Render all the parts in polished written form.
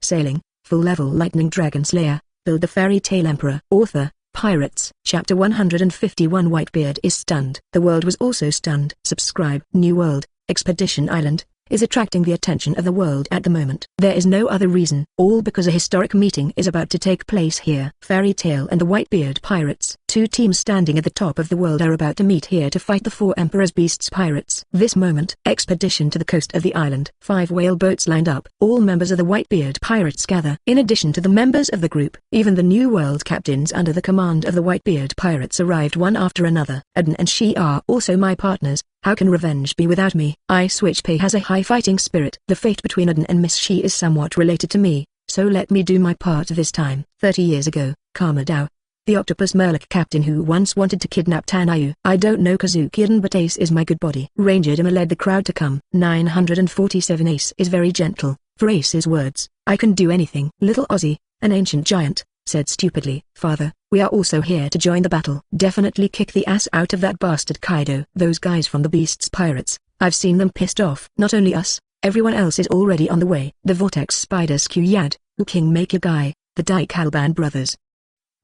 Sailing, Full-Level Lightning Dragon Slayer, Build the Fairy Tale Emperor. Author, Pirates. Chapter 151. Whitebeard is stunned. The world was also stunned. Subscribe. New World, Expedition Island, is attracting the attention of the world at the moment. There is no other reason, all because a historic meeting is about to take place here. Fairy Tale and the Whitebeard pirates, two teams standing at the top of the world, are about to meet here to fight the four Emperor's Beasts pirates. This moment, expedition to the coast of the island. 5 whale boats lined up. All members of the Whitebeard pirates gather. In addition to the members of the group, even the New World captains under the command of the Whitebeard pirates arrived one after another. Oden and she are also my partners. How can revenge be without me? I Switch Pay has a high fighting spirit. The fate between Oden and Miss She is somewhat related to me, so let me do my part this time. 30 years ago, Kamadao, the octopus Murloc captain who once wanted to kidnap Tanayu. I don't know Kozuki Oden, but Ace is my good body. Ranger Dima led the crowd to come. 947. Ace is very gentle. For Ace's words, I can do anything. Little Ozzy, an ancient giant, said stupidly, Father, we are also here to join the battle. Definitely kick the ass out of that bastard Kaido. Those guys from the Beasts Pirates, I've seen them pissed off. Not only us, everyone else is already on the way. The Vortex Spiders Q-Yad, Kingmaker Guy, the Daikalban brothers.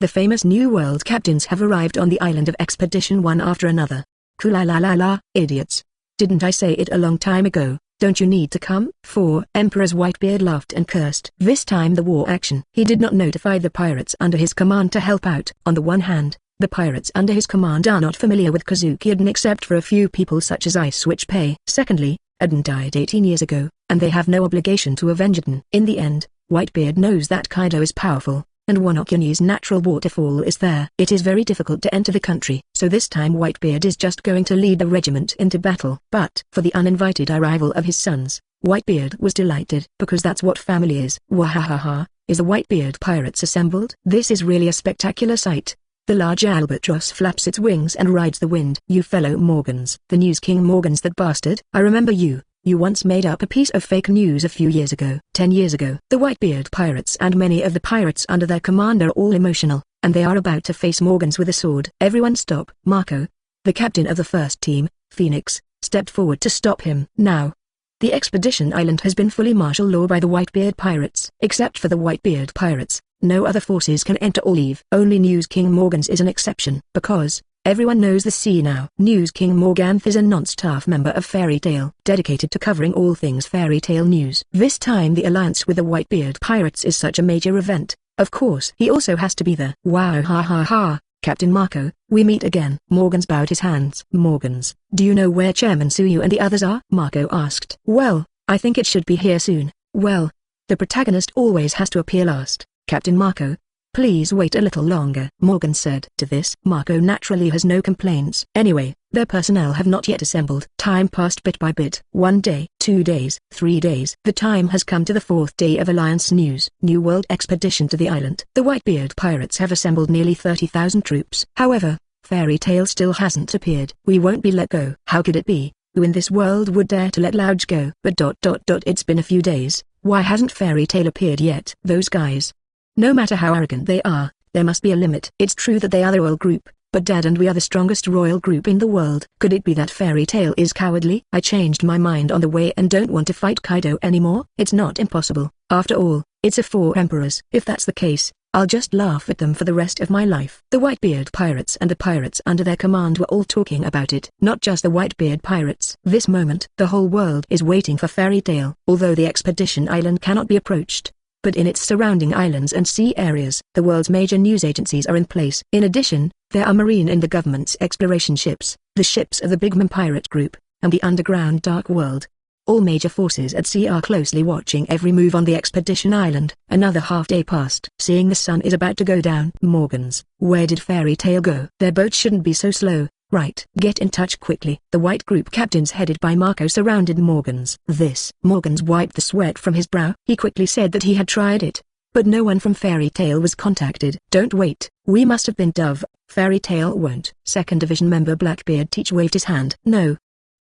The famous New World captains have arrived on the island of Expedition one after another. Kula-la-la-la, idiots. Didn't I say it a long time ago? Don't you need to come? 4. Emperor's Whitebeard laughed and cursed. This time the war action. He did not notify the pirates under his command to help out. On the one hand, the pirates under his command are not familiar with Kozuki Oden except for a few people such as I Switch Pay. Secondly, Oden died 18 years ago, and they have no obligation to avenge Oden. In the end, Whitebeard knows that Kaido is powerful, and Wanokune's natural waterfall is there. It is very difficult to enter the country, so this time Whitebeard is just going to lead the regiment into battle. But for the uninvited arrival of his sons, Whitebeard was delighted, because that's what family is. Wahahaha, is the Whitebeard pirates assembled? This is really a spectacular sight. The large albatross flaps its wings and rides the wind. You fellow Morgans. The News King Morgans, that bastard. I remember you. You once made up a piece of fake news a few years ago. 10 years ago. The Whitebeard pirates and many of the pirates under their command are all emotional, and they are about to face Morgans with a sword. Everyone stop. Marco, the captain of the first team, Phoenix, stepped forward to stop him. Now, the expedition island has been fully martial law by the Whitebeard pirates. Except for the Whitebeard pirates, no other forces can enter or leave. Only News King Morgans is an exception, because everyone knows the sea now. News King Morganth is a non-staff member of Fairy Tale, dedicated to covering all things Fairy Tale news. This time the alliance with the Whitebeard pirates is such a major event. Of course he also has to be there. Wow, ha ha ha, Captain Marco, we meet again. Morgans bowed his hands. Morgans, do you know where Chairman Suyu and the others are? Marco asked. Well, I think it should be here soon. Well, the protagonist always has to appear last, Captain Marco. Please wait a little longer, Morgan said. To this, Marco naturally has no complaints. Anyway, their personnel have not yet assembled. Time passed bit by bit. 1 day, 2 days, 3 days. The time has come to the 4th day of Alliance news. New World expedition to the island. The Whitebeard pirates have assembled nearly 30,000 troops. However, Fairy Tale still hasn't appeared. We won't be let go. How could it be? Who in this world would dare to let Louge go? But it's been a few days. Why hasn't Fairy Tale appeared yet? Those guys. No matter how arrogant they are, there must be a limit. It's true that they are the royal group, but Dad and we are the strongest royal group in the world. Could it be that Fairy Tale is cowardly? I changed my mind on the way and don't want to fight Kaido anymore. It's not impossible. After all, it's a 4 emperors. If that's the case, I'll just laugh at them for the rest of my life. The Whitebeard pirates and the pirates under their command were all talking about it. Not just the Whitebeard pirates. This moment, the whole world is waiting for Fairy Tale. Although the expedition island cannot be approached, but in its surrounding islands and sea areas, the world's major news agencies are in place. In addition, there are marine and the government's exploration ships, the ships of the Big Mom pirate group, and the underground dark world. All major forces at sea are closely watching every move on the expedition island. Another half day passed. Seeing the sun is about to go down. Morgans, where did Fairy Tale go? Their boat shouldn't be so slow. Right. Get in touch quickly. The white group captains headed by Marco surrounded Morgans. Morgans wiped the sweat from his brow. He quickly said that he had tried it, but no one from Fairy Tale was contacted. Don't wait. We must have been Dove. Fairy Tale won't. 2nd Division member Blackbeard Teach waved his hand. No.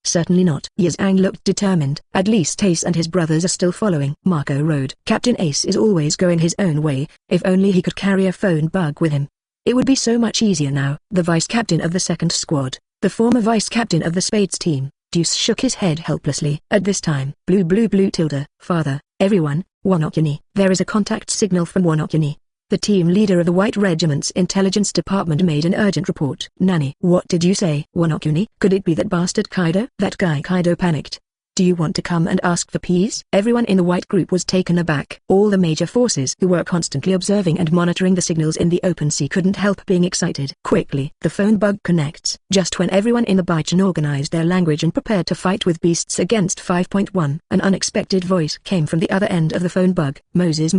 Certainly not. Yazang looked determined. At least Ace and his brothers are still following. Marco rode. Captain Ace is always going his own way. If only he could carry a phone bug with him. It would be so much easier now. The vice-captain of the 2nd squad, the former vice-captain of the Spades team, Deuce shook his head helplessly. At this time, blue tilde, Father, everyone, Wano. There is a contact signal from Wano. The team leader of the White Regiment's intelligence department made an urgent report. Nani? What did you say? Wano. Could it be that bastard Kaido? That guy Kaido panicked. Do you want to come and ask for peace? Everyone in the White group was taken aback. All the major forces who were constantly observing and monitoring the signals in the open sea couldn't help being excited. Quickly, the phone bug connects. Just when everyone in the Baichan organized their language and prepared to fight with beasts against 5.1, an unexpected voice came from the other end of the phone bug. Moses,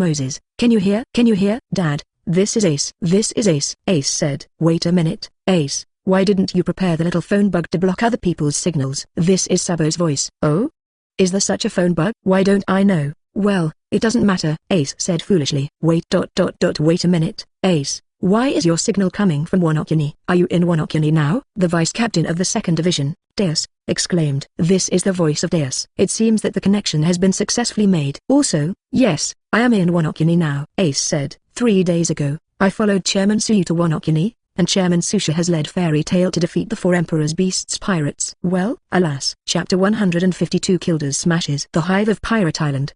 can you hear? Can you hear? Dad, this is Ace. This is Ace. Ace said. Wait a minute, Ace. Why didn't you prepare the little phone bug to block other people's signals? This is Sabo's voice. Oh? Is there such a phone bug? Why don't I know? Well, it doesn't matter, Ace said foolishly. Wait a minute, Ace. Why is your signal coming from Wano? Are you in Wano now? The vice captain of the 2nd Division, Deus, exclaimed. This is the voice of Deus. It seems that the connection has been successfully made. Also, yes, I am in Wano now, Ace said. 3 days ago, I followed Chairman Suyu to Wano, and Chairman Susha has led Fairy Tail to defeat the 4 Emperor's Beasts pirates. Well, alas. Chapter 152 Kildas smashes the Hive of Pirate Island!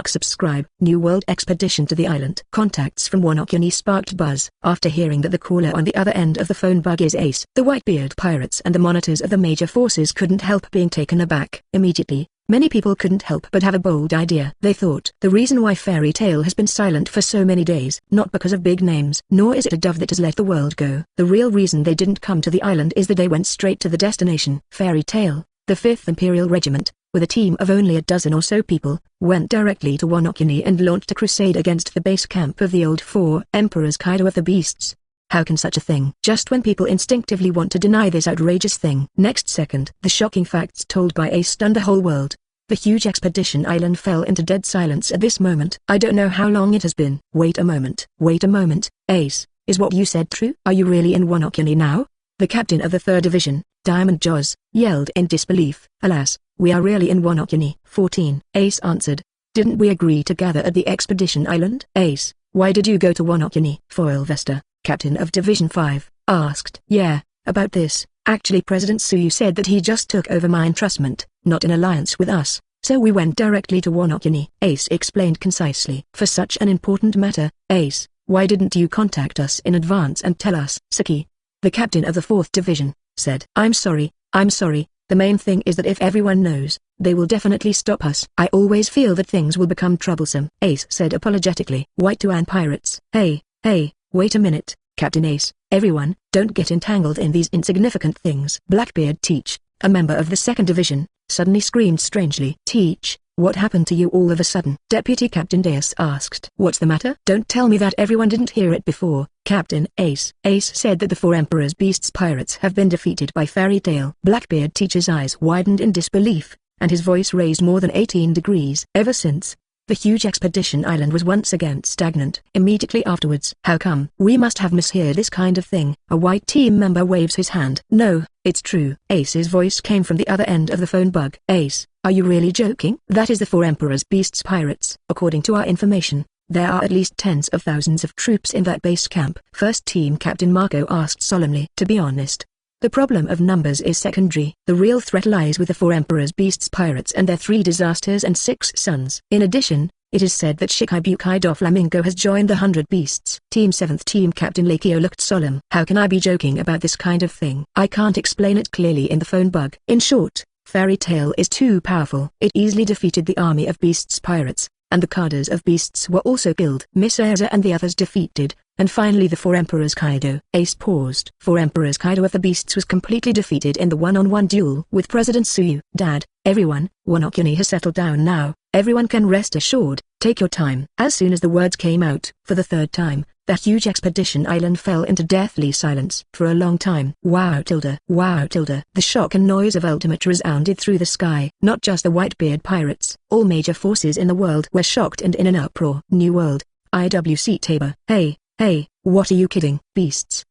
Subscribe. New World Expedition to the island. Contacts from Wano sparked buzz. After hearing that the caller on the other end of the phone bug is Ace, the Whitebeard pirates and the monitors of the major forces couldn't help being taken aback. Immediately, many people couldn't help but have a bold idea. They thought the reason why Fairy Tail has been silent for so many days, not because of big names, nor is it a dove that has let the world go. The real reason they didn't come to the island is that they went straight to the destination. Fairy Tail, the 5th Imperial Regiment, with a team of only a dozen or so people, went directly to Wano and launched a crusade against the base camp of the old 4 Emperors Kaido of the Beasts. How can such a thing? Just when people instinctively want to deny this outrageous thing. Next second, the shocking facts told by Ace stunned the whole world. The huge expedition island fell into dead silence at this moment. I don't know how long it has been. Wait a moment, Ace, is what you said true? Are you really in Wano now? The captain of the 3rd Division, Diamond Jaws, yelled in disbelief. Alas, we are really in Wano. 14, Ace answered. Didn't we agree to gather at the expedition island? Ace, why did you go to Wano? Foil Vesta, captain of Division 5, asked. Yeah, about this. Actually President Suyu said that he just took over my entrustment, not in alliance with us, so we went directly to Wano. Ace explained concisely. For such an important matter, Ace, why didn't you contact us in advance and tell us? Saki, the captain of the 4th Division, said. I'm sorry. The main thing is that if everyone knows, they will definitely stop us. I always feel that things will become troublesome, Ace said apologetically. White Tuan pirates. Hey, wait a minute, Captain Ace. Everyone, don't get entangled in these insignificant things. Blackbeard Teach, a member of the 2nd Division, suddenly screamed strangely. Teach, what happened to you all of a sudden? Deputy Captain Deus asked. What's the matter? Don't tell me that everyone didn't hear it before, Captain Ace. Ace said that the 4 Emperor's Beasts pirates have been defeated by Fairy Tail. Blackbeard Teacher's eyes widened in disbelief, and his voice raised more than 18 degrees. Ever since, the huge expedition island was once again stagnant. Immediately afterwards. How come? We must have misheard this kind of thing. A white team member waves his hand. No, it's true. Ace's voice came from the other end of the phone bug. Ace, are you really joking? That is the 4 Emperor's Beasts pirates. According to our information, there are at least tens of thousands of troops in that base camp. First Team Captain Marco asked solemnly. To be honest, the problem of numbers is secondary. The real threat lies with the 4 Emperor's Beasts pirates and their 3 disasters and 6 sons. In addition, it is said that Shikibukai Doflamingo has joined the 100 Beasts. Team 7th Team Captain Lakio looked solemn. How can I be joking about this kind of thing? I can't explain it clearly in the phone bug. In short, Fairy Tail is too powerful. It easily defeated the army of Beasts pirates, and the cadres of Beasts were also killed. Miss Erza and the others defeated, and finally the 4 Emperors Kaido. Ace paused. 4 Emperors Kaido of the Beasts was completely defeated in the one-on-one duel with President Suyu. Dad, everyone, Wano has settled down now. Everyone can rest assured. Take your time. As soon as the words came out, for the 3rd time, the huge expedition island fell into deathly silence. For a long time. Wow tilde. The shock and noise of ultimate resounded through the sky. Not just the Whitebeard pirates, all major forces in the world were shocked and in an uproar. New World, IWC Tabor. Hey, what are you kidding? Beasts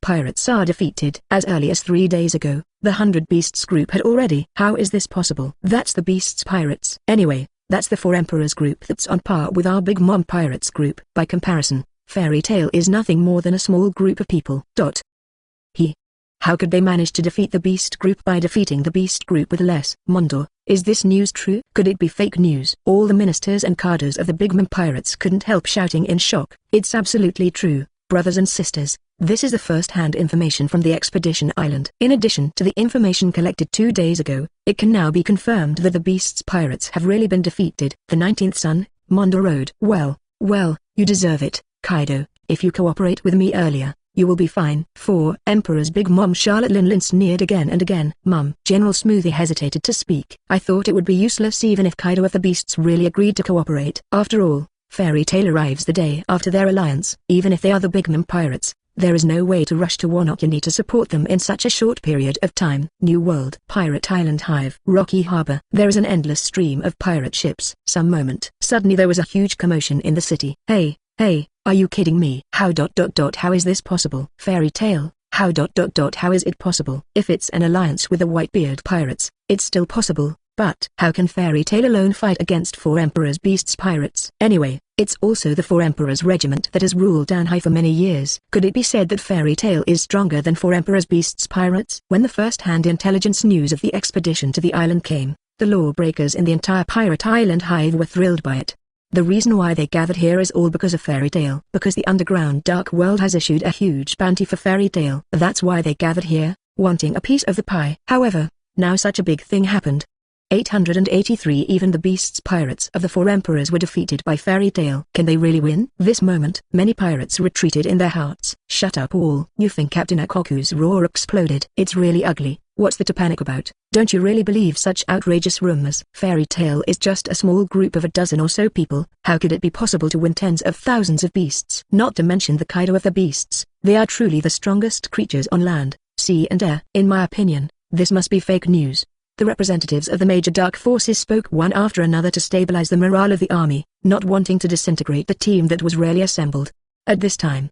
pirates are defeated. As early as 3 days ago, the 100 Beasts group had already. How is this possible? That's the Beasts pirates. Anyway, that's the 4 Emperors group that's on par with our Big Mom pirates group. By comparison, Fairy Tail is nothing more than a small group of people. How could they manage to defeat the Beast group by defeating the Beast group with less? Mondor, Is this news true? Could it be fake news? All the ministers and cadres of the Big Mom pirates couldn't help shouting in shock. It's absolutely true, brothers and sisters. This is the first-hand information from the expedition island. In addition to the information collected 2 days ago, it can now be confirmed that the Beast's pirates have really been defeated. The 19th Sun, Mondo Road. Well, you deserve it, Kaido. If you cooperate with me earlier, you will be fine. 4. Emperor's Big Mom Charlotte Lin sneered again and again. Mum. General Smoothie hesitated to speak. I thought it would be useless even if Kaido of the Beasts really agreed to cooperate. After all, Fairy Tail arrives the day after their alliance. Even if they are the Big Mom pirates, there is no way to rush to Wano Kuni to support them in such a short period of time. New World. Pirate Island Hive. Rocky Harbor. There is an endless stream of pirate ships. Some moment. Suddenly there was a huge commotion in the city. Hey, are you kidding me? How is this possible? Fairy Tail. How is it possible? If it's an alliance with the Whitebeard pirates, it's still possible. But how can Fairy Tail alone fight against 4 Emperor's Beasts pirates? Anyway, it's also the 4 Emperor's regiment that has ruled down Hive for many years. Could it be said that Fairy Tail is stronger than 4 Emperor's Beasts pirates? When the first-hand intelligence news of the expedition to the island came, the lawbreakers in the entire Pirate Island Hive were thrilled by it. The reason why they gathered here is all because of Fairy Tail. Because the underground dark world has issued a huge bounty for Fairy Tail. That's why they gathered here, wanting a piece of the pie. However, now such a big thing happened. 883 Even the Beasts pirates of the 4 Emperors were defeated by Fairy Tail. Can they really win? This moment, many pirates retreated in their hearts. Shut up all. You think Captain Akaku's roar exploded? It's really ugly. What's there to panic about? Don't you really believe such outrageous rumors? Fairy Tail is just a small group of a dozen or so people. How could it be possible to win tens of thousands of beasts? Not to mention the Kaido of the beasts. They are truly the strongest creatures on land, sea and air. In my opinion, this must be fake news. The representatives of the major dark forces spoke one after another to stabilize the morale of the army, not wanting to disintegrate the team that was rarely assembled. At this time,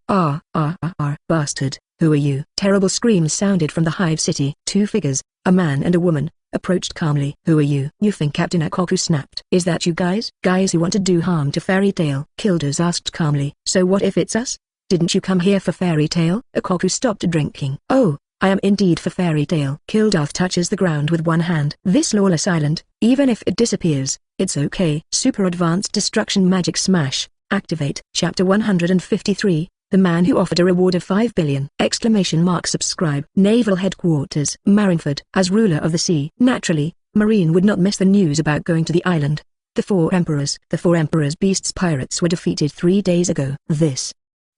bastard, who are you? Terrible screams sounded from the Hive city. 2 figures, a man and a woman, approached calmly. Who are you? You think Captain Akaku snapped. Is that you guys? Guys who want to do harm to Fairy Tail? Kildas asked calmly. So what if it's us? Didn't you come here for Fairy Tail? Akaku stopped drinking. Oh, I am indeed for Fairy Tail. Kildarth touches the ground with one hand. This lawless island, even if it disappears, it's okay. Super Advanced Destruction Magic Smash, activate. Chapter 153, The Man Who Offered a Reward of 5 Billion! Subscribe. Naval Headquarters. Marineford. As ruler of the sea, naturally, Marine would not miss the news about going to the island. The 4 Emperors Beasts pirates were defeated 3 days ago.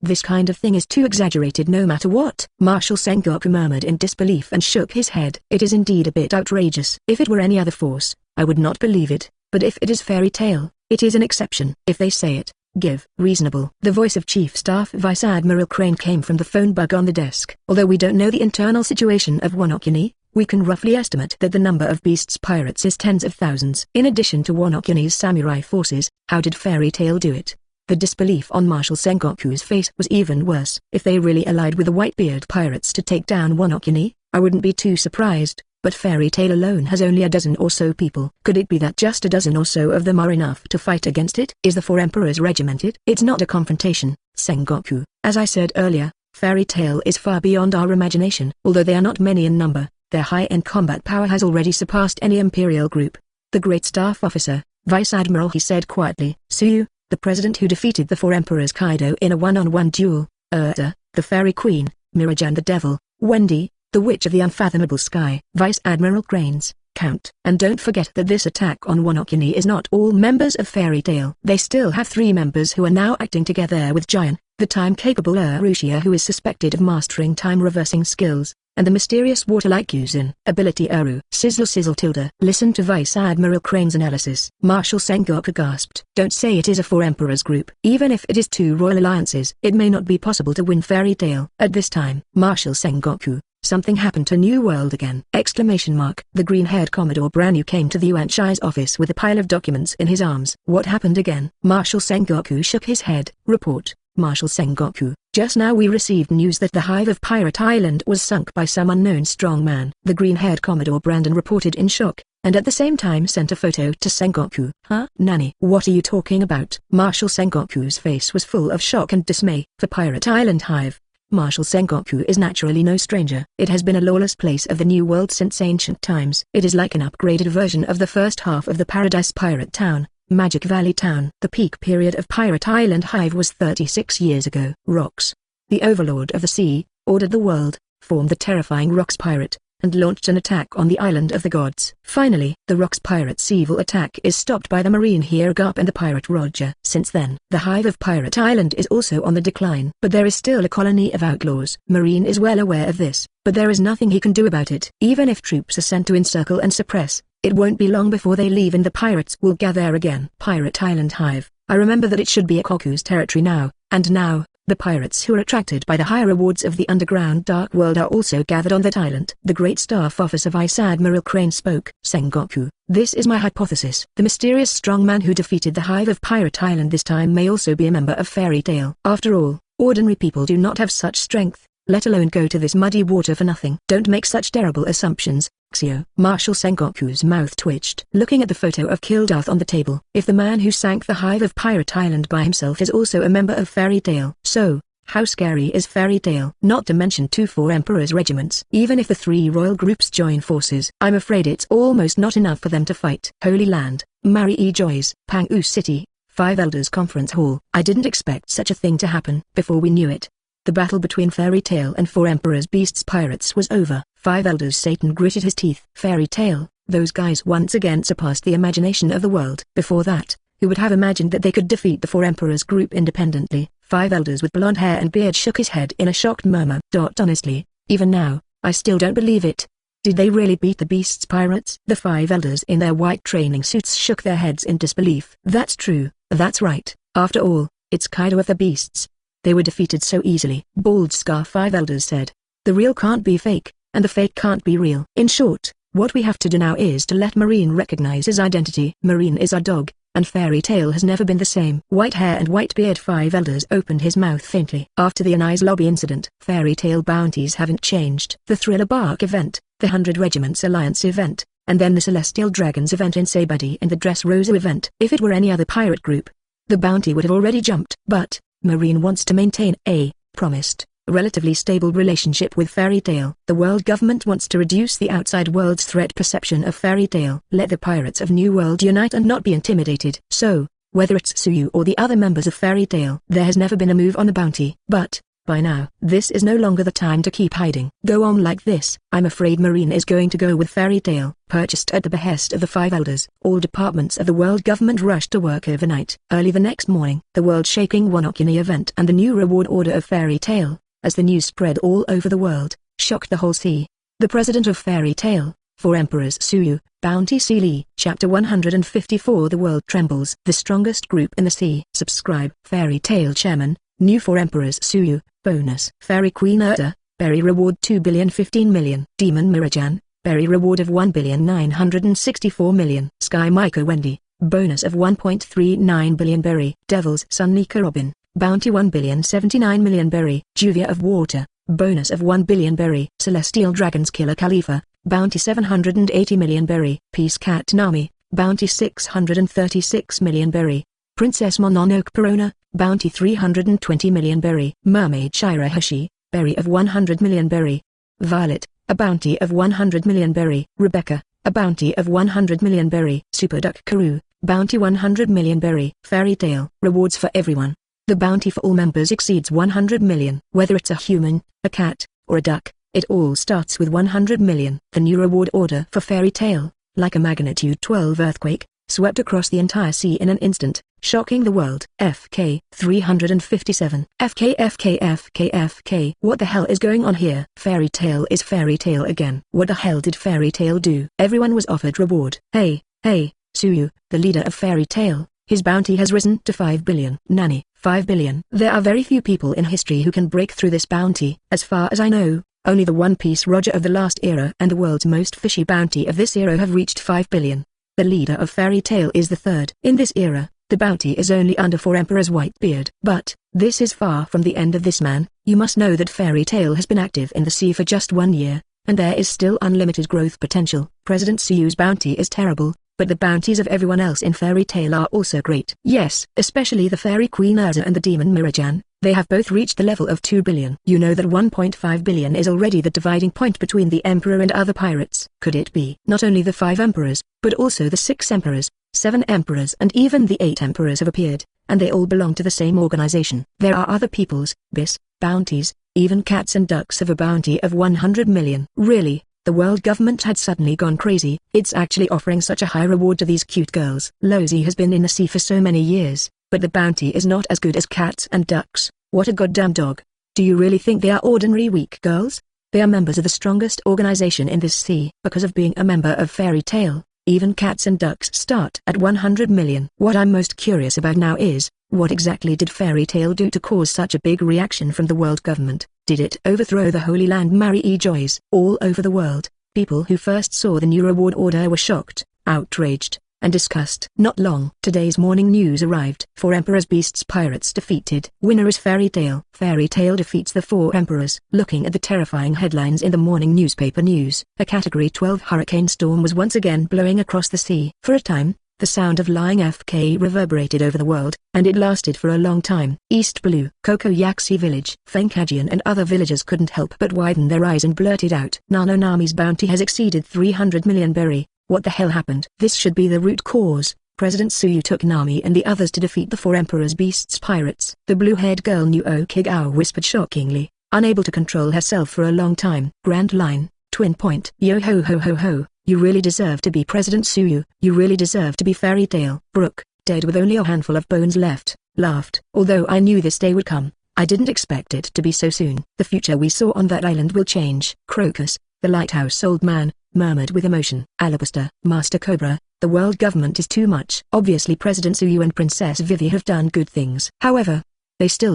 This kind of thing is too exaggerated no matter what. Marshal Sengoku murmured in disbelief and shook his head. It is indeed a bit outrageous. If it were any other force, I would not believe it, but if it is Fairy Tail, it is an exception. If they say it, give. Reasonable. The voice of Chief Staff Vice Admiral Crane came from the phone bug on the desk. Although we don't know the internal situation of Wano Kuni, we can roughly estimate that the number of Beasts pirates is tens of thousands. In addition to Wano Kuni's samurai forces, how did Fairy Tail do it? The disbelief on Marshal Sengoku's face was even worse. If they really allied with the Whitebeard pirates to take down Wano Kuni, I wouldn't be too surprised, but Fairy Tail alone has only a dozen or so people. Could it be that just a dozen or so of them are enough to fight against it? Is the 4 Emperors regimented? It's not a confrontation, Sengoku. As I said earlier, Fairy Tail is far beyond our imagination. Although they are not many in number, their high-end combat power has already surpassed any Imperial group. The great staff officer, Vice Admiral, he said quietly, Suyu, the president who defeated the 4 Emperors Kaido in a one-on-one duel, the Fairy Queen, Mirajan the Devil, Wendy, the Witch of the Unfathomable Sky, Vice Admiral Cranes, Count. And don't forget that this attack on Wano Kuni is not all members of Fairy Tail. They still have 3 members who are now acting together with Giant, the time-capable Urushia who is suspected of mastering time-reversing skills, and the mysterious water-like Yuzin ability Uru. Sizzle tilde. Listen to Vice Admiral Crane's analysis. Marshal Sengoku gasped. Don't say it is a 4 Emperors group. Even if it is 2 royal alliances, it may not be possible to win Fairy Tail. At this time, Marshal Sengoku, something happened to New World again! The green-haired Commodore Branu came to the Yuan Shi's office with a pile of documents in his arms. What happened again? Marshal Sengoku shook his head. Report, Marshal Sengoku. Just now we received news that the Hive of Pirate Island was sunk by some unknown strongman. The green-haired Commodore Brandon reported in shock, and at the same time sent a photo to Sengoku. Huh? Nani? What are you talking about? Marshal Sengoku's face was full of shock and dismay. For Pirate Island Hive, Martial Sengoku is naturally no stranger. It has been a lawless place of the New World since ancient times. It is like an upgraded version of the first half of the Paradise Pirate Town, Magic Valley Town. The peak period of Pirate Island Hive was 36 years ago. Rocks. The Overlord of the Sea ordered the world, formed the terrifying Rocks Pirate, and launched an attack on the Island of the Gods. Finally, the Rocks Pirate's evil attack is stopped by the Marine hero Garp and the pirate Roger. Since then, the Hive of Pirate Island is also on the decline. But there is still a colony of outlaws. Marine is well aware of this, but there is nothing he can do about it. Even if troops are sent to encircle and suppress, it won't be long before they leave and the pirates will gather again. Pirate Island Hive. I remember that it should be a Koku's territory now, and now, the pirates who are attracted by the high rewards of the underground dark world are also gathered on that island. The great staff officer Vice Admiral Crane spoke. Sengoku, this is my hypothesis. The mysterious strong man who defeated the Hive of Pirate Island this time may also be a member of Fairy Tail. After all, ordinary people do not have such strength, let alone go to this muddy water for nothing. Don't make such terrible assumptions, Xio. Marshal Sengoku's mouth twitched. Looking at the photo of Kildath on the table, if the man who sank the Hive of Pirate Island by himself is also a member of Fairy Tail, so, how scary is Fairy Tail? Not to mention 4 Emperor's regiments. Even if the 3 royal groups join forces, I'm afraid it's almost not enough for them to fight. Holy Land, Marie Joy's, Pangu City, 5 Elders Conference Hall. I didn't expect such a thing to happen. Before we knew it, the battle between Fairy Tail and 4 Emperor's Beasts Pirates was over. 5 Elders Satan gritted his teeth. Fairy Tail, those guys once again surpassed the imagination of the world. Before that, who would have imagined that they could defeat the 4 Emperors group independently? 5 Elders with blonde hair and beard shook his head in a shocked murmur. Honestly, even now, I still don't believe it. Did they really beat the Beasts Pirates? The 5 Elders in their white training suits shook their heads in disbelief. That's true, that's right. After all, it's Kaido of the Beasts. They were defeated so easily. Bald Scar 5 Elders said. The real can't be fake, and the fake can't be real. In short, what we have to do now is to let Marine recognize his identity. Marine is our dog, and Fairy Tail has never been the same. White hair and Whitebeard 5 Elders opened his mouth faintly. After the Anai's Lobby incident, Fairy Tail bounties haven't changed. The Thriller Bark event, the 100 Regiments Alliance event, and then the Celestial Dragons event in Saibadi and the Dressrosa event. If it were any other pirate group, the bounty would have already jumped. But Marine wants to maintain a promised, relatively stable relationship with Fairy Tail. The world government wants to reduce the outside world's threat perception of Fairy Tail. Let the pirates of New World unite and not be intimidated. So, whether it's Tsuyu or the other members of Fairy Tail, there has never been a move on the bounty. But, by now, this is no longer the time to keep hiding. Go on like this, I'm afraid Marine is going to go with Fairy Tail. Purchased at the behest of the 5 Elders, all departments of the world government rushed to work overnight. Early the next morning, the world-shaking Wonokuni event and the new reward order of Fairy Tail, as the news spread all over the world, shocked the whole sea. The president of Fairy Tail, 4 Emperors Tsuyu, Bounty Sealy. Chapter 154. The world trembles. The strongest group in the sea. Subscribe. Fairy Tail Chairman, new 4 Emperors Tsuyu, bonus. Fairy Queen Urta, berry reward 2,015,000,000. Demon Mirajan, berry reward of 1,964,000,000. Sky Maiko Wendy, bonus of 1.39 billion berry. Devil's Son Nika Robin, bounty 1,079,000,000 berry. Juvia of Water, bonus of 1 billion berry. Celestial Dragons Killer Khalifa, bounty 780 million berry. Peace Cat Nami, bounty 636 million berry. Princess Mononoke Perona, bounty 320 million berry. Mermaid Shirahashi, berry of 100 million berry. Violet, a bounty of 100 million berry. Rebecca, a bounty of 100 million berry. Super Duck Karu, bounty 100 million berry. Fairy Tail, rewards for everyone. The bounty for all members exceeds 100 million. Whether it's a human, a cat, or a duck, it all starts with 100 million. The new reward order for Fairy Tail, like a magnitude 12 earthquake, swept across the entire sea in an instant, shocking the world. FK 357. FK. What the hell is going on here? Fairy Tail is Fairy Tail again. What the hell did Fairy Tail do? Everyone was offered reward. Hey, Tsuyu, the leader of Fairy Tail, his bounty has risen to 5 billion. Nani, 5 billion. There are very few people in history who can break through this bounty. As far as I know, only the One Piece Roger of the last era and the world's most fishy bounty of this era have reached 5 billion. The leader of Fairy Tail is the third. In this era, the bounty is only under 4 Emperors Whitebeard. But, this is far from the end of this man. You must know that Fairy Tail has been active in the sea for just 1 year, and there is still unlimited growth potential. President Tsuyu's bounty is terrible, but the bounties of everyone else in Fairy Tail are also great. Yes, especially the Fairy Queen Urza and the Demon Mirajan, They have both reached the level of 2 billion. You know that 1.5 billion is already the dividing point between the Emperor and other pirates. Could it be not only the 5 emperors, but also the 6 emperors, 7 emperors and even the 8 emperors have appeared, and they all belong to the same organization. There are other peoples, bis, bounties, even cats and ducks have a bounty of 100 million. Really? The world government had suddenly gone crazy. It's actually offering such a high reward to these cute girls. Lozi has been in the sea for so many years, but the bounty is not as good as cats and ducks. What a goddamn dog. Do you really think they are ordinary weak girls? They are members of the strongest organization in this sea. Because of being a member of Fairy Tail, even cats and ducks start at 100 million. What I'm most curious about now is, what exactly did Fairy Tail do to cause such a big reaction from the world government? Did it overthrow the Holy Land Marie Joys? All over the world, people who first saw the new reward order were shocked, outraged, and disgusted. Not long. Today's morning news arrived. 4 Emperors Beasts Pirates defeated. Winner is Fairy Tail. Fairy Tail defeats the 4 Emperors. Looking at the terrifying headlines in the morning newspaper news, a Category 12 hurricane storm was once again blowing across the sea. For a time, the sound of lying FK reverberated over the world, and it lasted for a long time. East Blue, Kokoyaksi Village. Fenkajian and other villagers couldn't help but widen their eyes and blurted out. Nanonami's bounty has exceeded 300 million berry. What the hell happened? This should be the root cause. President Suyu took Nami and the others to defeat the 4 Emperors Beasts Pirates. The blue-haired girl Nuo Kigao whispered shockingly, unable to control herself for a long time. Grand Line, Twin Point. Yo ho ho ho ho. You really deserve to be President Suyu. You really deserve to be Fairy Tail. Brook, dead with only a handful of bones left, laughed. Although I knew this day would come, I didn't expect it to be so soon. The future we saw on that island will change. Crocus, the lighthouse old man, murmured with emotion. Alabaster, Master Cobra, the world government is too much. Obviously President Suyu and Princess Vivi have done good things. However, they still ...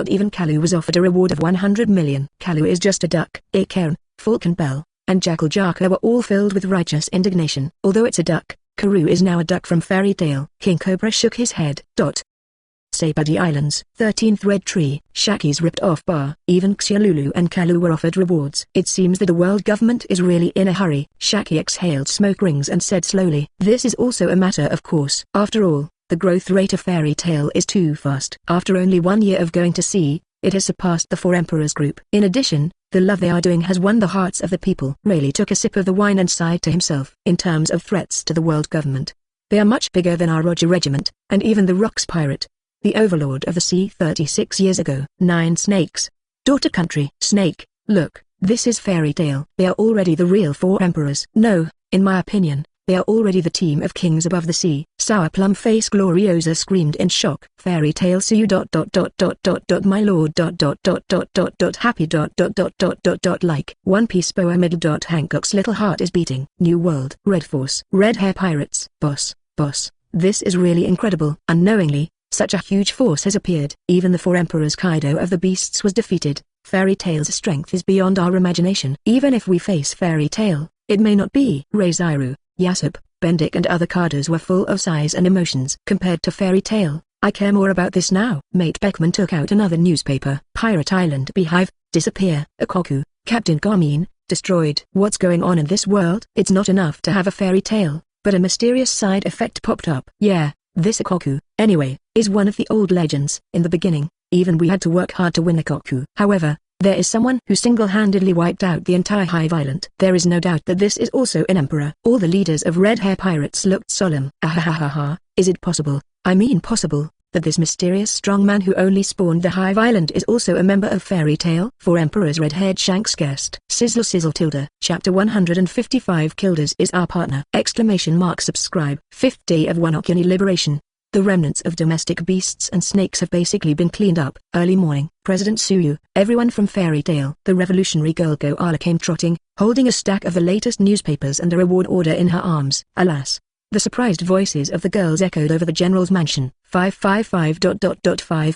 Even Kalu was offered a reward of 100 million. Kalu is just a duck. Ikaron, Falcon Bell, and Jackal Jaka were all filled with righteous indignation. Although it's a duck, Karu is now a duck from Fairy Tail. King Cobra shook his head. Sapudi Islands. 13th Red Tree. Shaki's ripped off bar. Even Xialulu and Kalu were offered rewards. It seems that the world government is really in a hurry. Shaki exhaled smoke rings and said slowly, this is also a matter of course. After all, the growth rate of Fairy Tail is too fast. After only 1 year of going to sea, it has surpassed the 4 Emperors group. In addition, the love they are doing has won the hearts of the people. Rayleigh took a sip of the wine and sighed to himself. In terms of threats to the world government, they are much bigger than our Roger Regiment, and even the Rocks Pirate, the overlord of the sea 36 years ago. 9 Snakes. Daughter Country. Snake, look, this is Fairy Tail. They are already the real 4 Emperors. No, in my opinion, they are already the team of kings above the sea. Sour Plum Face Gloriosa screamed in shock. Fairy Tail Suyu ... my lord ... happy ... like. One Piece Boa middle ... Hancock's little heart is beating. New World. Red Force. Red Hair Pirates. Boss, this is really incredible. Unknowingly, such a huge force has appeared. Even the 4 Emperors Kaido of the Beasts was defeated. Fairy Tail's strength is beyond our imagination. Even if we face Fairy Tail, it may not be. Reizaru, Yasop, Bendik and other Kados were full of sighs and emotions. Compared to Fairy Tail, I care more about this now. Mate Beckman took out another newspaper. Pirate Island Beehive, disappear. Ikoku, Captain Garmin, destroyed. What's going on in this world? It's not enough to have a fairy tale, but a mysterious side effect popped up. Yeah, this Ikoku, anyway, is one of the old legends. In the beginning, even we had to work hard to win Ikoku. However, there is someone who single-handedly wiped out the entire Hive Island. There is no doubt that this is also an emperor. All the leaders of Red Hair Pirates looked solemn. Ahahaha, is it possible, I mean possible, that this mysterious strong man who only spawned the Hive Island is also a member of Fairy Tail? 4 Emperors Red-Haired Shanks guessed. Sizzle sizzle tilde. Chapter 155 Kildas is our partner! Subscribe. 5th day of Wano Kuni liberation. The remnants of domestic beasts and snakes have basically been cleaned up. Early morning, President Suyu, everyone from Fairy Tail. The revolutionary girl Goala came trotting, holding a stack of the latest newspapers and a reward order in her arms. Alas! The surprised voices of the girls echoed over the general's mansion. 5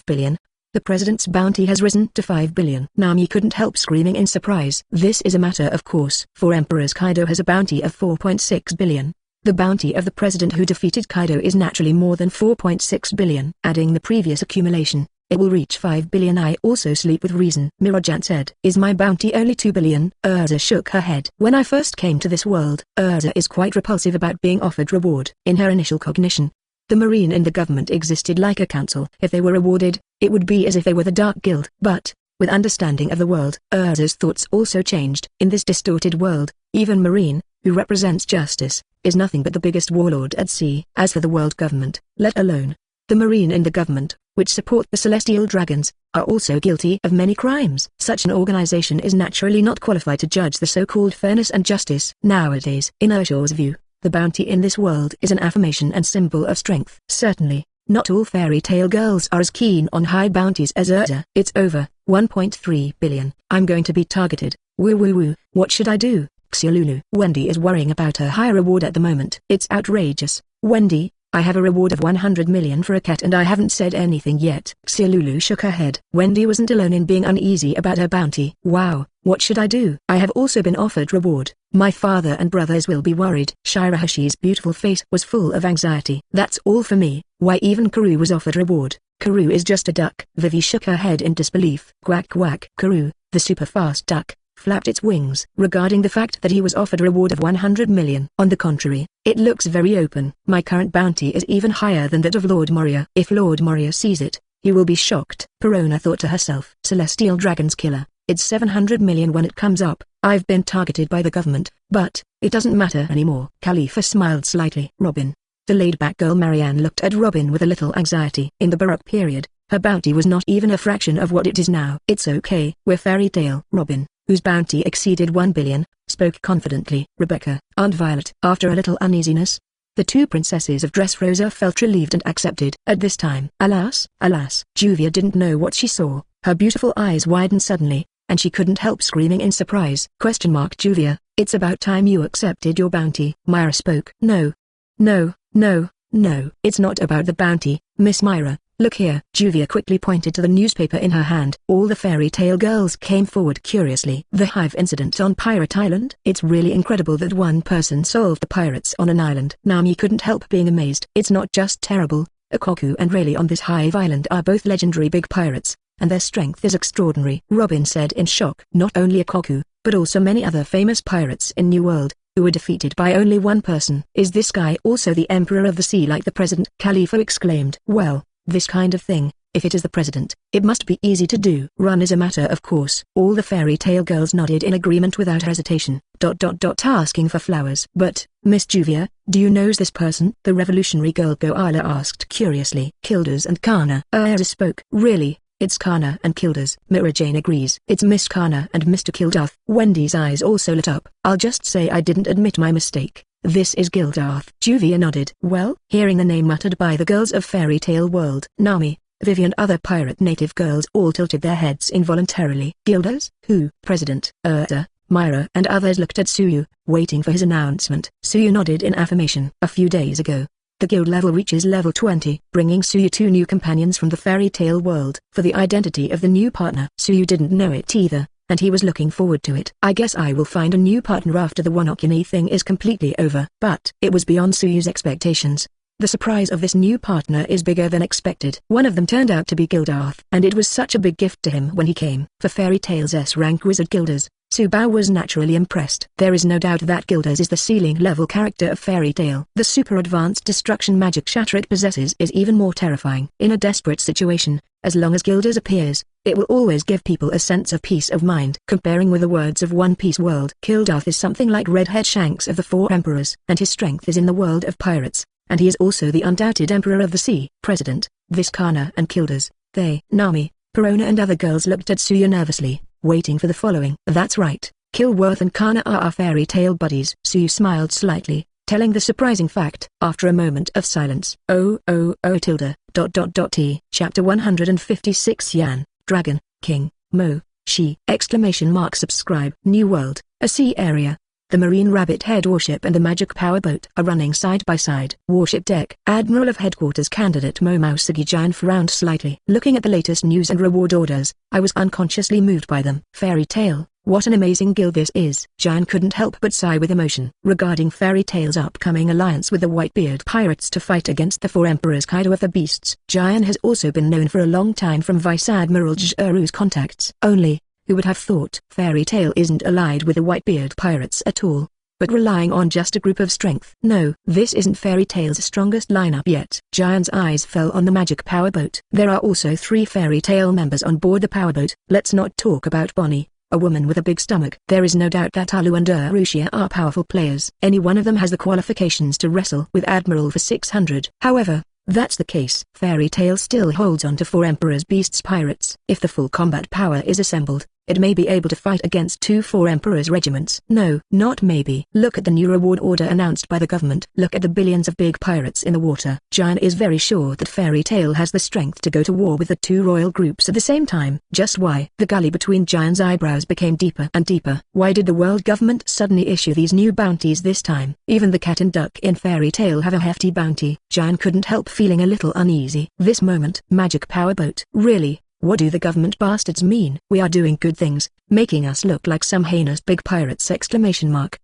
billion. The president's bounty has risen to 5 billion. Nami couldn't help screaming in surprise. This is a matter of course. 4 Emperors Kaido has a bounty of 4.6 billion. The bounty of the president who defeated Kaido is naturally more than 4.6 billion. Adding the previous accumulation, it will reach 5 billion. I also sleep with reason. Mirajan said. Is my bounty only 2 billion? Urza shook her head. When I first came to this world, Urza is quite repulsive about being offered reward. In her initial cognition, the marine in the government existed like a council. If they were rewarded, it would be as if they were the Dark Guild. But, with understanding of the world, Urza's thoughts also changed. In this distorted world, even Marine, who represents justice, is nothing but the biggest warlord at sea. As for the world government, let alone the Marine and the government, which support the Celestial Dragons, are also guilty of many crimes. Such an organization is naturally not qualified to judge the so-called fairness and justice. Nowadays, in Urza's view, the bounty in this world is an affirmation and symbol of strength. Certainly, not all fairy tale girls are as keen on high bounties as Urza. It's over 1.3 billion. I'm going to be targeted. Woo woo woo. What should I do? Xiaolulu. Wendy is worrying about her high reward at the moment. It's outrageous. Wendy, I have a reward of 100 million for a cat and I haven't said anything yet. Xiaolulu shook her head. Wendy wasn't alone in being uneasy about her bounty. Wow, what should I do? I have also been offered reward. My father and brothers will be worried. Shirahashi's beautiful face was full of anxiety. That's all for me. Why even Karu was offered reward? Karu is just a duck. Vivi shook her head in disbelief. Quack quack. Karu, the super fast duck, flapped its wings regarding the fact that he was offered a reward of 100 million. On the contrary, it looks very open. My current bounty is even higher than that of Lord Moria. If Lord Moria sees it, he will be shocked. Perona thought to herself. Celestial Dragon's killer. It's 700 million when it comes up. I've been targeted by the government, but it doesn't matter anymore. Khalifa smiled slightly. Robin. The laid-back girl Marianne looked at Robin with a little anxiety. In the Bbook period, her bounty was not even a fraction of what it is now. It's okay. We're fairy tale. Robin, whose bounty exceeded 1 billion, spoke confidently. Rebecca, Aunt Violet. After a little uneasiness, the two princesses of Dressrosa felt relieved and accepted. At this time, alas, Juvia didn't know what she saw. Her beautiful eyes widened suddenly, and she couldn't help screaming in surprise. Juvia, it's about time you accepted your bounty. Myra spoke. No, it's not about the bounty, Miss Myra. Look here. Juvia quickly pointed to the newspaper in her hand. All the fairy tale girls came forward curiously. The Hive incident on Pirate Island? It's really incredible that one person solved the pirates on an island. Nami couldn't help being amazed. It's not just terrible. Akainu and Rayleigh on this Hive Island are both legendary big pirates, and their strength is extraordinary. Robin said in shock. Not only Akainu, but also many other famous pirates in New World, who were defeated by only one person. Is this guy also the Emperor of the Sea like the President? Khalifa exclaimed. Well, this kind of thing, if it is the President, it must be easy to do. Run is a matter of course. All the fairy tale girls nodded in agreement without hesitation. Asking for flowers. But, Miss Juvia, do you know this person? The revolutionary girl Goala asked curiously. Kildas and Kana. Urza spoke. Really? It's Kana and Kildas. Mira Jane agrees. It's Miss Kana and Mr. Kildath. Wendy's eyes also lit up. I'll just say I didn't admit my mistake. This is Gildarth. Juvia nodded. Well, hearing the name muttered by the girls of Fairy Tale World, Nami, Vivi and other pirate native girls all tilted their heads involuntarily. Kildas? Who? President. Urza, Myra and others looked at Suyu, waiting for his announcement. Suyu nodded in affirmation. A few days ago, the guild level reaches level 20, bringing Suyu 2 new companions from the fairy tale world. For the identity of the new partner, Suyu didn't know it either, and he was looking forward to it. I guess I will find a new partner after the Wonokuni thing is completely over. But it was beyond Suyu's expectations. The surprise of this new partner is bigger than expected. One of them turned out to be Gildarth, and it was such a big gift to him when he came. For Fairy Tale's S-rank wizard Kildas, Subao was naturally impressed. There is no doubt that Kildas is the ceiling-level character of Fairy Tale. The super-advanced destruction magic shatter it possesses is even more terrifying. In a desperate situation, as long as Kildas appears, it will always give people a sense of peace of mind. Comparing with the words of One Piece world, Kildath is something like Redhead Shanks of the Four Emperors, and his strength is in the world of pirates, and he is also the undoubted Emperor of the Sea. President, Viscana and Kildas, they, Nami, Perona and other girls looked at Suya nervously, waiting for the following. That's right, Kilworth and Kana are our fairy tale buddies. Suyu smiled slightly, telling the surprising fact. After a moment of silence. Tilda, T. Chapter 156 Yan, Dragon, King, Mo, She, Subscribe. New World, a sea area. The Marine Rabbit Head warship and the Magic Power Boat are running side by side. Warship deck. Admiral of Headquarters candidate Momousagi Jian frowned slightly. Looking at the latest news and reward orders, I was unconsciously moved by them. Fairy Tale, what an amazing guild this is. Jian couldn't help but sigh with emotion. Regarding Fairy Tale's upcoming alliance with the Whitebeard pirates to fight against the Four Emperors Kaido of the Beasts, Jian has also been known for a long time from Vice Admiral Jiru's contacts. Only, who would have thought? Fairy Tale isn't allied with the Whitebeard pirates at all. but relying on just a group of strength. No, this isn't Fairy Tail's strongest lineup yet. Giant's eyes fell on the magic powerboat. There are also 3 Fairy Tail members on board the powerboat. Let's not talk about Bonnie, a woman with a big stomach. There is no doubt that Alu and Urushiya are powerful players. Any one of them has the qualifications to wrestle with Admiral for 600. However, that's the case. Fairy Tail still holds on to 4 Emperor's Beasts pirates. If the full combat power is assembled, it may be able to fight against 2-4 Emperor's regiments. No, not maybe. Look at the new reward order announced by the government. Look at the billions of big pirates in the water. Giant is very sure that Fairy Tail has the strength to go to war with the 2 royal groups at the same time. Just why? The gully between Giant's eyebrows became deeper and deeper. Why did the world government suddenly issue these new bounties this time? Even the cat and duck in Fairy Tail have a hefty bounty. Giant couldn't help feeling a little uneasy. This moment, magic powerboat. Really? What do the government bastards mean? We are doing good things, making us look like some heinous big pirates!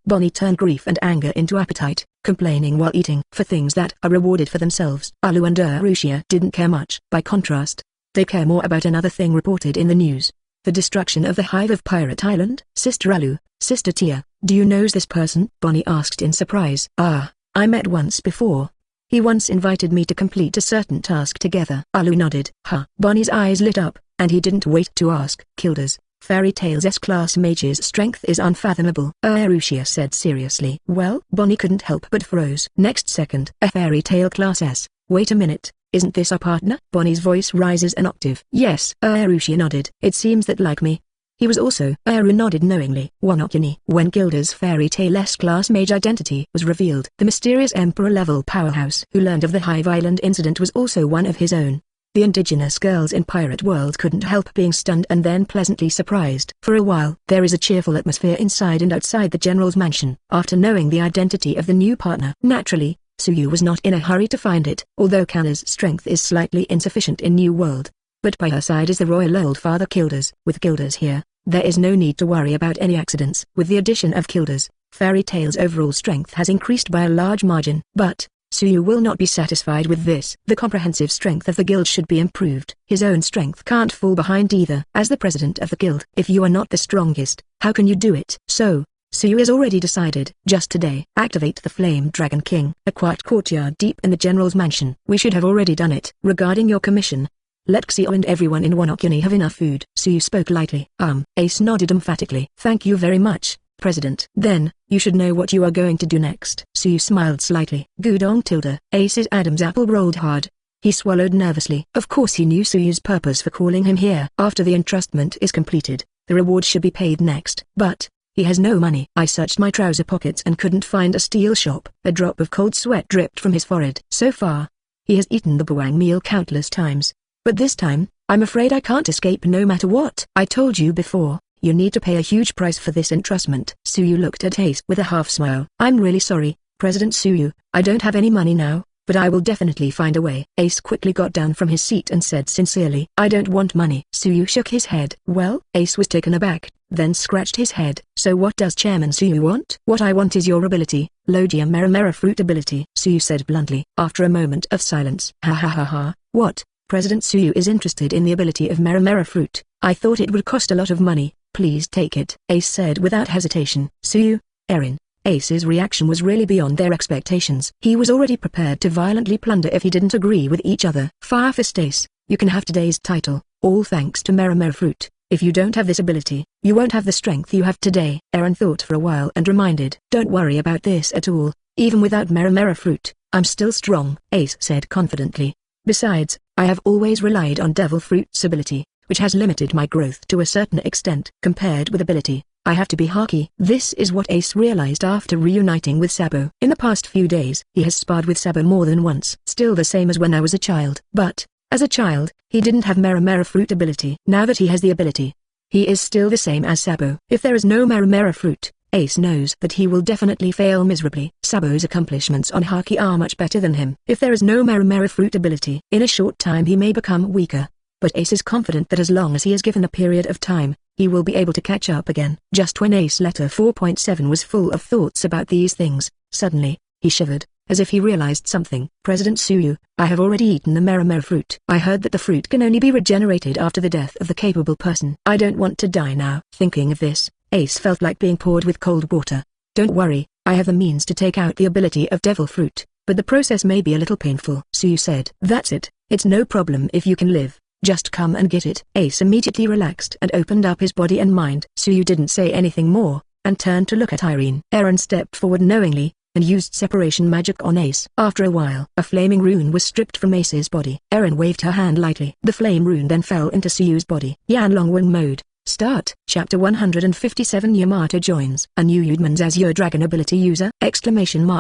Bonnie turned grief and anger into appetite, complaining while eating. For things that are rewarded for themselves, Alu and Urushiya didn't care much. By contrast, they care more about another thing reported in the news. The destruction of the Hive of Pirate Island. Sister Alu, Sister Tia, do you know this person? Bonnie asked in surprise. Ah, I met once before. He once invited me to complete a certain task together. Alu nodded. Huh. Bonnie's eyes lit up, and he didn't wait to ask. Kildas, Fairy Tail's S-class mage's strength is unfathomable, Urushiya said seriously. Well? Bonnie couldn't help but froze. Next second, a Fairy Tail class S. Wait a minute, isn't this our partner? Bonnie's voice rises an octave. Yes, Urushiya nodded. It seems that like me. He was also. Uru nodded knowingly. Wanokuni. When Kilda's Fairy Tail S-class mage identity was revealed, the mysterious Emperor-level powerhouse who learned of the Hive Island incident was also one of his own. The indigenous girls in Pirate World couldn't help being stunned and then pleasantly surprised. For a while, there is a cheerful atmosphere inside and outside the general's mansion, after knowing the identity of the new partner. Naturally, Tsuyu was not in a hurry to find it, although Kana's strength is slightly insufficient in New World. But by her side is the royal old father Kildas. With Kildas here, there is no need to worry about any accidents. With the addition of Kildas, Fairy Tail's overall strength has increased by a large margin. But Tsuyu will not be satisfied with this. The comprehensive strength of the guild should be improved. His own strength can't fall behind either. As the president of the guild, if you are not the strongest, how can you do it? So, Tsuyu has already decided. Just today, activate the Flame Dragon King. A quiet courtyard deep in the general's mansion. We should have already done it. Regarding your commission, let Xio and everyone in Wanokuni have enough food. Tsuyu spoke lightly. Ace nodded emphatically. Thank you very much, President. Then, you should know what you are going to do next. Tsuyu smiled slightly. Gudong tilde. Ace's Adam's apple rolled hard. He swallowed nervously. Of course he knew Tsuyu's purpose for calling him here. After the entrustment is completed, the reward should be paid next. But he has no money. I searched my trouser pockets and couldn't find a steel shop. A drop of cold sweat dripped from his forehead. So far, he has eaten the buang meal countless times. But this time, I'm afraid I can't escape no matter what. I told you before, you need to pay a huge price for this entrustment. Tsuyu looked at Ace with a half smile. I'm really sorry, President Tsuyu, I don't have any money now, but I will definitely find a way. Ace quickly got down from his seat and said sincerely, I don't want money. Tsuyu shook his head. Well? Ace was taken aback, then scratched his head. So what does Chairman Tsuyu want? What I want is your ability, Logia Meramera fruit ability, Tsuyu said bluntly. After a moment of silence. Ha ha ha ha, what? President Tsuyu is interested in the ability of Meramera fruit. I thought it would cost a lot of money. Please take it, Ace said without hesitation. Tsuyu, Erin. Ace's reaction was really beyond their expectations. He was already prepared to violently plunder if he didn't agree with each other. Firefist Ace, you can have today's title, all thanks to Meramera fruit. If you don't have this ability, you won't have the strength you have today. Erin thought for a while and reminded, don't worry about this at all. Even without Meramera fruit, I'm still strong, Ace said confidently. Besides, I have always relied on Devil Fruit's ability, which has limited my growth to a certain extent. Compared with ability, I have to be haki. This is what Ace realized after reuniting with Sabo. In the past few days, he has sparred with Sabo more than once. Still the same as when I was a child. But, as a child, he didn't have Meramera fruit ability. Now that he has the ability, he is still the same as Sabo. If there is no Meramera fruit, Ace knows that he will definitely fail miserably. Sabo's accomplishments on haki are much better than him. If there is no Meramera fruit ability, in a short time he may become weaker. But Ace is confident that as long as he is given a period of time, he will be able to catch up again. Just when Ace letter 4.7 was full of thoughts about these things, suddenly, he shivered, as if he realized something. President Tsuyu, I have already eaten the Meramera fruit. I heard that the fruit can only be regenerated after the death of the capable person. I don't want to die now. Thinking of this, Ace felt like being poured with cold water. Don't worry, I have the means to take out the ability of Devil Fruit, but the process may be a little painful. Suyu said. That's it, it's no problem if you can live. Just come and get it. Ace immediately relaxed and opened up his body and mind. Suyu didn't say anything more, and turned to look at Irene. Eren stepped forward knowingly, and used separation magic on Ace. After a while, a flaming rune was stripped from Ace's body. Eren waved her hand lightly. The flame rune then fell into Suyu's body. Yanlong Wing mode. Start. Chapter 157 Yamato joins. A new Udman's Azure Dragon ability user!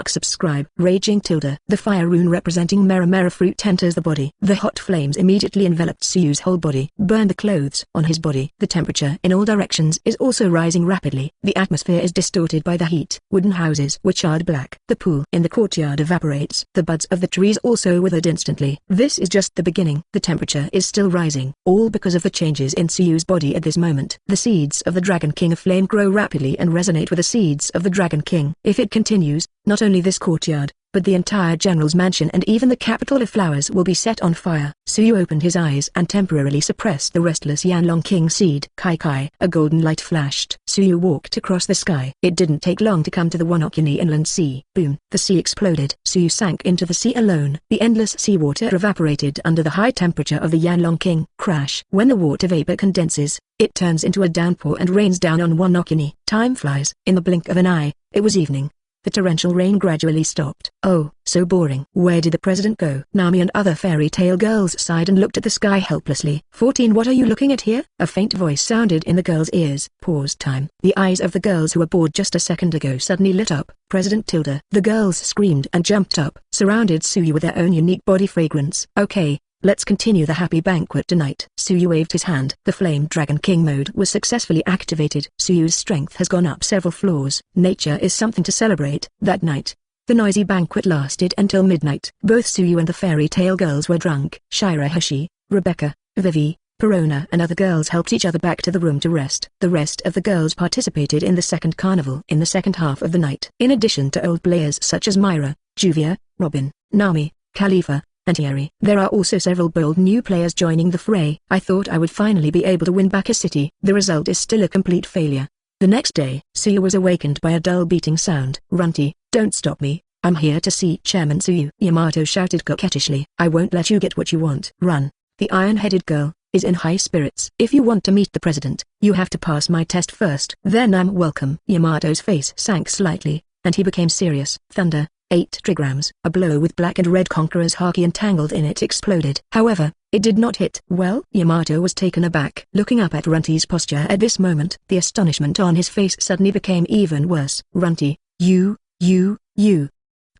Subscribe. Raging Tilda. The fire rune representing Mera fruit enters the body. The hot flames immediately enveloped Suyu's whole body, burned the clothes on his body. The temperature in all directions is also rising rapidly. The atmosphere is distorted by the heat. Wooden houses were charred black. The pool in the courtyard evaporates. The buds of the trees also withered instantly. This is just the beginning. The temperature is still rising, all because of the changes in Suyu's body at this moment. The seeds of the Dragon King of Flame grow rapidly and resonate with the seeds of the Dragon King. If it continues, not only this courtyard, but the entire general's mansion and even the capital of flowers will be set on fire. Suyu opened his eyes and temporarily suppressed the restless Yanlong King seed. Kai. A golden light flashed. Suyu walked across the sky. It didn't take long to come to the Wonokuni Inland Sea. Boom. The sea exploded. Suyu sank into the sea alone. The endless seawater evaporated under the high temperature of the Yanlong King. Crash. When the water vapor condenses, it turns into a downpour and rains down on Wonokuni. Time flies. In the blink of an eye, it was evening. The torrential rain gradually stopped. Oh, so boring. Where did the president go? Nami and other fairy tale girls sighed and looked at the sky helplessly. 14 What are you looking at here? A faint voice sounded in the girls' ears. Pause time. The eyes of the girls who were bored just a second ago suddenly lit up. President Tilda. The girls screamed and jumped up, surrounded Suyu with their own unique body fragrance. Okay. Let's continue the happy banquet tonight. Suyu waved his hand. The Flame Dragon King mode was successfully activated. Suyu's strength has gone up several floors. Nature is something to celebrate. That night, the noisy banquet lasted until midnight. Both Suyu and the fairy tale girls were drunk. Shirahoshi, Rebecca, Vivi, Perona and other girls helped each other back to the room to rest. The rest of the girls participated in the second carnival in the second half of the night. In addition to old players such as Myra, Juvia, Robin, Nami, Khalifa, and Yeri. There are also several bold new players joining the fray. I thought I would finally be able to win back a city. The result is still a complete failure. The next day, Suyu was awakened by a dull beating sound. Runti, don't stop me. I'm here to see Chairman Suyu. Yamato shouted coquettishly. I won't let you get what you want. Run. The iron-headed girl is in high spirits. If you want to meet the president, you have to pass my test first. Then I'm welcome. Yamato's face sank slightly, and he became serious. Thunder. 8 trigrams. A blow with black and red conqueror's haki entangled in it exploded. However, it did not hit. Well, Yamato was taken aback. Looking up at Runti's posture at this moment, the astonishment on his face suddenly became even worse. Runti, you.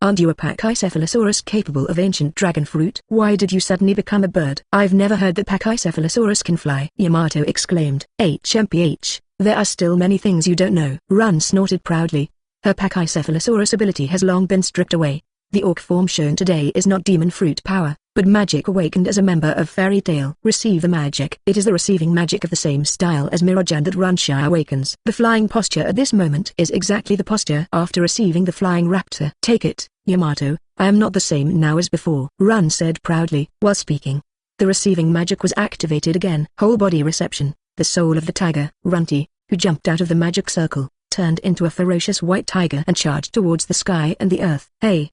Aren't you a Pachycephalosaurus capable of ancient dragon fruit? Why did you suddenly become a bird? I've never heard that Pachycephalosaurus can fly. Yamato exclaimed. HMPH, there are still many things you don't know. Run snorted proudly. Her Pachycephalosaurus ability has long been stripped away. The orc form shown today is not demon fruit power, but magic awakened as a member of Fairy Tail. Receive the magic. It is the receiving magic of the same style as Mirajan that Runshire awakens. The flying posture at this moment is exactly the posture after receiving the flying raptor. Take it, Yamato, I am not the same now as before. Run said proudly. While speaking, the receiving magic was activated again. Whole body reception. The soul of the tiger, Runti, who jumped out of the magic circle, turned into a ferocious white tiger and charged towards the sky and the earth. Hey,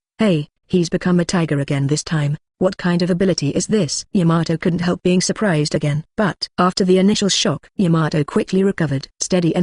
he's become a tiger again this time. What kind of ability is this? Yamato couldn't help being surprised again. But after the initial shock, Yamato quickly recovered. Steady,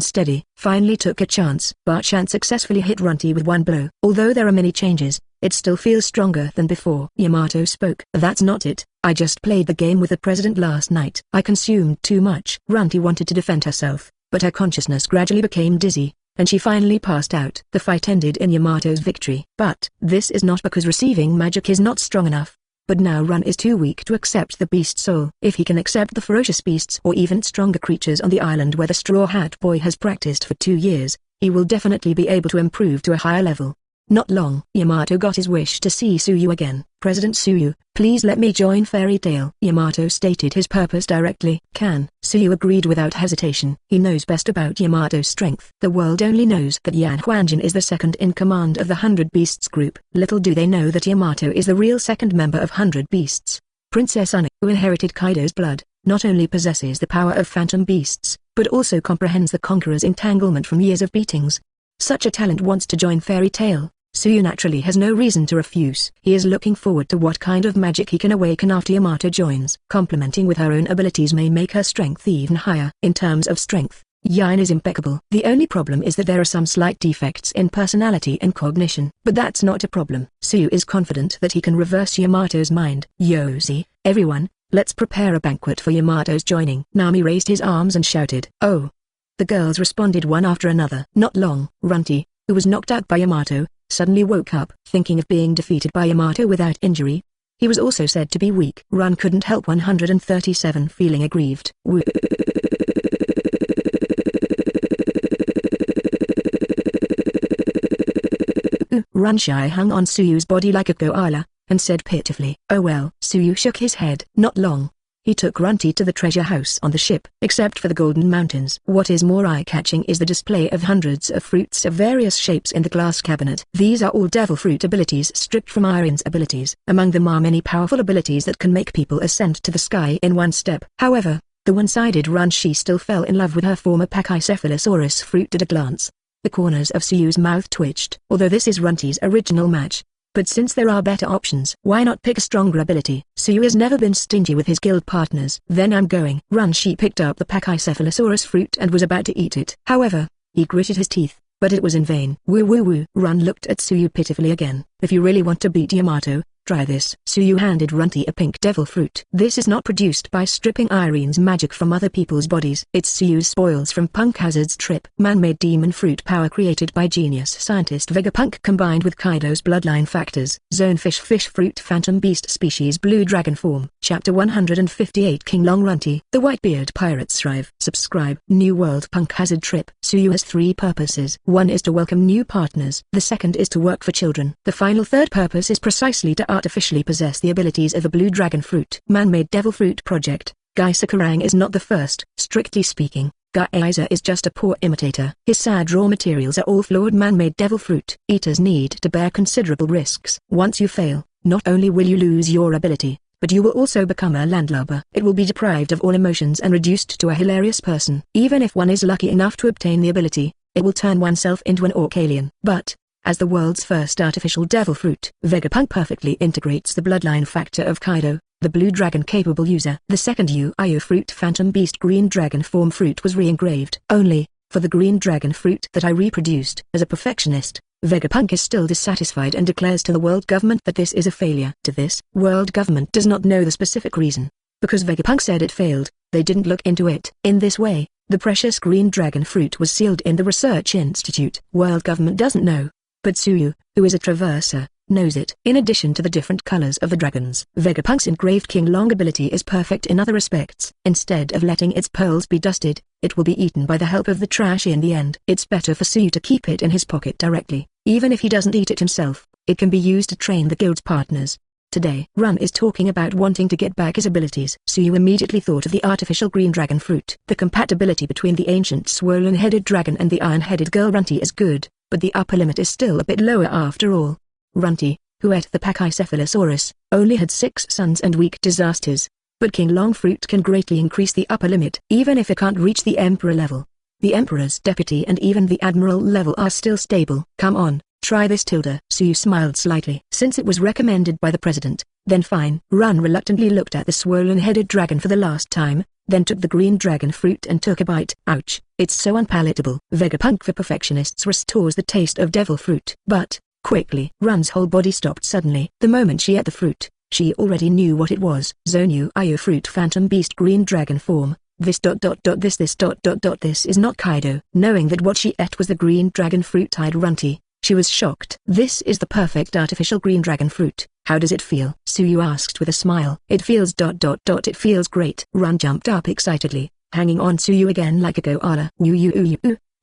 finally took a chance. Barchan successfully hit Runti with one blow. Although there are many changes, it still feels stronger than before. Yamato spoke. That's not it. I just played the game with the president last night. I consumed too much. Runti wanted to defend herself, but her consciousness gradually became dizzy, and she finally passed out. The fight ended in Yamato's victory. But this is not because receiving magic is not strong enough, but now Run is too weak to accept the beast soul. If he can accept the ferocious beasts or even stronger creatures on the island where the Straw Hat Boy has practiced for 2 years, he will definitely be able to improve to a higher level. Not long, Yamato got his wish to see Suyu again. President Suyu, please let me join Fairy Tail. Yamato stated his purpose directly. Can. Suyu agreed without hesitation. He knows best about Yamato's strength. The world only knows that Yan Huanjin is the second in command of the 100 Beasts group. Little do they know that Yamato is the real second member of 100 Beasts. Princess Anu, who inherited Kaido's blood, not only possesses the power of phantom beasts, but also comprehends the conqueror's entanglement from years of beatings. Such a talent wants to join Fairy Tail. Tsuyu naturally has no reason to refuse. He is looking forward to what kind of magic he can awaken after Yamato joins. Complementing with her own abilities may make her strength even higher. In terms of strength, Yin is impeccable. The only problem is that there are some slight defects in personality and cognition. But that's not a problem. Tsuyu is confident that he can reverse Yamato's mind. Yoshi, everyone, let's prepare a banquet for Yamato's joining. Nami raised his arms and shouted, "Oh!" The girls responded one after another. Not long, Runti, who was knocked out by Yamato, suddenly woke up. Thinking of being defeated by Yamato without injury, he was also said to be weak. Run couldn't help 137 feeling aggrieved. Runshai hung on Tsuyu's body like a koala, and said pitifully, "Oh well." Tsuyu shook his head. Not long. He took Runti to the treasure house on the ship. Except for the Golden Mountains, what is more eye-catching is the display of hundreds of fruits of various shapes in the glass cabinet. These are all devil fruit abilities stripped from Iron's abilities. Among them are many powerful abilities that can make people ascend to the sky in one step. However, the one-sided Runshi still fell in love with her former Pachycephalosaurus fruit at a glance. The corners of Tsuyu's mouth twitched. Although this is Runti's original match, but since there are better options, why not pick a stronger ability? Tsuyu has never been stingy with his guild partners. Then I'm going. Runshi picked up the Pachycephalosaurus fruit and was about to eat it. However, he gritted his teeth, but it was in vain. Woo woo woo. Run looked at Tsuyu pitifully again. If you really want to beat Yamato, try this. Tsuyu handed Runti a pink devil fruit. This is not produced by stripping Irene's magic from other people's bodies. It's Tsuyu's spoils from Punk Hazard's trip. Man-made demon fruit power created by genius scientist Vegapunk combined with Kaido's bloodline factors. Zone fish fruit phantom beast species blue dragon form. Chapter 158 Qinglong Runti. The Whitebeard Pirates Thrive. Subscribe. New World Punk Hazard Trip. Tsuyu has three purposes. One is to welcome new partners. The second is to work for children. The final third purpose is precisely to artificially possess the abilities of a blue dragon fruit. Man-made devil fruit project. Guy Sakurang is not the first. Strictly speaking, Guy Aiza is just a poor imitator. His sad raw materials are all flawed man-made devil fruit. Eaters need to bear considerable risks. Once you fail, not only will you lose your ability, but you will also become a landlubber. It will be deprived of all emotions and reduced to a hilarious person. Even if one is lucky enough to obtain the ability, it will turn oneself into an orc alien. But, as the world's first artificial devil fruit, Vegapunk perfectly integrates the bloodline factor of Kaido, the blue dragon-capable user. The second UIO fruit phantom beast green dragon form fruit was re-engraved. Only, for the green dragon fruit that I reproduced. As a perfectionist, Vegapunk is still dissatisfied and declares to the world government that this is a failure. To this, world government does not know the specific reason. Because Vegapunk said it failed, they didn't look into it. In this way, the precious green dragon fruit was sealed in the research institute. World government doesn't know. But Tsuyu, who is a traverser, knows it. In addition to the different colors of the dragons, Vegapunk's engraved Qinglong ability is perfect in other respects. Instead of letting its pearls be dusted, it will be eaten by the help of the trash in the end. It's better for Tsuyu to keep it in his pocket directly. Even if he doesn't eat it himself, it can be used to train the guild's partners. Today, Run is talking about wanting to get back his abilities. Tsuyu immediately thought of the artificial green dragon fruit. The compatibility between the ancient swollen-headed dragon and the iron-headed girl Runti is good, but the upper limit is still a bit lower after all. Runti, who ate the Pachycephalosaurus, only had 6 sons and weak disasters, but Qinglong fruit can greatly increase the upper limit. Even if it can't reach the Emperor level, the Emperor's deputy and even the Admiral level are still stable. Come on, try this Tilda. Tsuyu smiled slightly. Since it was recommended by the president, then fine. Run reluctantly looked at the swollen-headed dragon for the last time, then took the green dragon fruit and took a bite. Ouch, it's so unpalatable. Vegapunk for perfectionists restores the taste of devil fruit. But, quickly, Run's whole body stopped suddenly. The moment she ate the fruit, she already knew what it was. Zonu Ayo fruit phantom beast green dragon form. This is not Kaido. Knowing that what she ate was the green dragon fruit-eyed Runti, she was shocked. This is the perfect artificial green dragon fruit. How does it feel? Tsuyu asked with a smile. It feels ... It feels great. Run jumped up excitedly, hanging on Tsuyu again like a koala.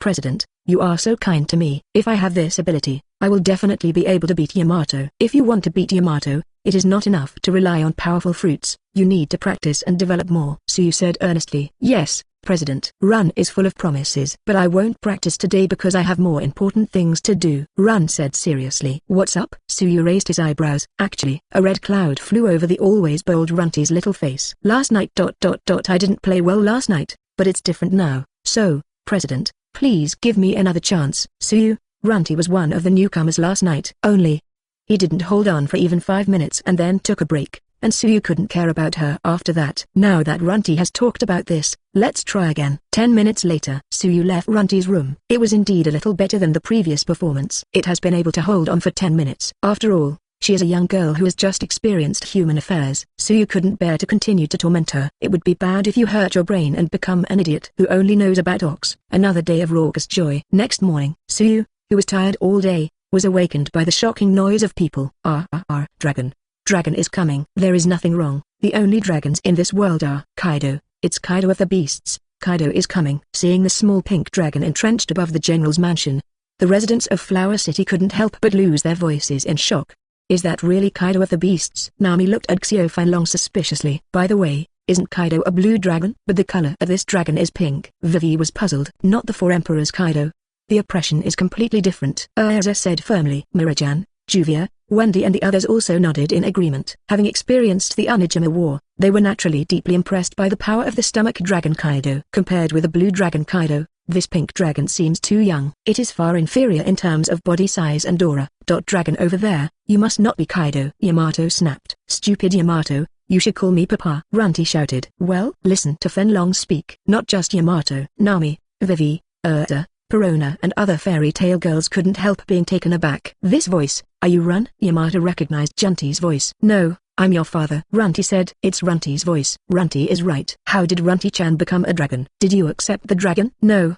President, you are so kind to me. If I have this ability, I will definitely be able to beat Yamato. If you want to beat Yamato, it is not enough to rely on powerful fruits. You need to practice and develop more. Tsuyu said earnestly. Yes, President. Run is full of promises. But I won't practice today because I have more important things to do. Run said seriously. What's up? Tsuyu raised his eyebrows. Actually, a red cloud flew over the always bold Runti's little face. Last night ... I didn't play well last night, but it's different now. So, President, Please give me another chance. Suyu, Runti was one of the newcomers last night. Only. He didn't hold on for even 5 minutes and then took a break, and Suyu couldn't care about her after that. Now that Runti has talked about this, let's try again. 10 minutes later, Suyu left Runti's room. It was indeed a little better than the previous performance. It has been able to hold on for 10 minutes. After all, she is a young girl who has just experienced human affairs. Suyu couldn't bear to continue to torment her. It would be bad if you hurt your brain and become an idiot who only knows about ox. Another day of raucous joy. Next morning, Suyu, who was tired all day, was awakened by the shocking noise of people. Dragon. Dragon is coming. There is nothing wrong. The only dragons in this world are Kaido. It's Kaido of the beasts. Kaido is coming. Seeing the small pink dragon entrenched above the general's mansion, the residents of Flower City couldn't help but lose their voices in shock. Is that really Kaido of the beasts? Nami looked at Qinglong suspiciously. By the way, isn't Kaido a blue dragon? But the color of this dragon is pink. Vivi was puzzled. Not the four emperors Kaido. The oppression is completely different. Erza said firmly. Mirajan, Juvia, Wendy and the others also nodded in agreement. Having experienced the Onigama War, they were naturally deeply impressed by the power of the stomach dragon Kaido. Compared with the blue dragon Kaido, this pink dragon seems too young. It is far inferior in terms of body size and aura. Dragon over there, you must not be Kaido. Yamato snapped. Stupid Yamato, you should call me Papa. Runti shouted. Well, listen to Qinglong speak. Not just Yamato. Nami, Vivi, Erza, Perona and other fairy tale girls couldn't help being taken aback. This voice, are you Run? Yamato recognized Junti's voice. No, I'm your father. Runti said. It's Runti's voice. Runti is right. How did Runti-chan become a dragon? Did you accept the dragon? No.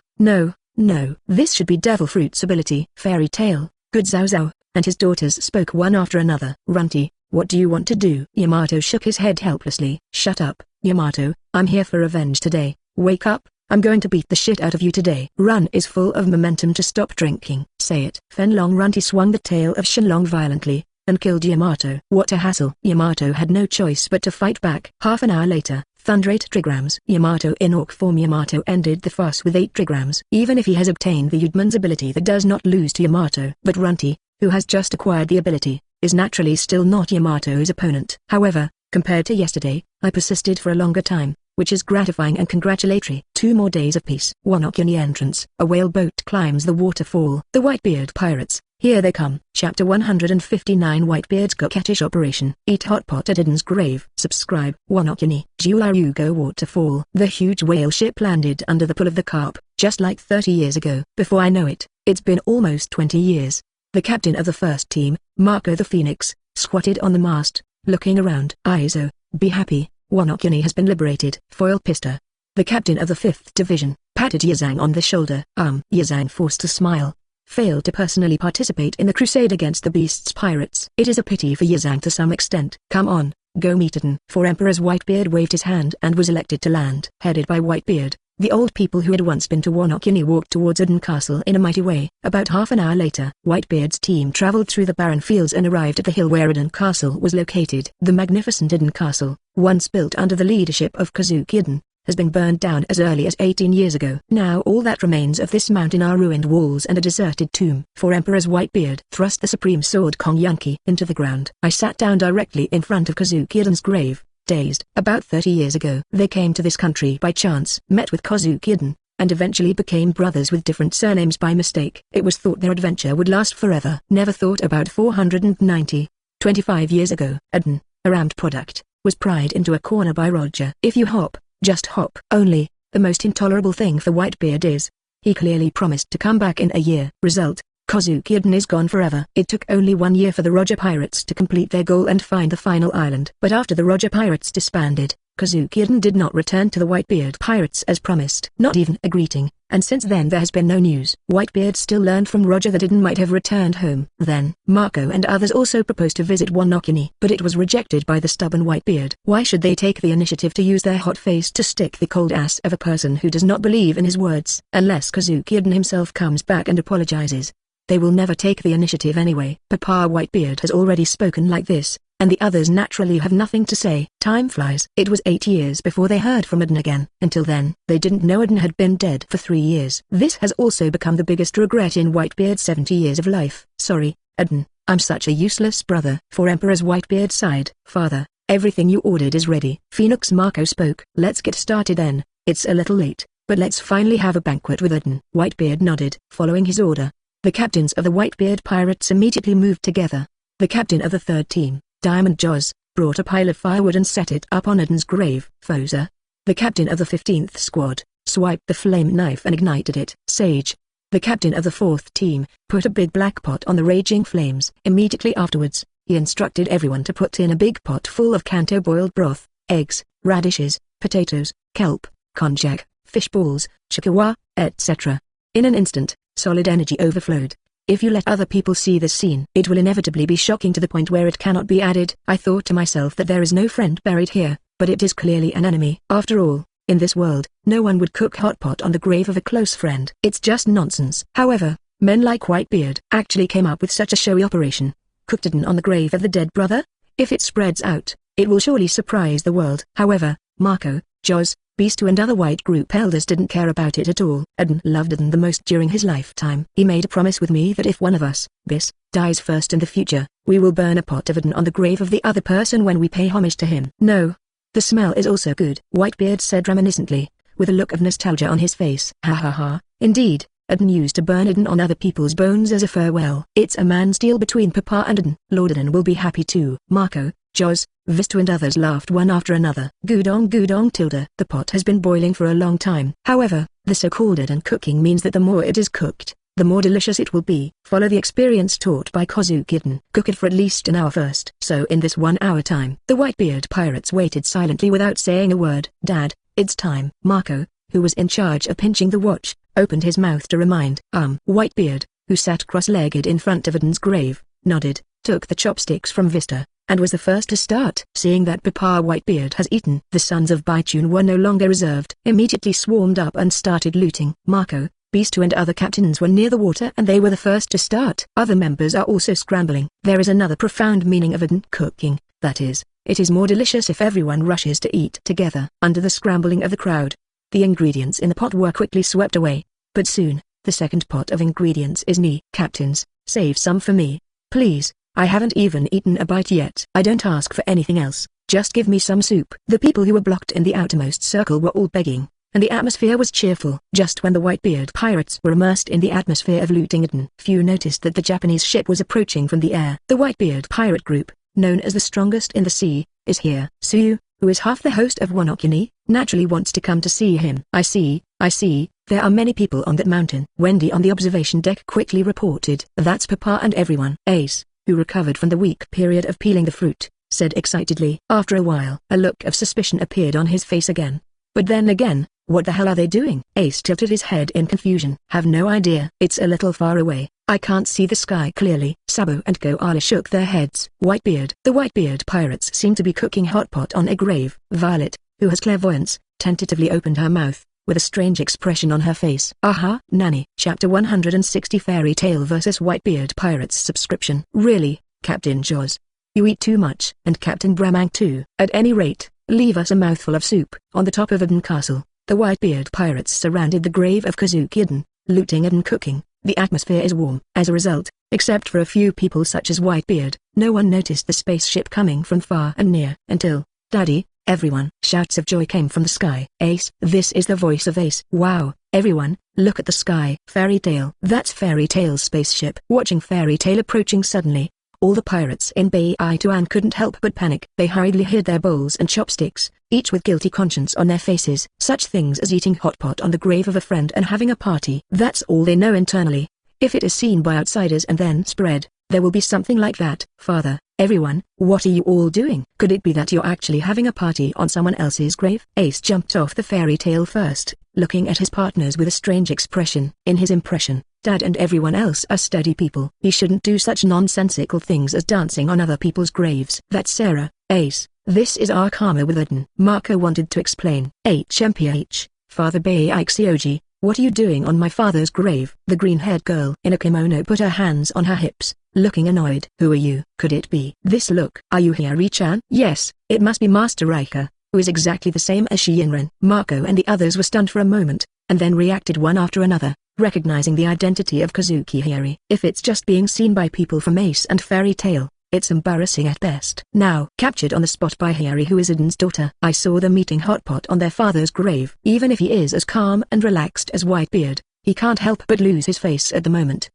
This should be Devil Fruit's ability. Fairy tale, good Zhao Zhao, and his daughters spoke one after another. Runti, what do you want to do? Yamato shook his head helplessly. Shut up, Yamato, I'm here for revenge today. Wake up. I'm going to beat the shit out of you today. Run is full of momentum to stop drinking. Say it. Qinglong. Runti swung the tail of Qinglong violently, and killed Yamato. What a hassle. Yamato had no choice but to fight back. Half an hour later, Thunder 8 trigrams. Yamato in Orc form. Yamato ended the fuss with 8 trigrams. Even if he has obtained the Udman's ability that does not lose to Yamato. But Runti, who has just acquired the ability, is naturally still not Yamato's opponent. However, compared to yesterday, I persisted for a longer time, which is gratifying and congratulatory. 2 more days of peace. Wonokuni entrance. A whale boat climbs the waterfall. The Whitebeard pirates, here they come. Chapter 159. Whitebeard's Coquettish operation. Eat hot pot at Eden's grave. Subscribe. Wonokuni. Jularugo waterfall. The huge whale ship landed under the pull of the carp, just like 30 years ago. Before I know it, it's been almost 20 years. The captain of the first team, Marco the Phoenix, squatted on the mast, looking around. Aizo, be happy. Wonokuni has been liberated. Foil Pista, the captain of the 5th division, patted Yazang on the shoulder. Yazang, forced to smile, failed to personally participate in the crusade against the beast's pirates. It is a pity for Yazang to some extent. Come on, go meet Oden. 4 Emperors. Whitebeard waved his hand and was elected to land. Headed by Whitebeard, the old people who had once been to Wonokuni walked towards Oden Castle in a mighty way. About half an hour later, Whitebeard's team traveled through the barren fields and arrived at the hill where Oden Castle was located. The magnificent Oden Castle, once built under the leadership of Kozuki Oden, has been burned down as early as 18 years ago. Now all that remains of this mountain are ruined walls and a deserted tomb. 4 Emperors. Whitebeard thrust the supreme sword Kongyunki into the ground. I sat down directly in front of Kozuki Oden's grave, dazed. About 30 years ago, they came to this country by chance, met with Kozuki Oden, and eventually became brothers with different surnames by mistake. It was thought their adventure would last forever. Never thought about 490. 25 years ago, Oden, a rammed product, was pried into a corner by Roger. If you hop, just hop. Only, the most intolerable thing for Whitebeard is, he clearly promised to come back in a year. Result, Kozuki Oden is gone forever. It took only 1 year for the Roger pirates to complete their goal and find the final island. But after the Roger pirates disbanded, Kozuki Oden did not return to the Whitebeard pirates as promised. Not even a greeting, and since then there has been no news. Whitebeard still learned from Roger that Oden might have returned home. Then, Marco and others also proposed to visit Wonokuni, but it was rejected by the stubborn Whitebeard. Why should they take the initiative to use their hot face to stick the cold ass of a person who does not believe in his words? Unless Kozuki Oden himself comes back and apologizes, they will never take the initiative anyway. Papa Whitebeard has already spoken like this, and the others naturally have nothing to say. Time flies. It was 8 years before they heard from Oden again. Until then, they didn't know Oden had been dead for 3 years. This has also become the biggest regret in Whitebeard's 70 years of life. Sorry, Oden, I'm such a useless brother. 4 Emperors. Whitebeard sighed. Father, everything you ordered is ready. Phoenix. Marco spoke. Let's get started then. It's a little late. but let's finally have a banquet with Oden. Whitebeard nodded, following his order. The captains of the Whitebeard pirates immediately moved together. The captain of the third team, Diamond Jaws, brought a pile of firewood and set it up on Oden's grave. Fosa, the captain of the 15th squad, swiped the flame knife and ignited it. Sage, the captain of the fourth team, put a big black pot on the raging flames. Immediately afterwards, he instructed everyone to put in a big pot full of Kanto boiled broth, eggs, radishes, potatoes, kelp, konjac, fish balls, chikawa, etc. In an instant, solid energy overflowed. If you let other people see this scene, it will inevitably be shocking to the point where it cannot be added. I thought to myself that there is no friend buried here, but it is clearly an enemy. After all, in this world, no one would cook hot pot on the grave of a close friend. It's just nonsense. However, men like Whitebeard actually came up with such a showy operation. Cooked Oden on the grave of the dead brother? If it spreads out, it will surely surprise the world. However, Marco, Jaws, Beastu and other white group elders didn't care about it at all. Oden loved Oden the most during his lifetime. He made a promise with me that if one of us, Bis, dies first in the future, we will burn a pot of Oden on the grave of the other person when we pay homage to him. No. The smell is also good, Whitebeard said reminiscently, with a look of nostalgia on his face. Ha ha ha, indeed, Oden used to burn Oden on other people's bones as a farewell. It's a man's deal between Papa and Oden. Lord Oden will be happy too. Marco, Jaws, Vistu and others laughed one after another. Gudong tilde. The pot has been boiling for a long time. However, the so-called Oden cooking means that the more it is cooked, the more delicious it will be. Follow the experience taught by Kozuki. Oden. Cook it for at least an hour first. So in this 1 hour time, the Whitebeard pirates waited silently without saying a word. Dad, it's time. Marco, who was in charge of pinching the watch, opened his mouth to remind. Whitebeard, who sat cross-legged in front of Oden's grave, nodded, took the chopsticks from Vista, and was the first to start. Seeing that Papa Whitebeard has eaten, the sons of Baitun were no longer reserved. Immediately swarmed up and started looting. Marco, Beastu and other captains were near the water and they were the first to start. Other members are also scrambling. There is another profound meaning of Oden cooking, that is, it is more delicious if everyone rushes to eat together. Under the scrambling of the crowd, the ingredients in the pot were quickly swept away. But soon, the second pot of ingredients is near. Captains, save some for me, please. I haven't even eaten a bite yet. I don't ask for anything else, just give me some soup. The people who were blocked in the outermost circle were all begging, and the atmosphere was cheerful. Just when the Whitebeard pirates were immersed in the atmosphere of looting Oden, few noticed that the Japanese ship was approaching from the air. The Whitebeard pirate group, known as the strongest in the sea, is here. Suyu, who is half the host of Wonokuni, naturally wants to come to see him. I see, there are many people on that mountain. Wendy on the observation deck quickly reported. That's Papa and everyone. Ace, who recovered from the week period of peeling the fruit, said excitedly. After a while, a look of suspicion appeared on his face again. But then again, what the hell are they doing? Ace tilted his head in confusion. Have no idea. It's a little far away. I can't see the sky clearly. Sabo and Koala shook their heads. Whitebeard. The Whitebeard pirates seem to be cooking hot pot on a grave. Violet, who has clairvoyance, tentatively opened her mouth, with a strange expression on her face. Aha! Nanny. Chapter 160 Fairy Tale vs. Whitebeard Pirates subscription. Really, Captain Jaws? You eat too much. And Captain Bramang too. At any rate, leave us a mouthful of soup. On the top of Oden Castle, the Whitebeard pirates surrounded the grave of Kozuki Oden, looting and cooking. The atmosphere is warm. As a result, except for a few people such as Whitebeard, no one noticed the spaceship coming from far and near. Until, Daddy, everyone. Shouts of joy came from the sky. Ace. This is the voice of Ace. Wow, everyone, look at the sky. Fairy Tale. That's Fairy Tale's spaceship. Watching Fairy Tale approaching suddenly, all the pirates in Baituan couldn't help but panic. They hurriedly hid their bowls and chopsticks, each with guilty conscience on their faces. Such things as eating hot pot on the grave of a friend and having a party. That's all they know internally. If it is seen by outsiders and then spread, there will be something like that. Father, everyone, what are you all doing? Could it be that you're actually having a party on someone else's grave? Ace jumped off the Fairy Tale first, looking at his partners with a strange expression. In his impression, Dad and everyone else are steady people. He shouldn't do such nonsensical things as dancing on other people's graves. That's Sarah. Ace, this is our karma with Oden. Marco wanted to explain. HMPH, Father Baixioji, what are you doing on my father's grave? The green-haired girl in a kimono put her hands on her hips, looking annoyed. Who are you? Could it be this look? Are you Hiyari-chan? Yes, it must be Master Rika, who is exactly the same as Shinran. Marco and the others were stunned for a moment, and then reacted one after another, recognizing the identity of Kozuki Hiyari. If it's just being seen by people from Ace and Fairy Tale, It's embarrassing at best. Now captured on the spot by Hiyari, who is Oden's daughter. I saw them eating hot pot on their father's grave. Even if he is as calm and relaxed as Whitebeard, he can't help but lose his face at the moment.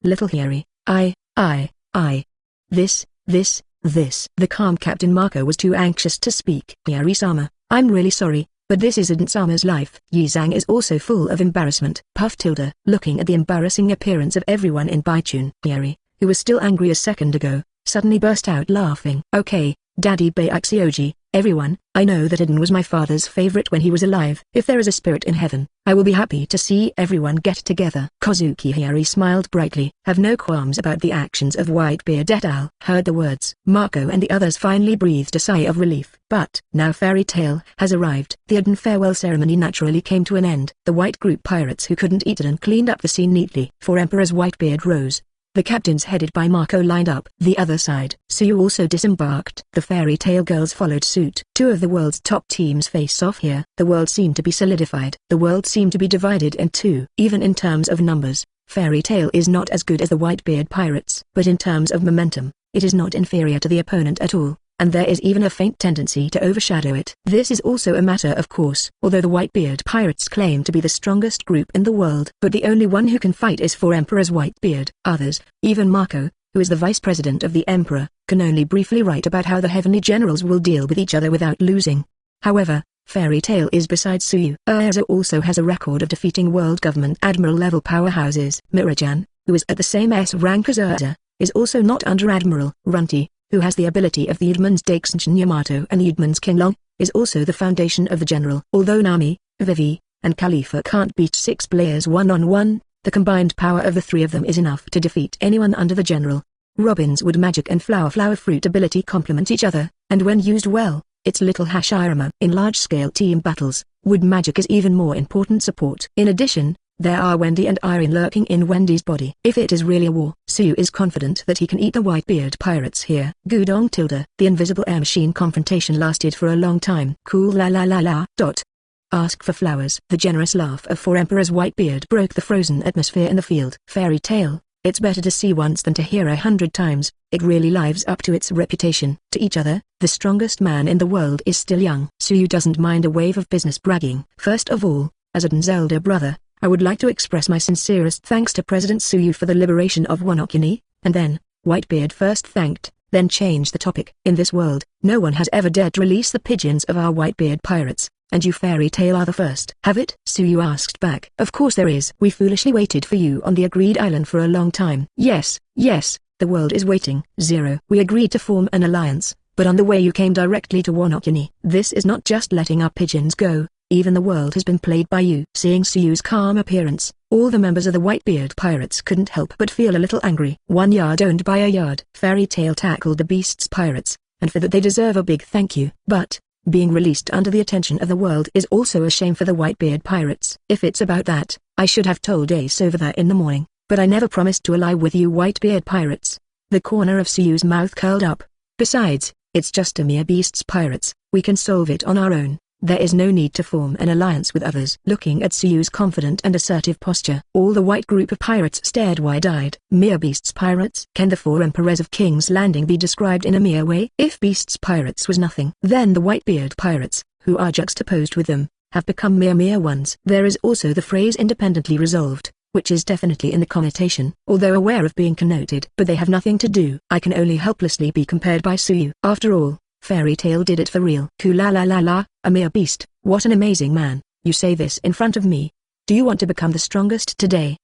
Little Hiyari, this. The calm Captain Marco was too anxious to speak. Hiyari-sama, I'm really sorry, but this is Oden-sama's life. Yizang is also full of embarrassment. Puffed Tilda, looking at the embarrassing appearance of everyone in Baichun. Hiyari, who was still angry a second ago, suddenly burst out laughing. Okay, Daddy Byakuyoji, everyone, I know that Oden was my father's favorite when he was alive. If there is a spirit in heaven, I will be happy to see everyone get together. Kozuki Hiyari smiled brightly. Have no qualms about the actions of Whitebeard et al. Heard the words. Marco and the others finally breathed a sigh of relief. But now Fairy Tail has arrived. The Oden farewell ceremony naturally came to an end. The white group pirates who couldn't eat Oden cleaned up the scene neatly. 4 Emperors Whitebeard rose. The captains headed by Marco lined up. The other side. Suyu also disembarked. The Fairy Tail girls followed suit. 2 of the world's top teams face off here. The world seemed to be solidified. The world seemed to be divided in 2. Even in terms of numbers, Fairy Tail is not as good as the Whitebeard pirates. But in terms of momentum, it is not inferior to the opponent at all. And there is even a faint tendency to overshadow it. This is also a matter of course, although the Whitebeard pirates claim to be the strongest group in the world. But the only one who can fight is 4 Emperors Whitebeard. Others, even Marco, who is the vice president of the Emperor, can only briefly write about how the heavenly generals will deal with each other without losing. However, Fairy Tail is besides Suyu. Erza also has a record of defeating world government admiral level powerhouses. Mirajan, who is at the same S rank as Erza, is also not under Admiral. Runti, who has the ability of the Udman's Eat Yamato and the Udman's Qinglong, is also the foundation of the general. Although Nami, Vivi, and Khalifa can't beat 6 players one-on-one, the combined power of the 3 of them is enough to defeat anyone under the general. Robin's Wood Magic and Flower Fruit ability complement each other, and when used well, it's little Hashirama. In large-scale team battles, Wood Magic is even more important support. In addition, there are Wendy and Irene lurking in Wendy's body. If it is really a war, Suyu is confident that he can eat the Whitebeard pirates here. Gudong Tilda. The invisible air machine confrontation lasted for a long time. Cool la la la la. Ask for flowers. The generous laugh of 4 Emperors Whitebeard broke the frozen atmosphere in the field. Fairy Tail, it's better to see once than to hear 100 times. It really lives up to its reputation. To each other, the strongest man in the world is still young. Suyu doesn't mind a wave of business bragging. First of all, as Oden's elder brother, I would like to express my sincerest thanks to President Suyu for the liberation of Wano, and then, Whitebeard first thanked, then changed the topic. In this world, no one has ever dared to release the pigeons of our Whitebeard pirates, and you Fairy Tail are the first. Have it? Suyu asked back. Of course there is. We foolishly waited for you on the agreed island for a long time. Yes, the world is waiting. 0. We agreed to form an alliance, but on the way you came directly to Wano. This is not just letting our pigeons go. Even the world has been played by you. Seeing Suyu's calm appearance, all the members of the Whitebeard pirates couldn't help but feel a little angry. 1 yard owned by a yard. Fairy Tail tackled the beast's pirates, and for that they deserve a big thank you. But, being released under the attention of the world is also a shame for the Whitebeard pirates. If it's about that, I should have told Ace over there in the morning, but I never promised to ally with you Whitebeard pirates. The corner of Suyu's mouth curled up. Besides, it's just a mere beast's pirates, we can solve it on our own. There is no need to form an alliance with others. Looking at Suyu's confident and assertive posture, all the white group of pirates stared wide-eyed. Mere beasts pirates? Can the 4 Emperors of King's Landing be described in a mere way? If beasts pirates was nothing, then the Whitebeard pirates, who are juxtaposed with them, have become mere ones. There is also the phrase independently resolved, which is definitely in the connotation, although aware of being connoted. But they have nothing to do. I can only helplessly be compared by Suyu. After all, Fairy Tail did it for real. Kula, a mere beast, what an amazing man. You say this in front of me. Do you want to become the strongest today?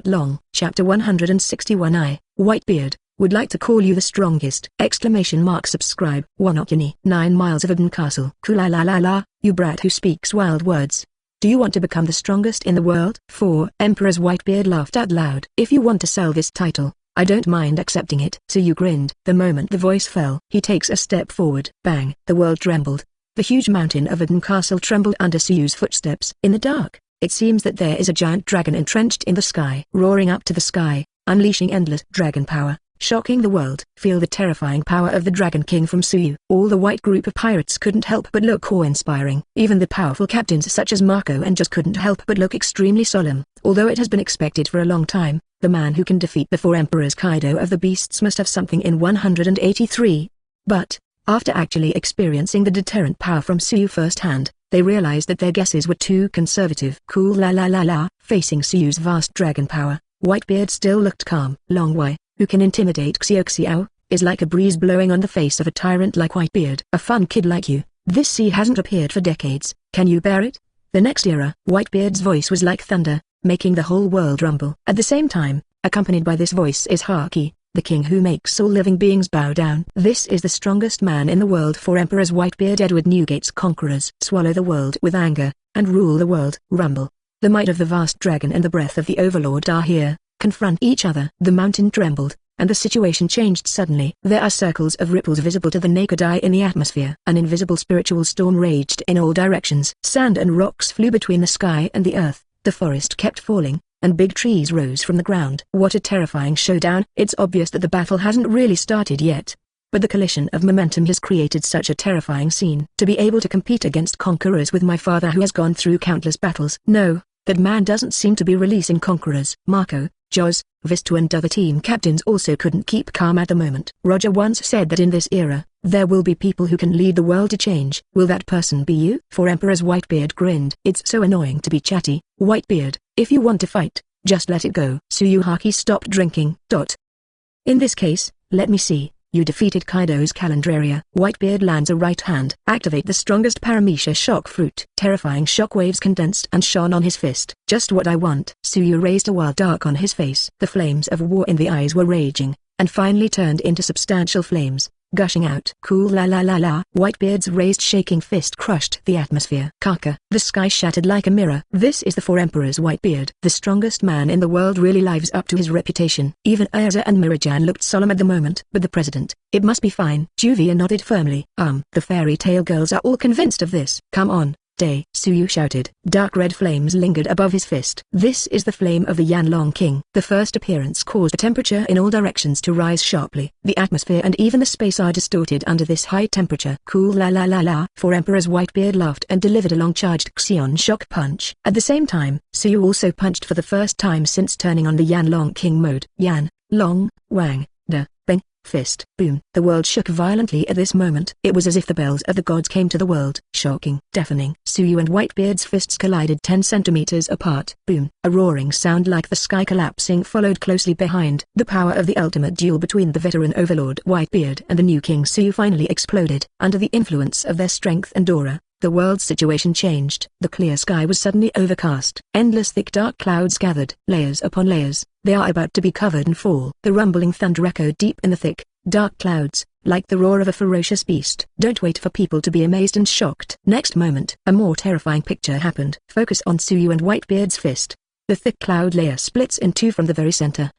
Long. Chapter 161 I, Whitebeard, would like to call you the strongest! Subscribe. Wano 9 miles of Oden Castle. Kula, you brat who speaks wild words. Do you want to become the strongest in the world? 4 Emperors Whitebeard laughed out loud. If you want to sell this title, I don't mind accepting it. Suyu grinned. The moment the voice fell, he takes a step forward. Bang! The world trembled. The huge mountain of Oden Castle trembled under Suyu's footsteps. In the dark, it seems that there is a giant dragon entrenched in the sky. Roaring up to the sky, unleashing endless dragon power, shocking the world. Feel the terrifying power of the Dragon King from Suyu. All the white group of pirates couldn't help but look awe-inspiring. Even the powerful captains such as Marco and Just couldn't help but look extremely solemn. Although it has been expected for a long time, the man who can defeat the 4 emperors Kaido of the beasts must have something in 183. But, after actually experiencing the deterrent power from Suyu firsthand, they realized that their guesses were too conservative. Cool la la la la. Facing Suyu's vast dragon power, Whitebeard still looked calm. Long Wei, who can intimidate Xiao, is like a breeze blowing on the face of a tyrant like Whitebeard. A fun kid like you. This sea hasn't appeared for decades. Can you bear it? The next era. Whitebeard's voice was like thunder, making the whole world rumble. At the same time, accompanied by this voice is Haki, the king who makes all living beings bow down. This is the strongest man in the world. 4 emperors Whitebeard Edward Newgate's conquerors. Swallow the world with anger, and rule the world. Rumble. The might of the vast dragon and the breath of the overlord are here, confront each other. The mountain trembled, and the situation changed suddenly. There are circles of ripples visible to the naked eye in the atmosphere. An invisible spiritual storm raged in all directions. Sand and rocks flew between the sky and the earth, the forest kept falling, and big trees rose from the ground. What a terrifying showdown. It's obvious that the battle hasn't really started yet, but the collision of momentum has created such a terrifying scene. To be able to compete against conquerors with my father who has gone through countless battles. No, that man doesn't seem to be releasing conquerors. Marco, Joz, Vista and other team captains also couldn't keep calm at the moment. Roger once said that in this era, there will be people who can lead the world to change. Will that person be you? 4 emperors Whitebeard grinned. It's so annoying to be chatty, Whitebeard. If you want to fight, just let it go. Suyu Haki stopped drinking. In this case, let me see. You defeated Kaido's Calendaria. Whitebeard lands a right hand. Activate the strongest Paramecia shock fruit. Terrifying shockwaves condensed and shone on his fist. Just what I want. Suyu raised a wild dark on his face. The flames of war in the eyes were raging, and finally turned into substantial flames, gushing out. Cool la la la la. Whitebeard's raised shaking fist crushed the atmosphere. Kaka. The sky shattered like a mirror. This is the 4 emperors Whitebeard. The strongest man in the world really lives up to his reputation. Even Erza and Mirajan looked solemn at the moment. But the president, it must be fine. Juvia nodded firmly. The fairy tale girls are all convinced of this. Come on. Day, Suyu shouted. Dark red flames lingered above his fist. This is the flame of the Yanlong King. The first appearance caused the temperature in all directions to rise sharply. The atmosphere and even the space are distorted under this high temperature. Cool la la la la. 4 emperors Whitebeard laughed and delivered a long-charged Xion shock punch. At the same time, Suyu also punched for the first time since turning on the Yanlong King mode. Yan, Long, Wang, Da, Beng, fist. Boom. The world shook violently at this moment. It was as if the bells of the gods came to the world. Shocking. Deafening. Suyu and Whitebeard's fists collided 10 centimeters apart. Boom. A roaring sound like the sky collapsing followed closely behind. The power of the ultimate duel between the veteran overlord Whitebeard and the new King Suyu finally exploded. Under the influence of their strength and aura, the world's situation changed. The clear sky was suddenly overcast. Endless thick dark clouds gathered. Layers upon layers. They are about to be covered and fall. The rumbling thunder echoed deep in the thick, dark clouds, like the roar of a ferocious beast. Don't wait for people to be amazed and shocked. Next moment, a more terrifying picture happened. Focus on Suyu and Whitebeard's fist. The thick cloud layer splits in two from the very center.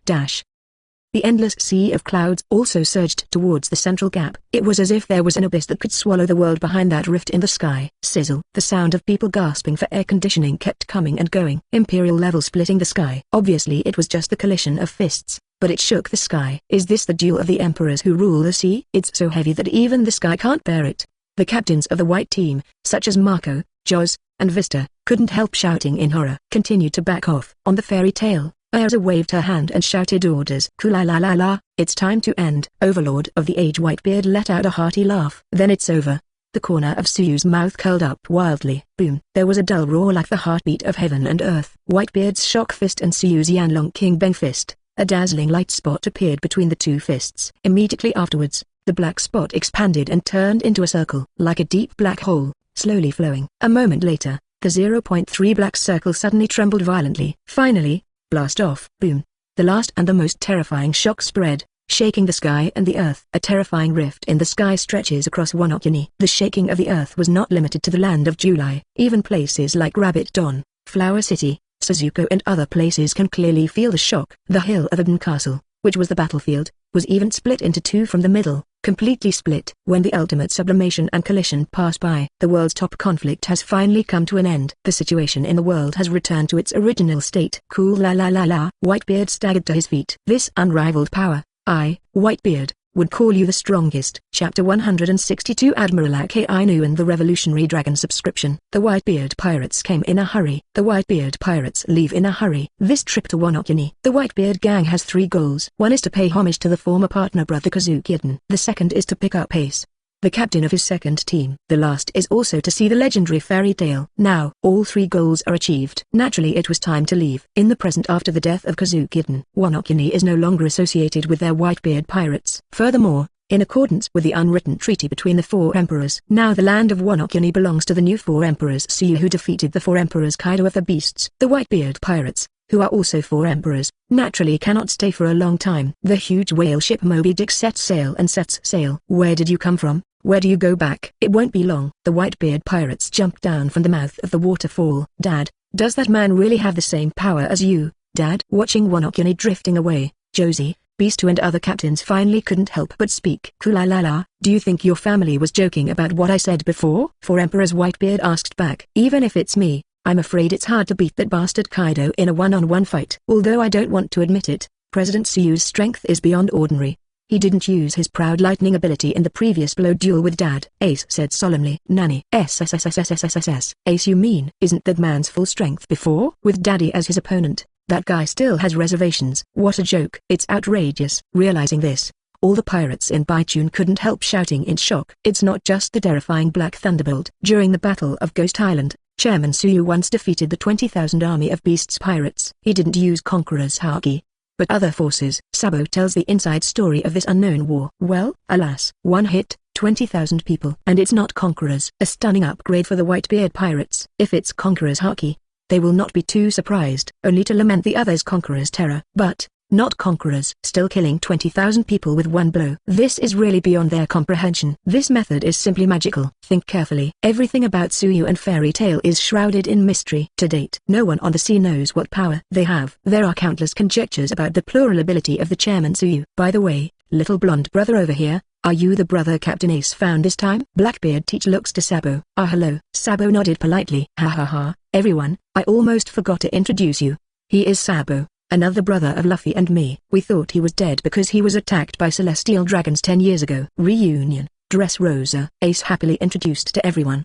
The endless sea of clouds also surged towards the central gap. It was as if there was an abyss that could swallow the world behind that rift in the sky. Sizzle. The sound of people gasping for air conditioning kept coming and going. Imperial level splitting the sky. Obviously it was just the collision of fists, but it shook the sky. Is this the duel of the emperors who rule the sea? It's so heavy that even the sky can't bear it. The captains of the white team, such as Marco, Joz, and Vista, couldn't help shouting in horror. Continued to back off. On the fairy tale, Erza waved her hand and shouted orders. Kula la la la, it's time to end. Overlord of the age Whitebeard let out a hearty laugh. Then it's over. The corner of Suyu's mouth curled up wildly. Boom. There was a dull roar like the heartbeat of heaven and earth. Whitebeard's shock fist and Suyu's Yanlong King Beng fist. A dazzling light spot appeared between the two fists. Immediately afterwards, the black spot expanded and turned into a circle, like a deep black hole, slowly flowing. A moment later, the 0.3 black circle suddenly trembled violently. Finally, blast off. Boom. The last and the most terrifying shock spread, shaking the sky and the earth. A terrifying rift in the sky stretches across Wonokuni. The shaking of the earth was not limited to the land of July. Even places like Rabbit Dawn, Flower City, Suzuko and other places can clearly feel the shock. The hill of Oden Castle, which was the battlefield, was even split into two from the middle, completely split. When the ultimate sublimation and collision pass by, the world's top conflict has finally come to an end. The situation in the world has returned to its original state. Cool la la la la. Whitebeard staggered to his feet. This unrivaled power, I, Whitebeard, would call you the strongest. Chapter 162 Admiral Akainu and the Revolutionary Dragon Subscription. The Whitebeard pirates came in a hurry. The Whitebeard pirates leave in a hurry. This trip to Wano Kuni. The Whitebeard gang has 3 goals. One is to pay homage to the former partner brother Kozuki Oden. The second is to pick up Ace, the captain of his second team. The last is also to see the legendary fairy tale. Now, all 3 goals are achieved. Naturally it was time to leave. In the present after the death of Kozuki Oden, Wano Kuni is no longer associated with their Whitebeard pirates. Furthermore, in accordance with the unwritten treaty between the 4 emperors, now the land of Wano Kuni belongs to the new 4 emperors Suyu who defeated the 4 emperors Kaido of the beasts. The Whitebeard pirates, who are also 4 emperors, naturally cannot stay for a long time. The huge whale ship Moby Dick sets sail and sets sail. Where did you come from? Where do you go back? It won't be long. The Whitebeard pirates jumped down from the mouth of the waterfall. Dad, does that man really have the same power as you, Dad? Watching Wano Kuni drifting away, Josie, Beast2 and other captains finally couldn't help but speak. Kulalala, do you think your family was joking about what I said before? 4 emperors Whitebeard asked back. Even if it's me, I'm afraid it's hard to beat that bastard Kaido in a one-on-one fight. Although I don't want to admit it, President Suyu's strength is beyond ordinary. He didn't use his proud lightning ability in the previous blow duel with Dad, Ace said solemnly. Nanny. SSSSSSSS. Ace, you mean, isn't that man's full strength before? With Daddy as his opponent, that guy still has reservations. What a joke. It's outrageous. Realizing this, all the pirates in Baitune couldn't help shouting in shock. It's not just the terrifying Black Thunderbolt. During the Battle of Ghost Island, Chairman Suyu once defeated the 20,000 army of Beasts pirates. He didn't use Conqueror's Haki, but other forces. Sabo tells the inside story of this unknown war. Well, alas, one hit, 20,000 people. And it's not Conquerors. A stunning upgrade for the Whitebeard pirates. If it's Conqueror's Haki, they will not be too surprised, only to lament the other's Conqueror's terror. But, not Conquerors. Still killing 20,000 people with one blow. This is really beyond their comprehension. This method is simply magical. Think carefully. Everything about Suyu and Fairy Tail is shrouded in mystery. To date, no one on the sea knows what power they have. There are countless conjectures about the plural ability of the chairman Suyu. By the way, little blonde brother over here, are you the brother Captain Ace found this time? Blackbeard teach looks to Sabo. Hello. Sabo nodded politely. Ha ha ha, everyone, I almost forgot to introduce you. He is Sabo, another brother of Luffy and me. We thought he was dead because he was attacked by celestial dragons 10 years ago. Reunion. Dressrosa. Ace happily introduced to everyone.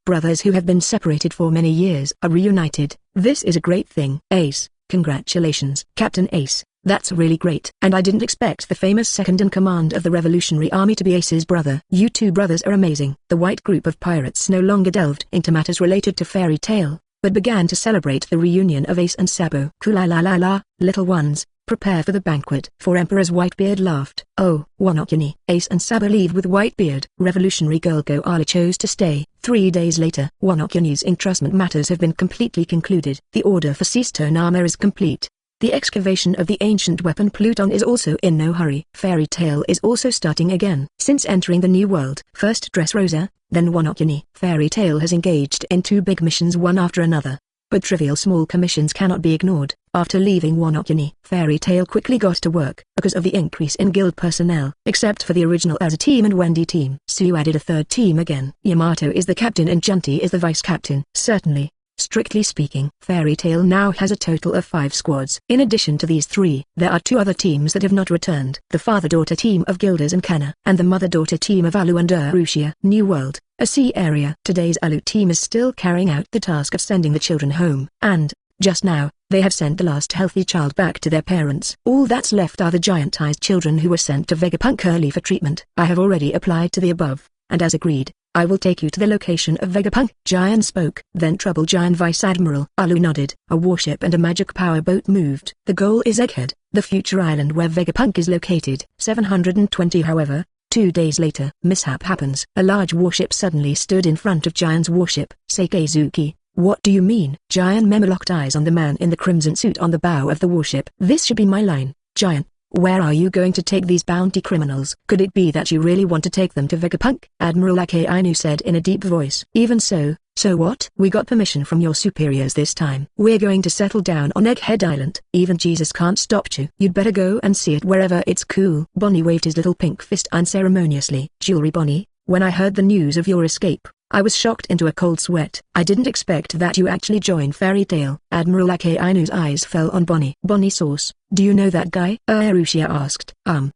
Brothers who have been separated for many years are reunited. This is a great thing. Ace, congratulations. Captain Ace, that's really great. And I didn't expect the famous second-in-command of the Revolutionary Army to be Ace's brother. You two brothers are amazing. The white group of pirates no longer delved into matters related to Fairy Tail, but began to celebrate the reunion of Ace and Sabo. Kula-la-la-la, little ones, prepare for the banquet. 4 emperors Whitebeard laughed. Oh, Wano Kuni. Ace and Sabo leave with Whitebeard. Revolutionary girl Go Ali chose to stay. 3 days later, Wano Kuni's entrustment matters have been completely concluded. The order for Seastone Armor is complete. The excavation of the ancient weapon Pluton is also in no hurry. Fairy Tail is also starting again. Since entering the new world, first Dressrosa, then Wano Kuni. Fairy Tail has engaged in 2 big missions one after another. But trivial small commissions cannot be ignored. After leaving Wano Kuni, Fairy Tail quickly got to work because of the increase in guild personnel, except for the original Azza team and Wendy team. Suyu added a 3rd team again. Yamato is the captain and Junti is the vice captain. Certainly, strictly speaking, Fairy Tail now has a total of 5 squads. In addition to these 3, there are 2 other teams that have not returned. The father-daughter team of Kildas and Kana, and the mother-daughter team of Alu and Urusha. New World, a sea area. Today's Alu team is still carrying out the task of sending the children home, and, just now, they have sent the last healthy child back to their parents. All that's left are the giant-sized children who were sent to Vegapunk early for treatment. I have already applied to the above, and as agreed, I will take you to the location of Vegapunk. Giant spoke. Then Trouble Giant Vice Admiral Alu nodded. A warship and a magic power boat moved. The goal is Egghead, the future island where Vegapunk is located. 720 however, 2 days later, mishap happens. A large warship suddenly stood in front of Giant's warship. Seikezuki, what do you mean? Giant Memo locked eyes on the man in the crimson suit on the bow of the warship. This should be my line, Giant. Where are you going to take these bounty criminals? Could it be that you really want to take them to Vegapunk? Admiral Akainu said in a deep voice. Even so, so what? We got permission from your superiors this time. We're going to settle down on Egghead Island. Even Jesus can't stop you. You'd better go and see it wherever it's cool. Bonnie waved his little pink fist unceremoniously. Jewelry Bonnie, when I heard the news of your escape, I was shocked into a cold sweat. I didn't expect that you actually joined Fairy Tail. Admiral Akainu's eyes fell on Bonnie. Bonnie Sauce, do you know that guy? Arushia asked.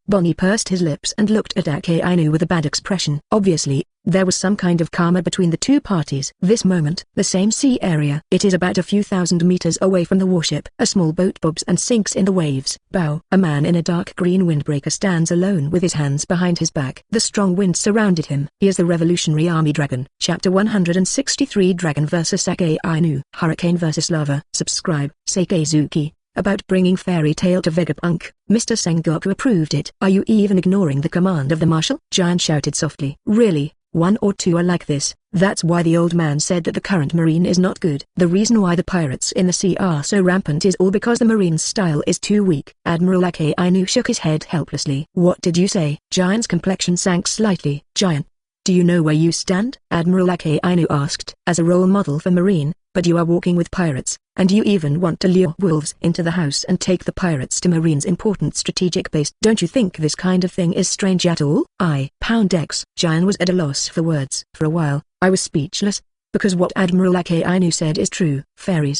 Bonnie pursed his lips and looked at Akainu with a bad expression. Obviously, there was some kind of karma between the two parties. This moment, the same sea area. It is about a few thousand meters away from the warship. A small boat bobs and sinks in the waves. Bow. A man in a dark green windbreaker stands alone with his hands behind his back. The strong wind surrounded him. He is the Revolutionary Army Dragon. Chapter 163 Dragon vs Akainu. Hurricane vs Lava. Subscribe. Seikezuki. About bringing Fairy Tail to Vegapunk. Mr. Sengoku approved it. Are you even ignoring the command of the Marshal? Giant shouted softly. Really? One or two are like this. That's why the old man said that the current marine is not good. The reason why the pirates in the sea are so rampant is all because the marine's style is too weak. Admiral Akainu shook his head helplessly. What did you say? Giant's complexion sank slightly. Giant, do you know where you stand? Admiral Akainu asked. As a role model for marine, but you are walking with pirates, and you even want to lure wolves into the house and take the pirates to Marine's important strategic base. Don't you think this kind of thing is strange at all? Pound X. Jian was at a loss for words. For a while, I was speechless, because what Admiral Akainu said is true. Fairy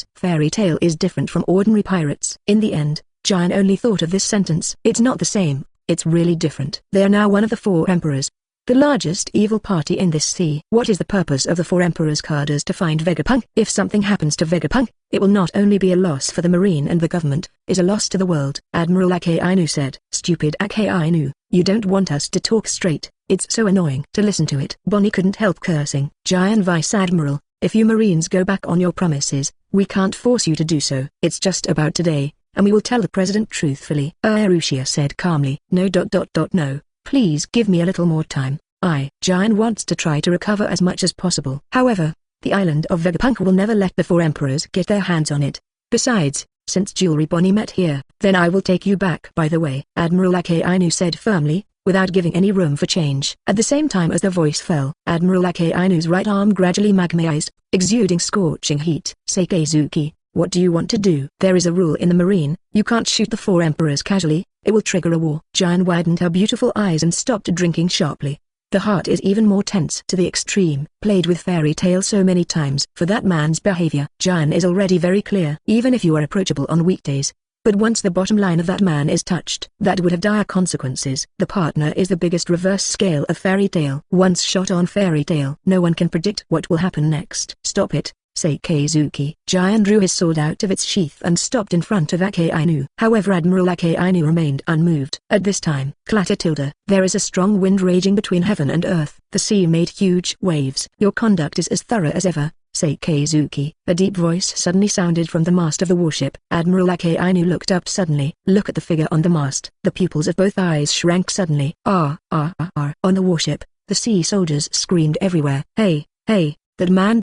Tail is different from ordinary pirates. In the end, Jian only thought of this sentence. It's not the same, it's really different. They are now one of the four emperors, the largest evil party in this sea. What is the purpose of the four emperors' Kildas to find Vegapunk? If something happens to Vegapunk, it will not only be a loss for the marine and the government, it's a loss to the world. Admiral Akainu said. Stupid Akainu, you don't want us to talk straight. It's so annoying to listen to it. Bonnie couldn't help cursing. Giant Vice Admiral, if you Marines go back on your promises, we can't force you to do so. It's just about today, and we will tell the President truthfully. Arushia said calmly. No. Please give me a little more time. Giant wants to try to recover as much as possible. However, the island of Vegapunk will never let the four emperors get their hands on it. Besides, since Jewelry Bonnie met here, then I will take you back. By the way, Admiral Akainu said firmly, without giving any room for change. At the same time as the voice fell, Admiral Akainu's right arm gradually magmaized, exuding scorching heat. Seikezuki, what do you want to do? There is a rule in the marine, you can't shoot the four emperors casually, it will trigger a war. Jian widened her beautiful eyes and stopped drinking sharply. The heart is even more tense to the extreme. Played with Fairy Tail so many times. For that man's behavior, Jian is already very clear. Even if you are approachable on weekdays, but once the bottom line of that man is touched, that would have dire consequences. The partner is the biggest reverse scale of Fairy Tail. Once shot on Fairy Tail, no one can predict what will happen next. Stop it, Seikezuki. Jian drew his sword out of its sheath and stopped in front of Akainu. However, Admiral Akainu remained unmoved. At this time, Tilda, there is a strong wind raging between heaven and earth. The sea made huge waves. Your conduct is as thorough as ever, Seikezuki. A deep voice suddenly sounded from the mast of the warship. Admiral Akainu looked up suddenly. Look at the figure on the mast. The pupils of both eyes shrank suddenly. On the warship, the sea soldiers screamed everywhere. Hey, that man ...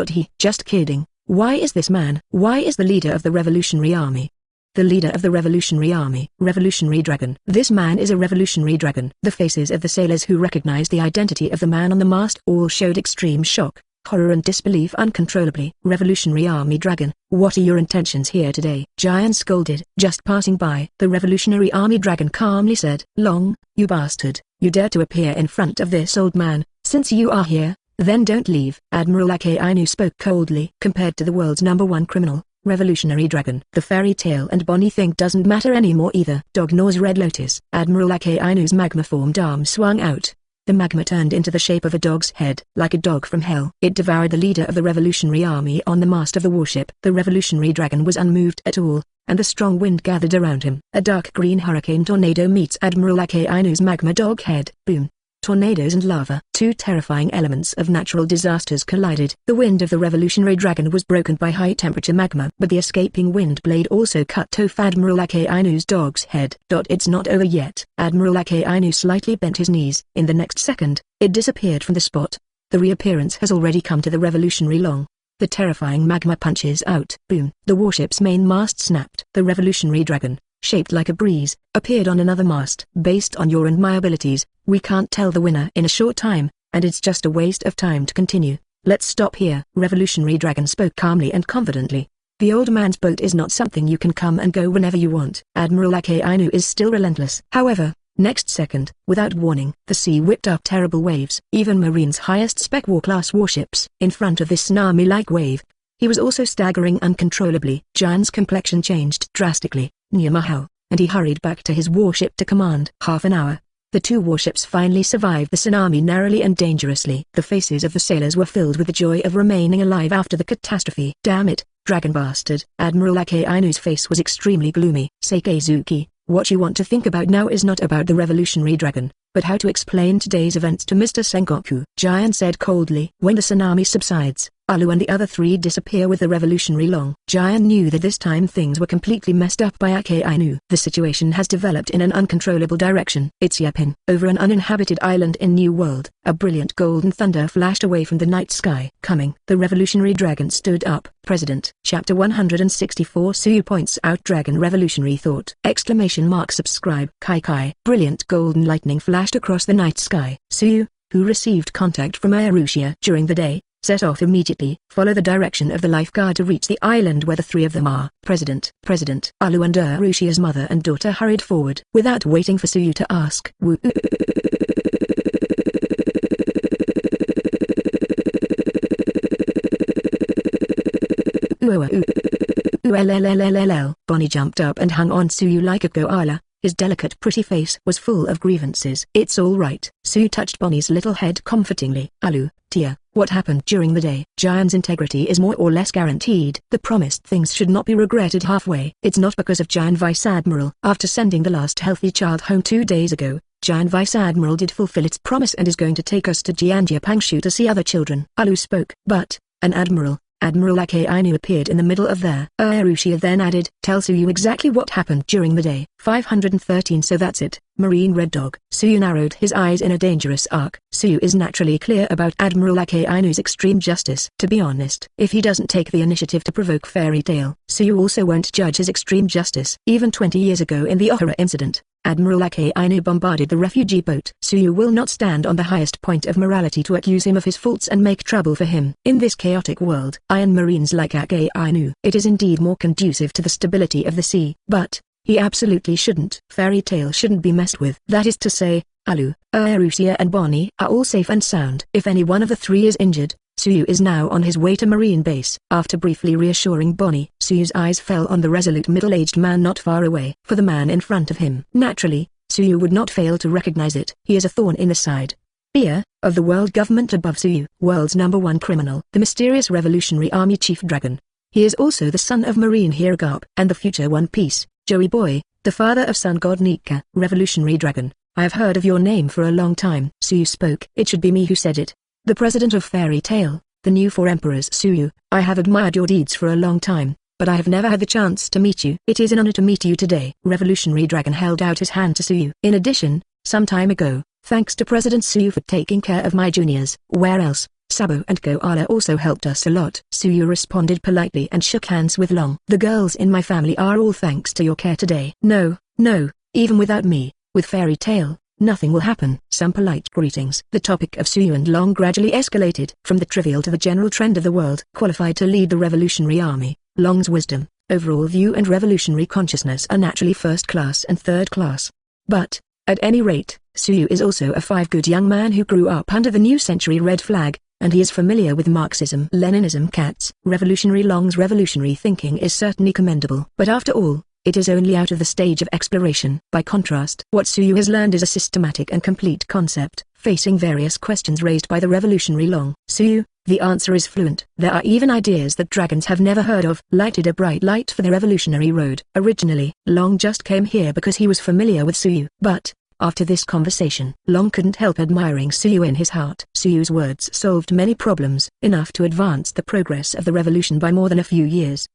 he. Just kidding. Why is this man? Why is the leader of the Revolutionary Army? The leader of the Revolutionary Army. Revolutionary Dragon. This man is a Revolutionary Dragon. The faces of the sailors who recognized the identity of the man on the mast all showed extreme shock, horror and disbelief uncontrollably. Revolutionary Army Dragon, what are your intentions here today? Giant scolded. Just passing by. The Revolutionary Army Dragon calmly said. Long, you bastard, you dare to appear in front of this old man. Since you are here, then don't leave. Admiral Akainu spoke coldly. Compared to the world's #1 criminal, Revolutionary Dragon, the Fairy Tail and Bonnie thing doesn't matter anymore either. Dog gnaws Red Lotus. Admiral Akainu's magma-formed arm swung out. The magma turned into the shape of a dog's head. Like a dog from hell, it devoured the leader of the Revolutionary Army on the mast of the warship. The Revolutionary Dragon was unmoved at all, and the strong wind gathered around him. A dark green hurricane tornado meets Admiral Akainu's magma dog head. Boom. Tornadoes and lava. Two terrifying elements of natural disasters collided. The wind of the Revolutionary Dragon was broken by high-temperature magma, but the escaping wind blade also cut off Admiral Akainu's dog's head. It's not over yet. Admiral Akainu slightly bent his knees. In the next second, it disappeared from the spot. The reappearance has already come to the Revolutionary Long. The terrifying magma punches out. Boom. The warship's main mast snapped. The Revolutionary Dragon, shaped like a breeze, appeared on another mast. Based on your and my abilities, we can't tell the winner in a short time, and it's just a waste of time to continue. Let's stop here. Revolutionary Dragon spoke calmly and confidently. The old man's boat is not something you can come and go whenever you want. Admiral Akainu is still relentless. However, Next second, without warning, the sea whipped up terrible waves. Even Marine's highest spec war-class warships, in front of this tsunami-like wave. He was also staggering uncontrollably. Jian's complexion changed drastically, Nyamahao, and he hurried back to his warship to command. Half an hour. The two warships finally survived the tsunami narrowly and dangerously. The faces of the sailors were filled with the joy of remaining alive after the catastrophe. Damn it, dragon bastard. Admiral Akainu's face was extremely gloomy. Sakazuki, what you want to think about now is not about the revolutionary dragon, but how to explain today's events to Mr. Sengoku. Jian said coldly. When the tsunami subsides, Alu and the other three disappear with the revolutionary long. Jian knew that this time things were completely messed up by Akainu. The situation has developed in an uncontrollable direction. It's Yapin. Over an uninhabited island in New World, a brilliant golden thunder flashed away from the night sky. Coming. The revolutionary dragon stood up. President. Chapter 164 Suyu points out dragon revolutionary thought. Exclamation mark subscribe. Kai. Brilliant golden lightning flashed across the night sky. Suyu, who received contact from Aerusia during the day, set off immediately. Follow the direction of the lifeguard to reach the island where the three of them are. President. Alu and Arushia's mother and daughter hurried forward. Without waiting for Suyu to ask. Bonnie jumped up and hung on Suyu like a koala. His delicate pretty face was full of grievances. It's all right. Suyu touched Bonnie's little head comfortingly. Alu, Tia, what happened during the day? Jian's integrity is more or less guaranteed. The promised things should not be regretted halfway. It's not because of Jian Vice Admiral. After sending the last healthy child home 2 days ago, Jian Vice Admiral did fulfill its promise and is going to take us to Jiangyapangshu to see other children. Alu spoke. But, an Admiral Akainu appeared in the middle of there. Arushia then added, tell Suyu exactly what happened during the day. 513 So that's it, Marine Red Dog. Suyu narrowed his eyes in a dangerous arc. Suyu is naturally clear about Admiral Akainu's extreme justice. To be honest, if he doesn't take the initiative to provoke Fairy Tail, Suyu also won't judge his extreme justice. Even 20 years ago in the Ohara incident, Admiral Akainu bombarded the refugee boat. Suyu will not stand on the highest point of morality to accuse him of his faults and make trouble for him. In this chaotic world, Iron Marines like Akainu, it is indeed more conducive to the stability of the sea. But, he absolutely shouldn't. Fairy Tail shouldn't be messed with. That is to say, Alu, Arusia and Bonnie are all safe and sound. If any one of the three is injured, Suyu is now on his way to Marine Base. After briefly reassuring Bonnie, Suyu's eyes fell on the resolute middle-aged man not far away. For the man in front of him. Naturally, Suyu would not fail to recognize it. He is a thorn in the side of the world government above Suyu. World's #1 criminal. The mysterious Revolutionary Army Chief Dragon. He is also the son of Marine Hero Garp and the future One Piece, Joey Boy, the father of Sun God Nika. Revolutionary Dragon, I have heard of your name for a long time. Suyu spoke. It should be me who said it. The president of Fairy Tail, the new 4 emperors. Suyu, I have admired your deeds for a long time, but I have never had the chance to meet you. It is an honor to meet you today. Revolutionary Dragon held out his hand to Suyu. In addition, some time ago, thanks to President Suyu for taking care of my juniors. Where else? Sabo and Koala also helped us a lot. Suyu responded politely and shook hands with Long. The girls in my family are all thanks to your care today. No, even without me, with Fairy Tail, nothing will happen. Some polite greetings. The topic of Suyu and Long gradually escalated. From the trivial to the general trend of the world. Qualified to lead the revolutionary army, Long's wisdom, overall view and revolutionary consciousness are naturally first class and third class. But, at any rate, Suyu is also a 5 good young man who grew up under the new century red flag, and he is familiar with Marxism, Leninism. Cats. Revolutionary Long's revolutionary thinking is certainly commendable. But after all, it is only out of the stage of exploration. By contrast, what Suyu has learned is a systematic and complete concept, facing various questions raised by the revolutionary Long. Suyu, the answer is fluent. There are even ideas that dragons have never heard of. Lighted a bright light for the revolutionary road. Originally, Long just came here because he was familiar with Suyu. But, after this conversation, Long couldn't help admiring Suyu in his heart. Suyu's words solved many problems, enough to advance the progress of the revolution by more than a few years.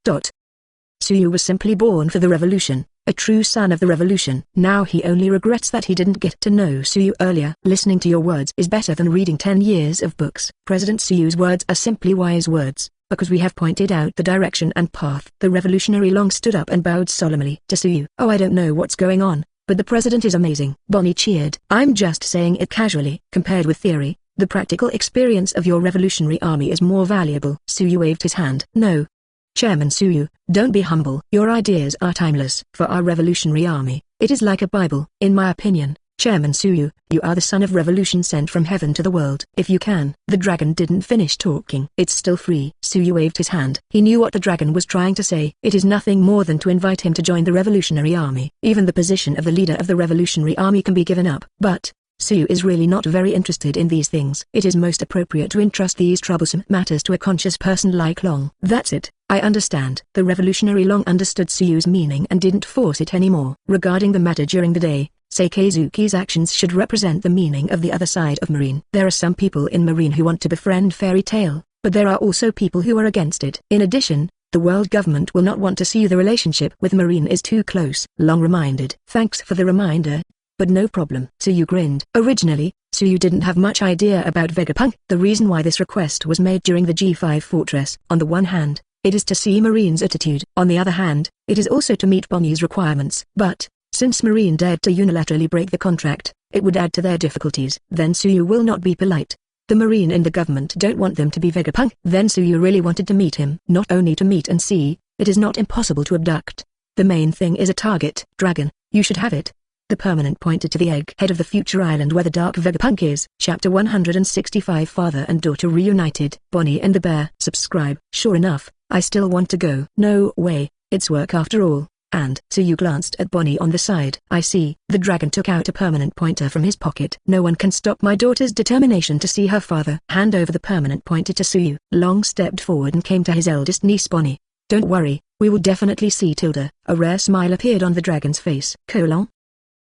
Suyu was simply born for the revolution, a true son of the revolution. Now he only regrets that he didn't get to know Suyu earlier. Listening to your words is better than reading 10 years of books. President Suyu's words are simply wise words, because we have pointed out the direction and path. The revolutionary Long stood up and bowed solemnly to Suyu. Oh, I don't know what's going on, but the president is amazing. Bonnie cheered. I'm just saying it casually. Compared with theory, the practical experience of your revolutionary army is more valuable. Suyu waved his hand. No, Chairman Suyu, don't be humble. Your ideas are timeless. For our revolutionary army, it is like a Bible. In my opinion, Chairman Suyu, you are the son of revolution sent from heaven to the world. If you can. The dragon didn't finish talking. It's still free. Suyu waved his hand. He knew what the dragon was trying to say. It is nothing more than to invite him to join the revolutionary army. Even the position of the leader of the revolutionary army can be given up. But Suyu is really not very interested in these things. It is most appropriate to entrust these troublesome matters to a conscious person like Long. That's it. I understand. The revolutionary Long understood Suyu's meaning and didn't force it anymore. Regarding the matter during the day, say Kozuki's actions should represent the meaning of the other side of Marine. There are some people in Marine who want to befriend Fairy Tail, but there are also people who are against it. In addition, the world government will not want to see the relationship with Marine is too close. Long reminded. Thanks for the reminder. But no problem. Suyu grinned. Originally, Suyu didn't have much idea about Vegapunk. The reason why this request was made during the G5 fortress. On the one hand, it is to see Marine's attitude. On the other hand, it is also to meet Bonnie's requirements. But since Marine dared to unilaterally break the contract, it would add to their difficulties. Then Suyu will not be polite. The Marine and the government don't want them to be Vegapunk. Then Suyu really wanted to meet him. Not only to meet and see, it is not impossible to abduct. The main thing is a target. Dragon, you should have it. The permanent pointed to the egghead of the future island where the Dark Vegapunk is. Chapter 165 Father and Daughter Reunited. Bonnie and the Bear. Subscribe. Sure enough, I still want to go. No way, it's work after all. And Suyu glanced at Bonnie on the side. I see. The dragon took out a permanent pointer from his pocket. No one can stop my daughter's determination to see her father. Hand over the permanent pointer to Suyu. Long stepped forward and came to his eldest niece Bonnie. Don't worry, we will definitely see Tilda. A rare smile appeared on the dragon's face. Qinglong?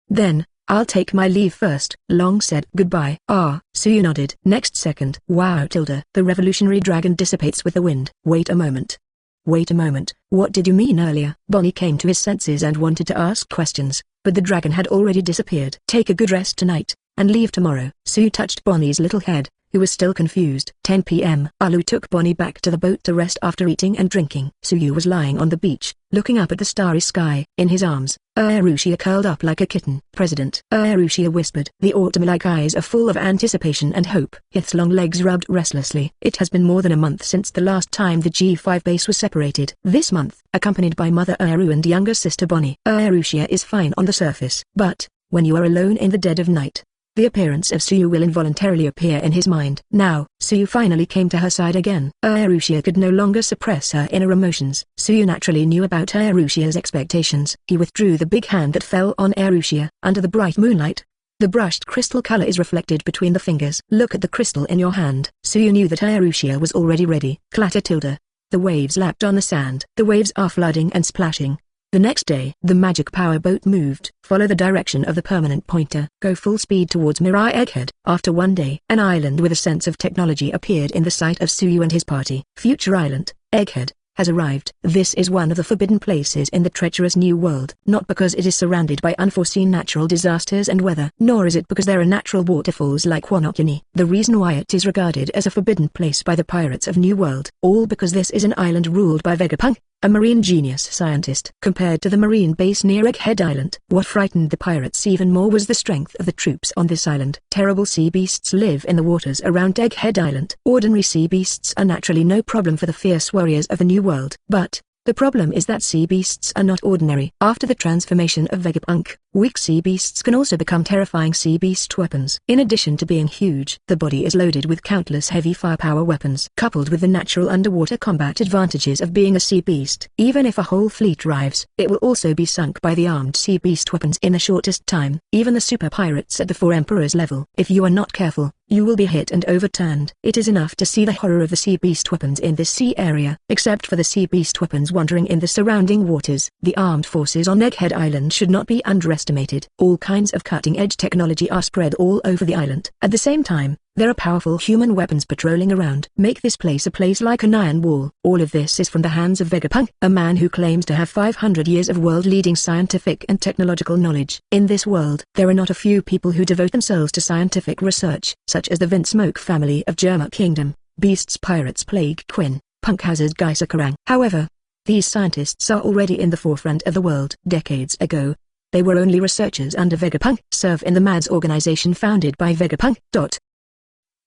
Then, I'll take my leave first. Long said goodbye. Suyu nodded. Next second. Wow Tilda. The revolutionary dragon dissipates with the wind. Wait a moment. Wait a moment, what did you mean earlier? Bonnie came to his senses and wanted to ask questions, but the dragon had already disappeared. Take a good rest tonight, and leave tomorrow. Suyu touched Bonnie's little head, who was still confused. 10 p.m. Alu took Bonnie back to the boat to rest after eating and drinking. Suyu was lying on the beach, looking up at the starry sky. In his arms, Arushia curled up like a kitten. President, Arushia whispered. The autumn-like eyes are full of anticipation and hope. Hith's long legs rubbed restlessly. It has been more than a month since the last time the G5 base was separated. This month, accompanied by Mother Aru and younger sister Bonnie. Arushia is fine on the surface. But, when you are alone in the dead of night, the appearance of Suyu will involuntarily appear in his mind. Now, Suyu finally came to her side again. Arushia could no longer suppress her inner emotions. Suyu naturally knew about Arushia's expectations. He withdrew the big hand that fell on Arushia. Under the bright moonlight, the brushed crystal color is reflected between the fingers. Look at the crystal in your hand. Suyu knew that Arushia was already ready. Clatter Tilda. The waves lapped on the sand. The waves are flooding and splashing. The next day, the magic power boat moved. Follow the direction of the permanent pointer. Go full speed towards Mirai Egghead. After one day, an island with a sense of technology appeared in the sight of Suyu and his party. Future Island, Egghead, has arrived. This is one of the forbidden places in the treacherous new world. Not because it is surrounded by unforeseen natural disasters and weather. Nor is it because there are natural waterfalls like Wanokuni. The reason why it is regarded as a forbidden place by the pirates of New World. All because this is an island ruled by Vegapunk, a marine genius scientist. Compared to the marine base near Egghead Island, what frightened the pirates even more was the strength of the troops on this island. Terrible sea beasts live in the waters around Egghead Island. Ordinary sea beasts are naturally no problem for the fierce warriors of the New World. But the problem is that sea beasts are not ordinary. After the transformation of Vegapunk, weak sea beasts can also become terrifying sea beast weapons. In addition to being huge, the body is loaded with countless heavy firepower weapons. Coupled with the natural underwater combat advantages of being a sea beast, even if a whole fleet arrives, it will also be sunk by the armed sea beast weapons in the shortest time. Even the super pirates at the Four Emperors level. If you are not careful, you will be hit and overturned. It is enough to see the horror of the sea beast weapons in this sea area. Except for the sea beast weapons wandering in the surrounding waters, the armed forces on Egghead Island should not be underestimated. All kinds of cutting-edge technology are spread all over the island. At the same time, there are powerful human weapons patrolling around. Make this place a place like an iron wall. All of this is from the hands of Vegapunk, a man who claims to have 500 years of world-leading scientific and technological knowledge. In this world, there are not a few people who devote themselves to scientific research, such as the Vinsmoke family of Germa Kingdom, Beasts Pirates Plague Quinn, Punk Hazard Gaisakarang. However, these scientists are already in the forefront of the world. Decades ago, they were only researchers under Vegapunk. Serve in the MADS organization founded by Vegapunk.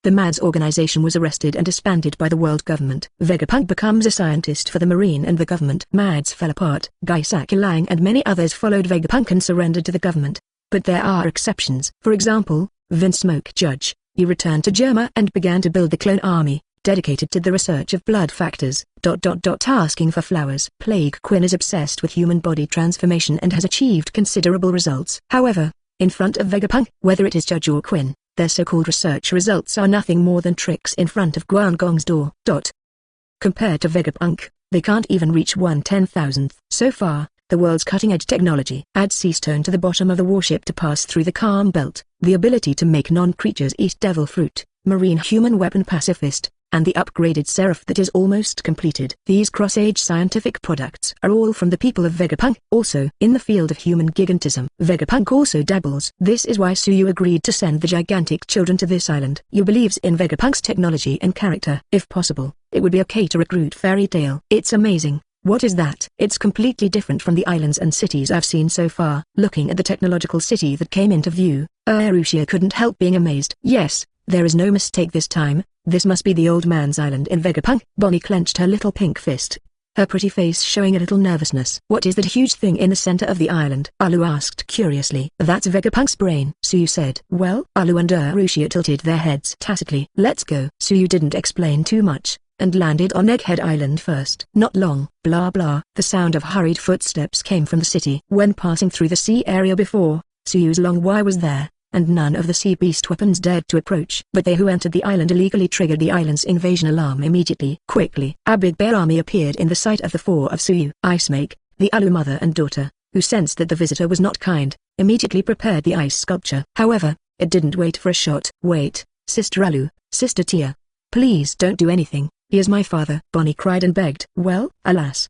The MADS organization was arrested and disbanded by the world government. Vegapunk becomes a scientist for the marine and the government. MADS fell apart. Gaisakarang and many others followed Vegapunk and surrendered to the government. but there are exceptions. For example, Vinsmoke Judge. He returned to Germa and began to build the clone army, dedicated to the research of blood factors, asking for flowers. Plague Quinn is obsessed with human body transformation and has achieved considerable results. However, in front of Vegapunk, whether it is Judge or Quinn, their so-called research results are nothing more than tricks in front of Guangong's door. Compared to Vegapunk, they can't even reach 1/10,000th. So far, the world's cutting-edge technology adds sea stone to the bottom of the warship to pass through the calm belt, the ability to make non-creatures eat devil fruit, marine human weapon pacifist, and the upgraded seraph that is almost completed. These cross-age scientific products are all from the people of Vegapunk. Also, in the field of human gigantism, Vegapunk also dabbles. This is why Suyu agreed to send the gigantic children to this island. You believes in Vegapunk's technology and character. If possible, it would be okay to recruit Fairy Tail. It's amazing. What is that? It's completely different from the islands and cities I've seen so far. Looking at the technological city that came into view, Arushia couldn't help being amazed. Yes, there is no mistake this time. This must be the old man's island in Vegapunk. Bonnie clenched her little pink fist, her pretty face showing a little nervousness. What is that huge thing in the center of the island? Alu asked curiously. That's Vegapunk's brain, Suyu said. Well, Alu and Arushia tilted their heads tacitly. Let's go. Suyu didn't explain too much, and landed on Egghead Island first. Not long, blah blah. The sound of hurried footsteps came from the city. When passing through the sea area before, Suyu's long wire was there, and none of the sea beast weapons dared to approach. But they who entered the island illegally triggered the island's invasion alarm immediately. Quickly, a big bear army appeared in the sight of the four of Suyu. Ice Make, the Alu mother and daughter, who sensed that the visitor was not kind, immediately prepared the ice sculpture. However, it didn't wait for a shot. Wait, Sister Alu, Sister Tia. Please don't do anything, he is my father. Bonnie cried and begged. Well, alas.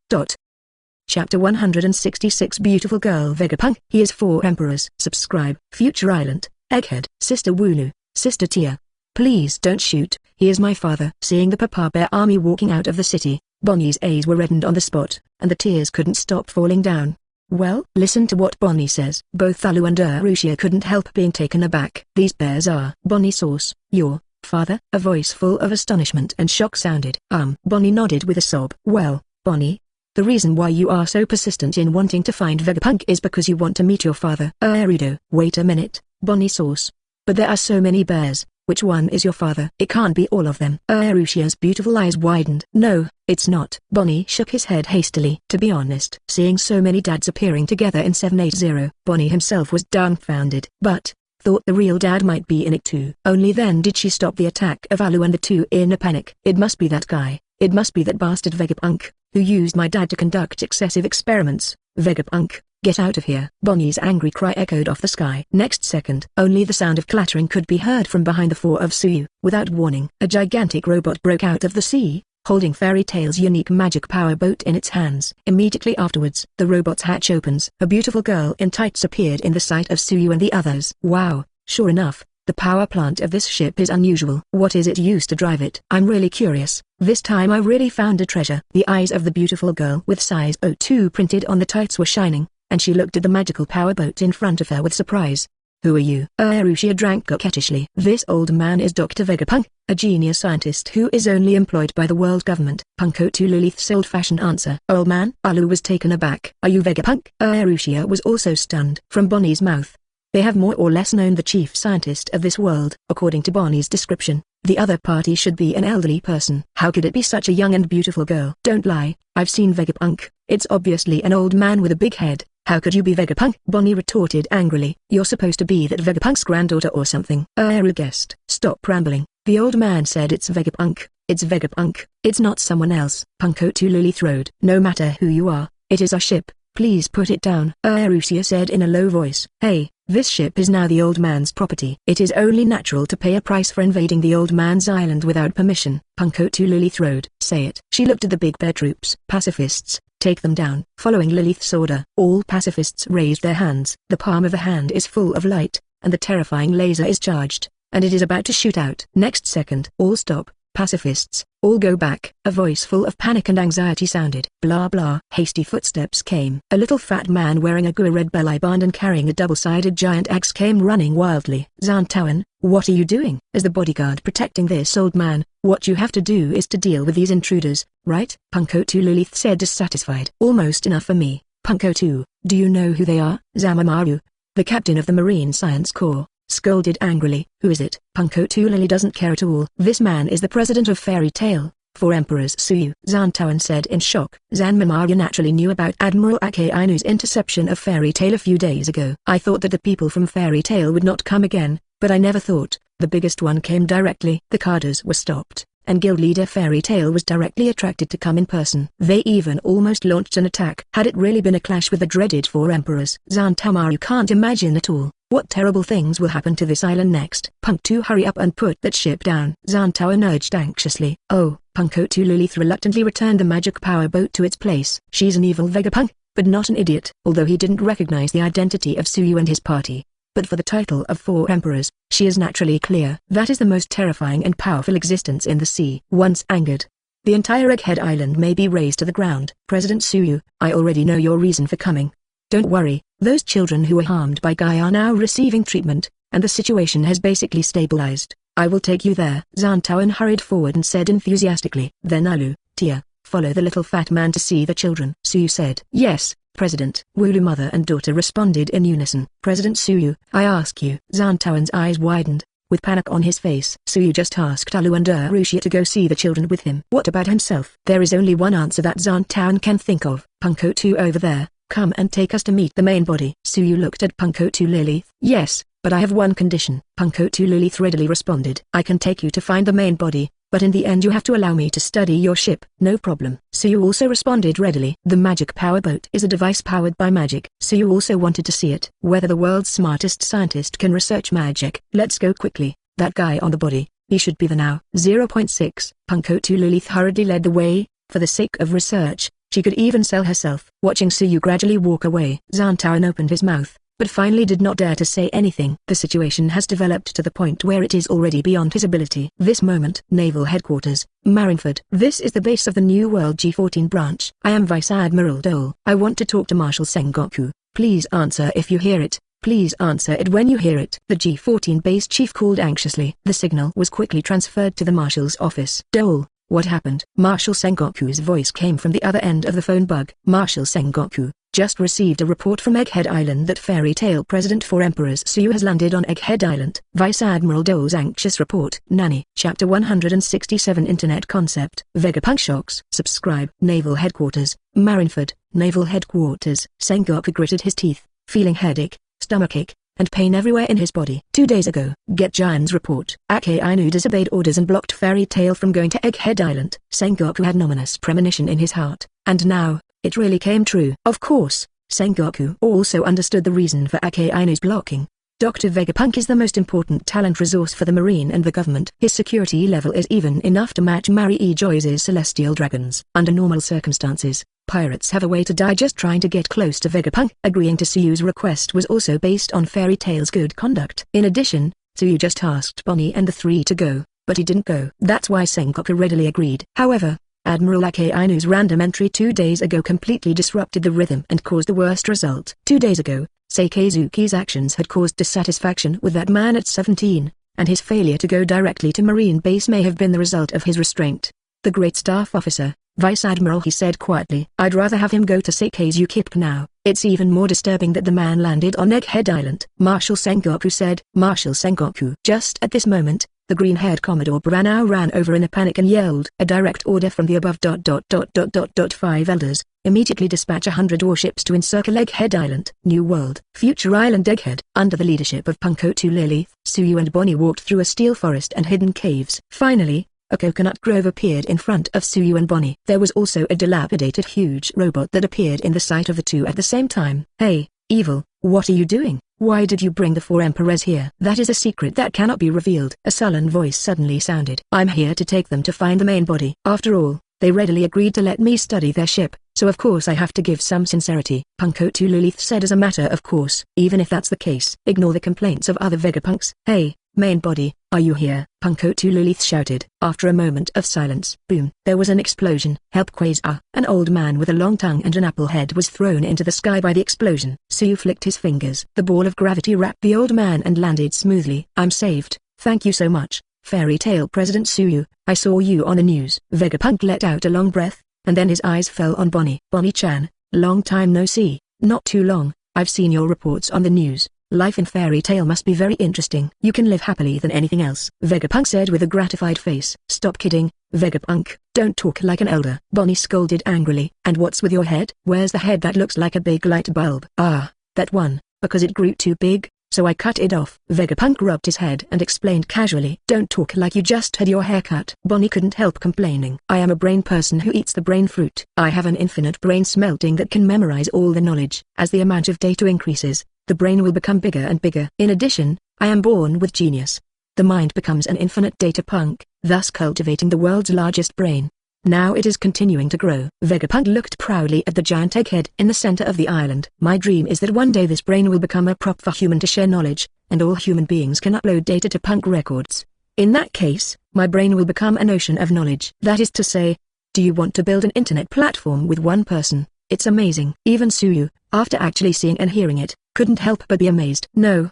Chapter 166 Beautiful Girl Vegapunk. He is 4 emperors. Subscribe. Future Island, Egghead. Sister Wooloo, Sister Tia. Please don't shoot, he is my father. Seeing the Papa Bear army walking out of the city, Bonnie's eyes were reddened on the spot, and the tears couldn't stop falling down. Well, listen to what Bonnie says. Both Alu and Arushia couldn't help being taken aback. These bears are Bonnie Source, your father? A voice full of astonishment and shock sounded. Bonnie nodded with a sob. Well, Bonnie, the reason why you are so persistent in wanting to find Vegapunk is because you want to meet your father. Erudo. Wait a minute, Bonnie Source. But there are so many bears, which one is your father? It can't be all of them. Arushia's beautiful eyes widened. No, it's not. Bonnie shook his head hastily. To be honest, seeing so many dads appearing together in 780, Bonnie himself was dumbfounded. But thought the real dad might be in it too. Only then did she stop the attack of Alu and the two in a panic. It must be that guy. It must be that bastard Vegapunk, who used my dad to conduct excessive experiments. Vegapunk, get out of here. Bonnie's angry cry echoed off the sky. Next second, only the sound of clattering could be heard from behind the four of Suyu. Without warning, a gigantic robot broke out of the sea, holding Fairy Tail's unique magic power boat in its hands. Immediately afterwards, the robot's hatch opens. A beautiful girl in tights appeared in the sight of Suyu and the others. Wow, sure enough, the power plant of this ship is unusual. What is it used to drive it? I'm really curious. This time I really found a treasure. The eyes of the beautiful girl with size 02 printed on the tights were shining, and she looked at the magical power boat in front of her with surprise. Who are you? Arushia drank coquettishly. This old man is Dr. Vegapunk, a genius scientist who is only employed by the world government. Punko to Lilith's old-fashioned answer. Old man? Alu was taken aback. Are you Vegapunk? Arushia was also stunned. From Bonnie's mouth, they have more or less known the chief scientist of this world. According to Bonnie's description, the other party should be an elderly person. How could it be such a young and beautiful girl? Don't lie, I've seen Vegapunk. It's obviously an old man with a big head. How could you be Vegapunk? Bonnie retorted angrily. You're supposed to be that Vegapunk's granddaughter or something. Aru guessed. Stop rambling. The old man said it's Vegapunk. It's Vegapunk. It's not someone else. Punko to Lilith rode. No matter who you are, it is our ship. Please put it down. Arushia said in a low voice. Hey, this ship is now the old man's property. It is only natural to pay a price for invading the old man's island without permission. Punko to Lilith rode. Say it. She looked at the big bear troops. Pacifists, take them down. Following Lilith's order, all pacifists raised their hands. The palm of the hand is full of light, and the terrifying laser is charged, and it is about to shoot out. Next second, all stop. Pacifists, all go back. A voice full of panic and anxiety sounded. Blah blah. Hasty footsteps came. A little fat man wearing a red belly band and carrying a double-sided giant axe came running wildly. Zantawan, what are you doing? As the bodyguard protecting this old man, what you have to do is to deal with these intruders, right? Punko to Lilith said dissatisfied. Almost enough for me. Punko 2, do you know who they are? Zamamaru. The captain of the Marine Science Corps scolded angrily. Who is it? Punko Lily doesn't care at all. This man is the president of Fairy Tail, 4 Emperors Suyu. Zantawan said in shock. Zanmamaya naturally knew about Admiral Akainu's interception of Fairy Tail a few days ago. I thought that the people from Fairy Tail would not come again, but I never thought the biggest one came directly. The Cardas were stopped, and guild leader Fairy Tail was directly attracted to come in person. They even almost launched an attack. Had it really been a clash with the dreaded 4 Emperors? Zantamaru can't imagine at all what terrible things will happen to this island next. Punk to hurry up and put that ship down. Zantawan urged anxiously. Oh, Punko Lilith reluctantly returned the magic power boat to its place. She's an evil Vegapunk, but not an idiot. Although he didn't recognize the identity of Suyu and his party, but for the title of 4 Emperors, she is naturally clear. That is the most terrifying and powerful existence in the sea. Once angered, the entire Egghead Island may be razed to the ground. President Suyu, I already know your reason for coming. Don't worry, those children who were harmed by Guy are now receiving treatment, and the situation has basically stabilized. I will take you there. Zantawan hurried forward and said enthusiastically. Then Alu, Tia, follow the little fat man to see the children. Suyu said. Yes, President. Wooloo mother and daughter responded in unison. President Suyu, I ask you. Zantawan's eyes widened, with panic on his face. Suyu just asked Alu and Urushia to go see the children with him. What about himself? There is only one answer that Zantawan can think of. Punko over there, come and take us to meet the main body. Suyu looked at Punko Lilith. Yes, but I have one condition. Punko Lilith readily responded. I can take you to find the main body, but in the end you have to allow me to study your ship. No problem. Suyu also responded readily. The magic power boat is a device powered by magic. Suyu also wanted to see it. Whether the world's smartest scientist can research magic. Let's go quickly. That guy on the body, he should be there now. 0.6. Punko Lilith hurriedly led the way. For the sake of research, she could even sell herself. Watching Suyu gradually walk away, Zantawan opened his mouth, but finally did not dare to say anything. The situation has developed to the point where it is already beyond his ability. This moment. Naval Headquarters, Marineford. This is the base of the New World G14 branch. I am Vice Admiral Dole. I want to talk to Marshal Sengoku. Please answer if you hear it. Please answer it when you hear it. The G14 base chief called anxiously. The signal was quickly transferred to the Marshal's office. Dole, what happened? Marshal Sengoku's voice came from the other end of the phone bug. Marshal Sengoku, just received a report from Egghead Island that Fairy Tail President 4 Emperors Suyu has landed on Egghead Island. Vice Admiral Dole's anxious report. Nani. Chapter 167 Internet Concept. Vegapunk shocks. Subscribe. Naval Headquarters, Marineford. Naval Headquarters. Sengoku gritted his teeth, feeling headache, stomachache, and pain everywhere in his body. 2 days ago, Get Giant's report. Akainu disobeyed orders and blocked Fairy Tail from going to Egghead Island. Sengoku had an ominous premonition in his heart, and now, it really came true. Of course, Sengoku also understood the reason for Akainu's blocking. Dr. Vegapunk is the most important talent resource for the Marine and the government. His security level is even enough to match Marie Joyce's Celestial Dragons. Under normal circumstances, pirates have a way to die just trying to get close to Vegapunk. Agreeing to Suyu's request was also based on Fairy Tail's good conduct. In addition, Suyu just asked Bonnie and the 3 to go, but he didn't go. That's why Sengoku readily agreed. However, Admiral Akainu's random entry 2 days ago completely disrupted the rhythm and caused the worst result. 2 days ago, Seikazuki's actions had caused dissatisfaction with that man at 17, and his failure to go directly to Marine Base may have been the result of his restraint. The great staff officer, Vice Admiral, he said quietly. I'd rather have him go to Seikazuki now. It's even more disturbing that the man landed on Egghead Island. Marshal Sengoku said. Marshal Sengoku. Just at this moment, the green-haired Commodore Branau ran over in a panic and yelled. A direct order from the above. 5 elders, immediately dispatch 100 warships to encircle Egghead Island. New World. Future Island Egghead. Under the leadership of Punko Lilith, Suyu and Bonnie walked through a steel forest and hidden caves. Finally, a coconut grove appeared in front of Suyu and Bonnie. There was also a dilapidated huge robot that appeared in the sight of the two at the same time. Hey, evil, what are you doing? Why did you bring the 4 Emperors here? That is a secret that cannot be revealed. A sullen voice suddenly sounded. I'm here to take them to find the main body. After all, they readily agreed to let me study their ship, so of course I have to give some sincerity. Punko Lilith said as a matter of course. Even if that's the case, ignore the complaints of other Vegapunks. Hey, main body, are you here? Punko Lilith shouted. After a moment of silence, boom, there was an explosion. Help Quasar. An old man with a long tongue and an apple head was thrown into the sky by the explosion. Suyu flicked his fingers. The ball of gravity wrapped the old man and landed smoothly. I'm saved, thank you so much, Fairy Tail President Suyu. I saw you on the news. Vegapunk let out a long breath, and then his eyes fell on Bonnie. Bonnie-chan, long time no see. Not too long, I've seen your reports on the news. Life in Fairy Tail must be very interesting. You can live happily than anything else. Vegapunk said with a gratified face. Stop kidding, Vegapunk. Don't talk like an elder. Bonnie scolded angrily. And what's with your head? Where's the head that looks like a big light bulb? Ah, that one, because it grew too big, so I cut it off. Vegapunk rubbed his head and explained casually. Don't talk like you just had your hair cut. Bonnie couldn't help complaining. I am a brain person who eats the brain fruit. I have an infinite brain smelting that can memorize all the knowledge. As the amount of data increases, the brain will become bigger and bigger. In addition, I am born with genius. The mind becomes an infinite data punk, thus cultivating the world's largest brain. Now it is continuing to grow. Vegapunk looked proudly at the giant egghead in the center of the island. My dream is that one day this brain will become a prop for human to share knowledge, and all human beings can upload data to Punk records. In that case, my brain will become an ocean of knowledge. That is to say, do you want to build an internet platform with one person? It's amazing. Even Suyu, after actually seeing and hearing it, couldn't help but be amazed. No,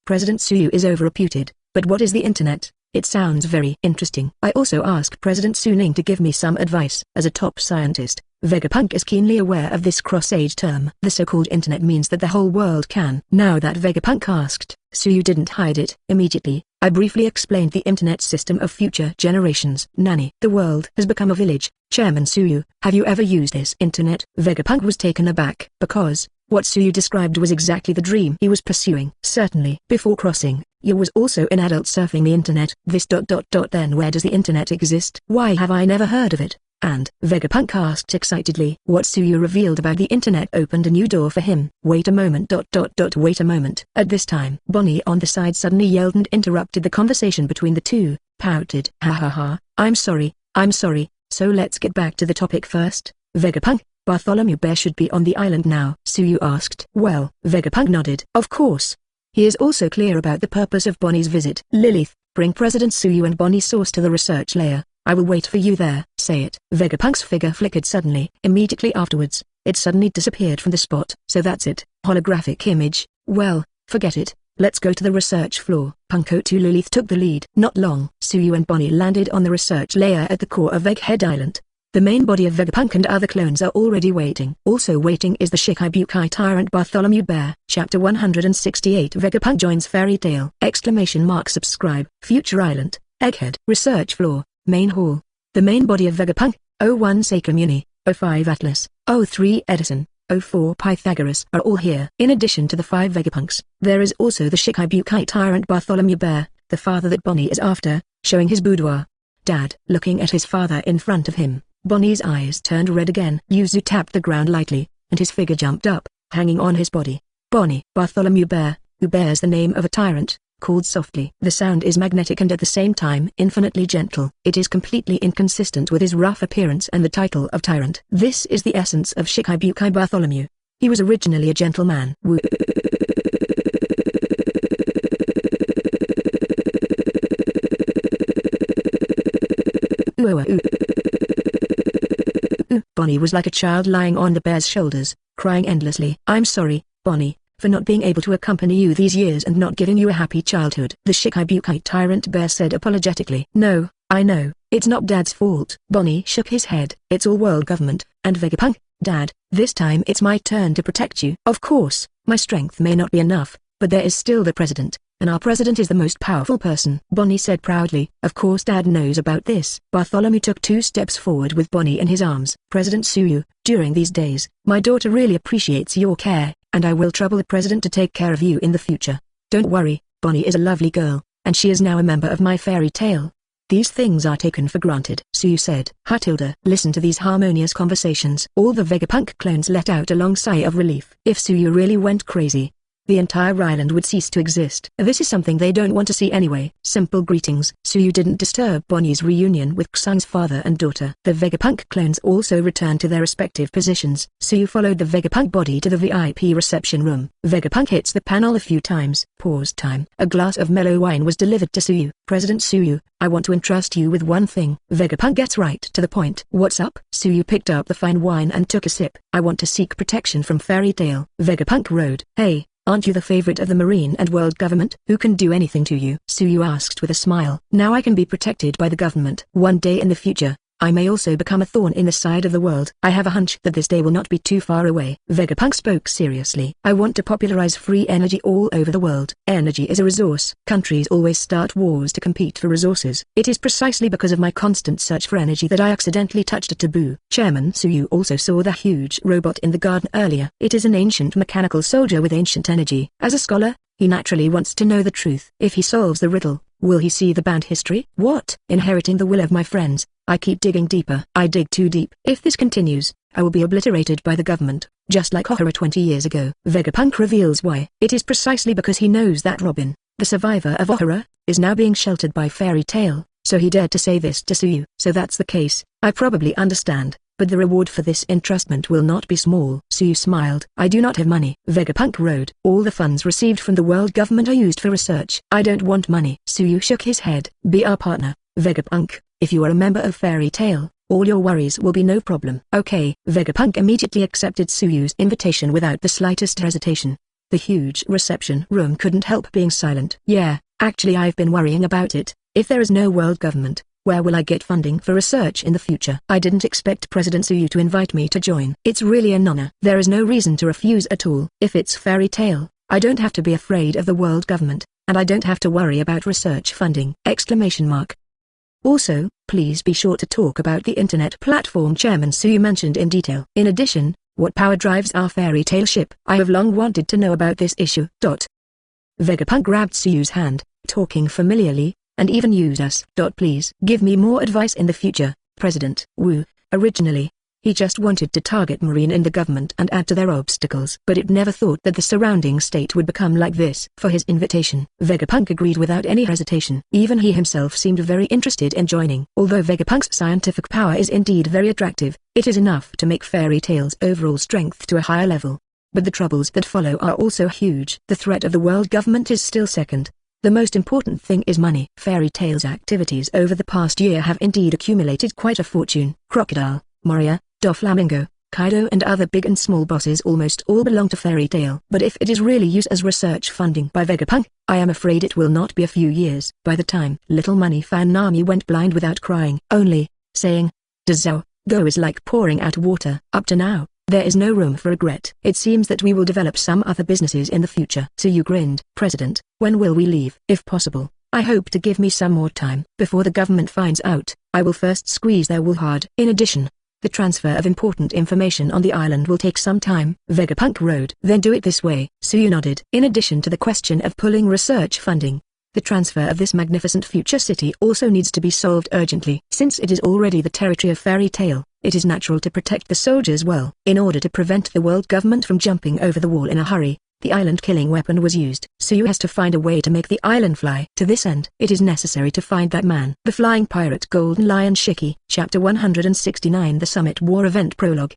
President Suyu is overreputed, but what is the internet? It sounds very interesting. I also asked President Suning to give me some advice. As a top scientist, Vegapunk is keenly aware of this cross-age term. The so-called internet means that the whole world can. Now that Vegapunk asked, Suyu didn't hide it. Immediately, I briefly explained the internet system of future generations. Nanny, the world has become a village. Chairman Suyu, have you ever used this internet? Vegapunk was taken aback, because what Suyu described was exactly the dream he was pursuing. Certainly. Before crossing, you was also an adult surfing the internet. This ... Then where does the internet exist? Why have I never heard of it? And Vegapunk asked excitedly. What Suyu revealed about the internet opened a new door for him. Wait a moment ... Wait a moment. At this time, Bonnie on the side suddenly yelled and interrupted the conversation between the two, pouted. Ha. I'm sorry, so let's get back to the topic first. Vegapunk, Bartholomew Bear should be on the island now, Suyu asked. Well, Vegapunk nodded. Of course. He is also clear about the purpose of Bonnie's visit. Lilith, bring President Suyu and Bonnie's source to the research layer. I will wait for you there. Say it. Vegapunk's figure flickered suddenly. Immediately afterwards, it suddenly disappeared from the spot. So that's it. Holographic image. Well, forget it. Let's go to the research floor. Punko to Lilith took the lead. Not long. Suyu and Bonnie landed on the research layer at the core of Egghead Island. The main body of Vegapunk and other clones are already waiting. Also waiting is the Shikibukai tyrant Bartholomew Bear. Chapter 168 Vegapunk joins Fairy Tail! Subscribe. Future Island, Egghead. Research floor, main hall. The main body of Vegapunk, 01 Sakamuni, 05 Atlas, 03 Edison, 04 Pythagoras are all here. In addition to the 5 Vegapunks, there is also the Shikibukai tyrant Bartholomew Bear, the father that Bonnie is after, showing his boudoir. Dad. Looking at his father in front of him, Bonnie's eyes turned red again. Yuzu tapped the ground lightly, and his figure jumped up, hanging on his body. Bonnie. Bartholomew Bear, who bears the name of a tyrant, called softly. The sound is magnetic and at the same time infinitely gentle. It is completely inconsistent with his rough appearance and the title of tyrant. This is the essence of Shikibukai Bartholomew. He was originally a gentleman. Bonnie was like a child lying on the bear's shoulders, crying endlessly. I'm sorry, Bonnie, for not being able to accompany you these years and not giving you a happy childhood. The Shikibukai tyrant bear said apologetically. No, I know, it's not Dad's fault. Bonnie shook his head. It's all world government, and Vegapunk, Dad, this time it's my turn to protect you. Of course, my strength may not be enough, but there is still the president, and our president is the most powerful person. Bonnie said proudly. Of course Dad knows about this. Bartholomew took 2 steps forward with Bonnie in his arms. President Suyu, during these days, my daughter really appreciates your care, and I will trouble the president to take care of you in the future. Don't worry, Bonnie is a lovely girl, and she is now a member of my fairy tale. These things are taken for granted. Suyu said. Hilda, listen to these harmonious conversations. All the Vegapunk clones let out a long sigh of relief. If Suyu really went crazy, the entire island would cease to exist. This is something they don't want to see anyway. Simple greetings. Suyu didn't disturb Bonnie's reunion with Xung's father and daughter. The Vegapunk clones also returned to their respective positions. Suyu followed the Vegapunk body to the VIP reception room. Vegapunk hits the panel a few times. Pause time. A glass of mellow wine was delivered to Suyu. President Suyu, I want to entrust you with one thing. Vegapunk gets right to the point. What's up? Suyu picked up the fine wine and took a sip. I want to seek protection from Fairy Tail. Vegapunk rode. Hey. Aren't you the favorite of the Marine and World Government? Who can do anything to you? Suyu asked with a smile. Now I can be protected by the government. One day in the future, I may also become a thorn in the side of the world. I have a hunch that this day will not be too far away. Vegapunk spoke seriously. I want to popularize free energy all over the world. Energy is a resource. Countries always start wars to compete for resources. It is precisely because of my constant search for energy that I accidentally touched a taboo. Chairman Suyu also saw the huge robot in the garden earlier. It is an ancient mechanical soldier with ancient energy. As a scholar, he naturally wants to know the truth. If he solves the riddle, will he see the band history? What? Inheriting the will of my friends. I keep digging deeper. I dig too deep. If this continues, I will be obliterated by the government, just like Ohara 20 years ago. Vegapunk reveals why. It is precisely because he knows that Robin, the survivor of Ohara, is now being sheltered by Fairy Tail, so he dared to say this to Suyu. So that's the case. I probably understand, but the reward for this entrustment will not be small. Suyu smiled. I do not have money. Vegapunk rode. All the funds received from the world government are used for research. I don't want money. Suyu shook his head. Be our partner, Vegapunk. If you are a member of Fairy Tail, all your worries will be no problem. Okay. Vegapunk immediately accepted Suyu's invitation without the slightest hesitation. The huge reception room couldn't help being silent. Yeah, actually I've been worrying about it. If there is no world government, where will I get funding for research in the future? I didn't expect President Suyu to invite me to join. It's really an honor. There is no reason to refuse at all. If it's Fairy Tail, I don't have to be afraid of the world government, and I don't have to worry about research funding! Also, please be sure to talk about the internet platform Chairman Suyu mentioned in detail. In addition, what power drives our Fairy Tail ship? I have long wanted to know about this issue. Vegapunk grabbed Suyu's hand, talking familiarly, and even used us. Please give me more advice in the future, President Wu. Originally, he just wanted to target Marine in the government and add to their obstacles. But it never thought that the surrounding state would become like this. For his invitation, Vegapunk agreed without any hesitation. Even he himself seemed very interested in joining. Although Vegapunk's scientific power is indeed very attractive, it is enough to make Fairy Tail's overall strength to a higher level. But the troubles that follow are also huge. The threat of the world government is still second. The most important thing is money. Fairy Tail's activities over the past year have indeed accumulated quite a fortune. Crocodile, Moria, Doflamingo, Kaido and other big and small bosses almost all belong to Fairy Tail. But if it is really used as research funding by Vegapunk, I am afraid it will not be a few years. By the time Little Money Fan Nami went blind without crying, only saying, "Dazao, go" is like pouring out water. Up to now, there is no room for regret. It seems that we will develop some other businesses in the future. Suyu grinned. President, when will we leave? If possible, I hope to give me some more time. Before the government finds out, I will first squeeze their wool hard. In addition, the transfer of important information on the island will take some time. Vegapunk rode. Then do it this way. Suyu nodded. In addition to the question of pulling research funding, the transfer of this magnificent future city also needs to be solved urgently. Since it is already the territory of Fairy Tail, it is natural to protect the soldiers well. In order to prevent the world government from jumping over the wall in a hurry, the island-killing weapon was used. Suyu has to find a way to make the island fly. To this end, it is necessary to find that man. The Flying Pirate Golden Lion Shiki. Chapter 169 The Summit War Event Prologue!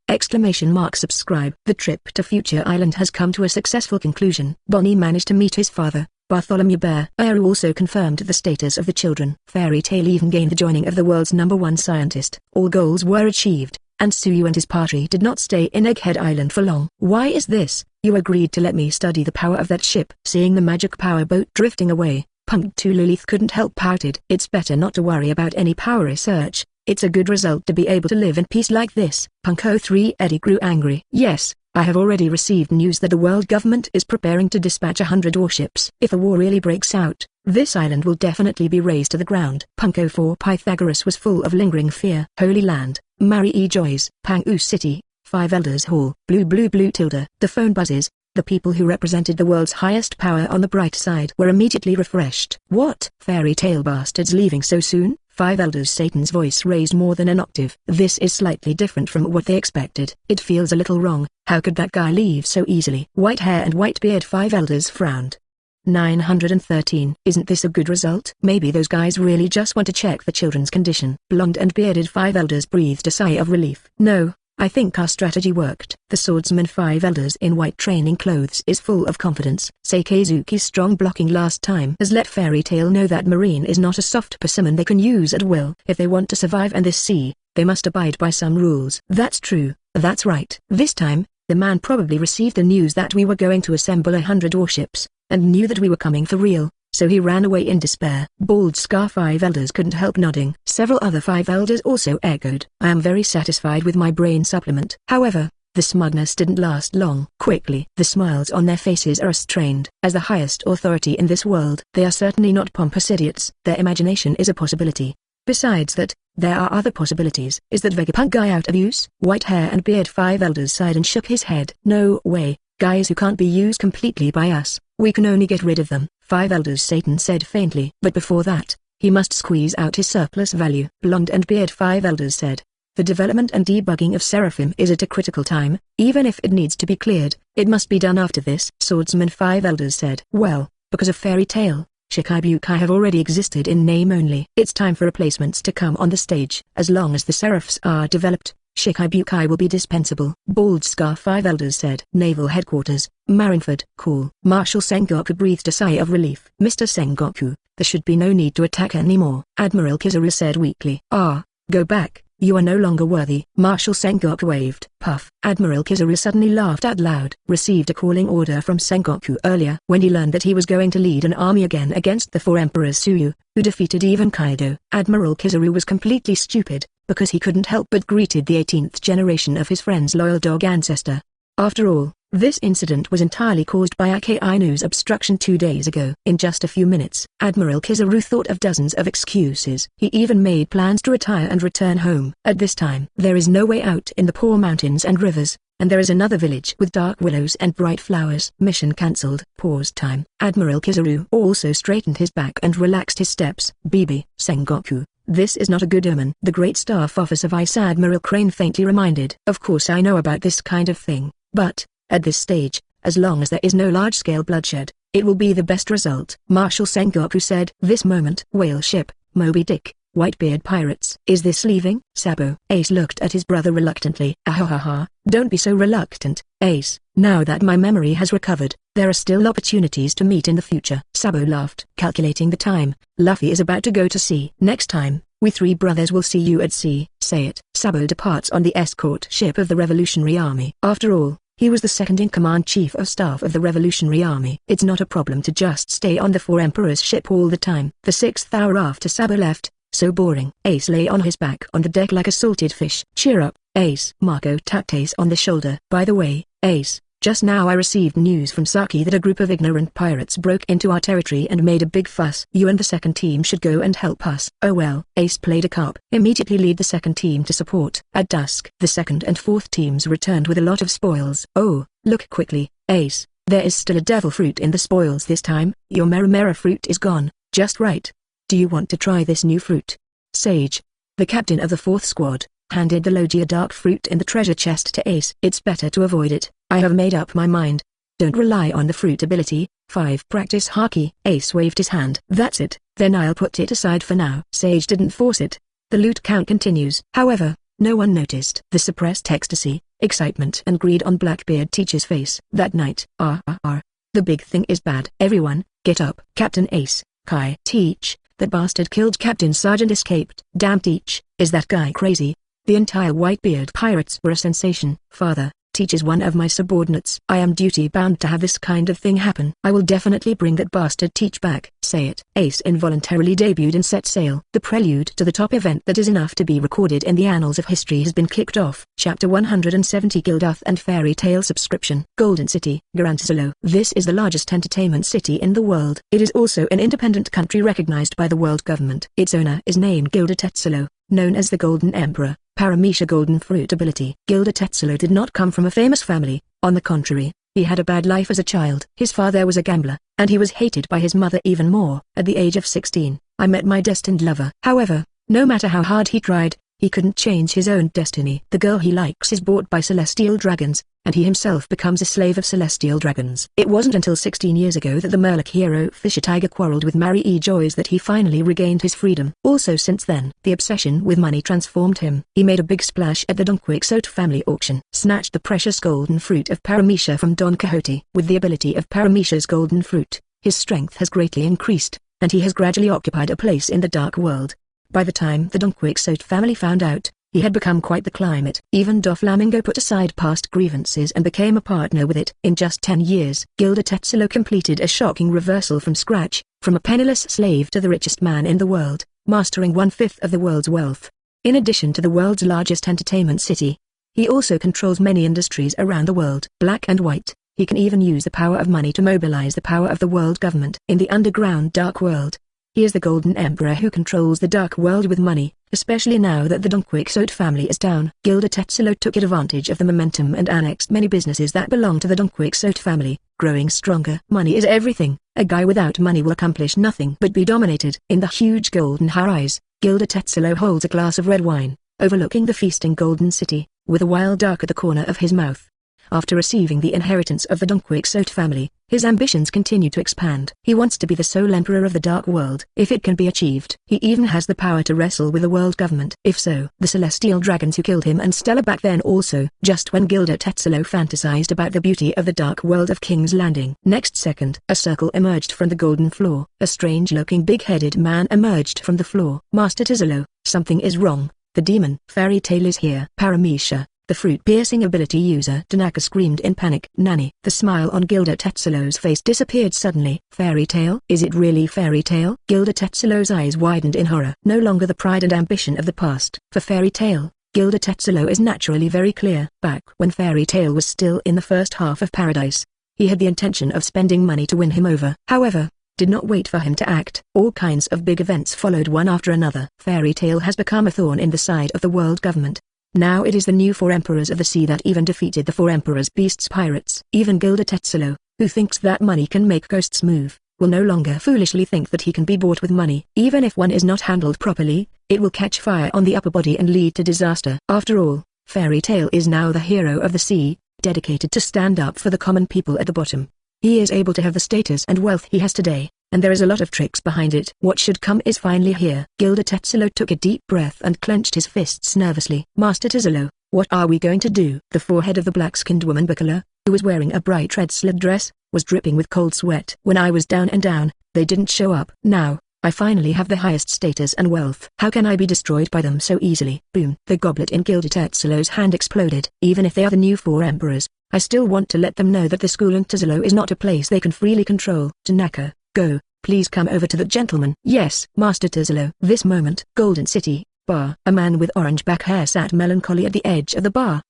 Subscribe. The trip to Future Island has come to a successful conclusion. Bonnie managed to meet his father, Bartholomew Bear. Aru also confirmed the status of the children. Fairy Tail even gained the joining of the world's #1 scientist. All goals were achieved, and Suyu and his party did not stay in Egghead Island for long. Why is this? You agreed to let me study the power of that ship. Seeing the magic power boat drifting away, Punk Lilith couldn't help pouted. It's better not to worry about any power research. It's a good result to be able to live in peace like this. Punk 03 Eddie grew angry. Yes, I have already received news that the world government is preparing to dispatch 100 warships. If a war really breaks out, this island will definitely be razed to the ground. Punk 04 Pythagoras was full of lingering fear. Holy Land, Mary E. Joyce, Pangu City, 5 Elders Hall. Blue tilde. The phone buzzes. The people who represented the world's highest power on the bright side were immediately refreshed. What? Fairy Tail bastards leaving so soon? 5 Elders Satan's voice raised more than an octave. This is slightly different from what they expected. It feels a little wrong. How could that guy leave so easily? White hair and Whitebeard 5 Elders frowned. 913. Isn't this a good result? Maybe those guys really just want to check the children's condition. Blonde and bearded 5 Elders breathed a sigh of relief. No, I think our strategy worked. The swordsman 5 Elders in white training clothes is full of confidence. Seikizuki's strong blocking last time has let Fairy Tail know that Marine is not a soft persimmon they can use at will. If they want to survive in this sea, they must abide by some rules. That's true, that's right. This time, the man probably received the news that we were going to assemble 100 warships, and knew that we were coming for real. so he ran away in despair. Bald Scar 5 elders couldn't help nodding. Several other 5 elders also echoed. I am very satisfied with my brain supplement. However, the smugness didn't last long. Quickly, the smiles on their faces are restrained. As the highest authority in this world, they are certainly not pompous idiots. Their imagination is a possibility. Besides that, there are other possibilities. Is that Vegapunk guy out of use? White hair and beard 5 elders sighed and shook his head. No way, guys who can't be used completely by us, we can only get rid of them. 5 elders Satan said faintly. But before that, he must squeeze out his surplus value. Blonde and beard 5 elders said. The development and debugging of Seraphim is at a critical time. Even if it needs to be cleared, it must be done after this. Swordsman 5 elders said. Well, because of Fairy Tail, Shikai have already existed in name only. It's time for replacements to come on the stage. As long as the Seraphs are developed, Shikai will be dispensable. Bald Scar 5 elders said. Naval Headquarters, Marineford. Cool. Marshal Sengoku breathed a sigh of relief. Mr. Sengoku, there should be no need to attack anymore. Admiral Kizaru said weakly. Go back. You are no longer worthy. Marshal Sengoku waved. Puff. Admiral Kizaru suddenly laughed out loud. Received a calling order from Sengoku earlier when he learned that he was going to lead an army again against the 4 Emperors Suyu, who defeated even Kaido. Admiral Kizaru was completely stupid, because he couldn't help but greeted the 18th generation of his friend's loyal dog ancestor. After all, this incident was entirely caused by Akainu's obstruction 2 days ago. In just a few minutes, Admiral Kizaru thought of dozens of excuses. He even made plans to retire and return home. At this time, there is no way out in the poor mountains and rivers, and there is another village with dark willows and bright flowers. Mission cancelled. Pause time. Admiral Kizaru also straightened his back and relaxed his steps. Sengoku, this is not a good omen. The great staff officer Vice Admiral Crane faintly reminded. Of course I know about this kind of thing, but at this stage, as long as there is no large-scale bloodshed, it will be the best result. Marshal Sengoku said. This moment. Whale ship, Moby Dick, Whitebeard pirates. Is this leaving? Sabo. Ace looked at his brother reluctantly. Ahahaha, don't be so reluctant, Ace. Now that my memory has recovered, there are still opportunities to meet in the future. Sabo laughed. Calculating the time, Luffy is about to go to sea. Next time, we 3 brothers will see you at sea. Say it. Sabo departs on the escort ship of the Revolutionary Army. After all, he was the second-in-command chief of staff of the Revolutionary Army. It's not a problem to just stay on the 4 Emperors ship all the time. The 6th hour after Sabo left, so boring. Ace lay on his back on the deck like a salted fish. Cheer up, Ace. Marco tapped Ace on the shoulder. By the way, Ace, just now I received news from Saki that a group of ignorant pirates broke into our territory and made a big fuss. You and the second team should go and help us. Oh well. Ace played a cop. Immediately lead the second team to support. At dusk, the second and fourth teams returned with a lot of spoils. Oh, look quickly, Ace. There is still a devil fruit in the spoils this time. Your Merimera fruit is gone. Just right. Do you want to try this new fruit? Sage, the captain of the 4th squad, handed the Logia dark fruit in the treasure chest to Ace. It's better to avoid it. I have made up my mind. Don't rely on the fruit ability. 5. Practice Haki. Ace waved his hand. That's it, then I'll put it aside for now. Sage didn't force it. The loot count continues. However, no one noticed the suppressed ecstasy, excitement and greed on Blackbeard Teacher's face. That night, the big thing is bad. Everyone, get up. Captain Ace, Kai. Teach, that bastard killed Captain Sergeant escaped. Damn Teach, is that guy crazy? The entire Whitebeard pirates were a sensation. Father, Teach is one of my subordinates. I am duty-bound to have this kind of thing happen. I will definitely bring that bastard Teach back. Say it. Ace involuntarily debuted and set sail. The prelude to the top event that is enough to be recorded in the annals of history has been kicked off. Chapter 170 Gildarth and Fairy Tale Subscription. Golden City, Garanzolo. This is the largest entertainment city in the world. It is also an independent country recognized by the world government. Its owner is named Gildarth, known as the Golden Emperor. Paramecia Golden Fruit Ability. Gildarth did not come from a famous family. On the contrary, he had a bad life as a child. His father was a gambler, and he was hated by his mother even more. At the age of 16, I met my destined lover. However, no matter how hard he tried, he couldn't change his own destiny. The girl he likes is bought by celestial dragons, and he himself becomes a slave of celestial dragons. It wasn't until 16 years ago that the Murloc hero Fisher Tiger quarreled with Mary E. Joyce that he finally regained his freedom. Also since then, the obsession with money transformed him. He made a big splash at the Don Quixote family auction, snatched the precious golden fruit of Paramecia from Don Quixote. With the ability of Paramecia's golden fruit, his strength has greatly increased, and he has gradually occupied a place in the dark world. By the time the Don Quixote family found out, He had become quite the climate. Even Doflamingo put aside past grievances and became a partner with it. In just 10 years, Gildarth completed a shocking reversal from scratch, from a penniless slave to the richest man in the world, mastering 1/5 of the world's wealth. In addition to the world's largest entertainment city, he also controls many industries around the world. Black and white, he can even use the power of money to mobilize the power of the world government. In the underground dark world, he is the Golden Emperor who controls the dark world with money, especially now that the Quixote family is down. Gildarth took advantage of the momentum and annexed many businesses that belong to the Quixote family, growing stronger. Money is everything. A guy without money will accomplish nothing but be dominated. In the huge golden rise, Gildarth holds a glass of red wine, overlooking the feasting golden city, with a wild dark at the corner of his mouth. After receiving the inheritance of the Quixote family, his ambitions continue to expand. He wants to be the sole emperor of the dark world. If it can be achieved, he even has the power to wrestle with the world government. If so, the celestial dragons who killed him and Stella back then also. Just when Gildarth fantasized about the beauty of the dark world of King's Landing. Next second, a circle emerged from the golden floor. A strange-looking big-headed man emerged from the floor. Master Tizolo, something is wrong. The demon Fairy Tail is here. Paramecia, the fruit-piercing ability user Tanaka screamed in panic. Nanny. The smile on Gildarth's face disappeared suddenly. Fairy Tail? Is it really Fairy Tail? Gildarth's eyes widened in horror. No longer the pride and ambition of the past. For Fairy Tail, Gildarth is naturally very clear. Back when Fairy Tail was still in the first half of Paradise, he had the intention of spending money to win him over. However, did not wait for him to act. All kinds of big events followed one after another. Fairy Tail has become a thorn in the side of the world government. Now it is the new 4 emperors of the sea that even defeated the 4 emperors beasts pirates. Even Gildarth, who thinks that money can make ghosts move, will no longer foolishly think that he can be bought with money. Even if one is not handled properly, it will catch fire on the upper body and lead to disaster. After all, Fairy Tail is now the hero of the sea, dedicated to stand up for the common people at the bottom. He is able to have the status and wealth he has today, and there is a lot of tricks behind it. What should come is finally here. Gildarth took a deep breath and clenched his fists nervously. Master Tizolo, what are we going to do? The forehead of the black-skinned woman Bbook, who was wearing a bright red slip dress, was dripping with cold sweat. When I was down and down, they didn't show up. Now, I finally have the highest status and wealth. How can I be destroyed by them so easily? Boom. The goblet in Gildarth's hand exploded. Even if they are the new 4 emperors, I still want to let them know that the school in Tizolo is not a place they can freely control. Tanaka, go, please come over to the gentleman. Yes, Master Tizolo. This moment, Golden City, bar. A man with orange back hair sat melancholy at the edge of the bar.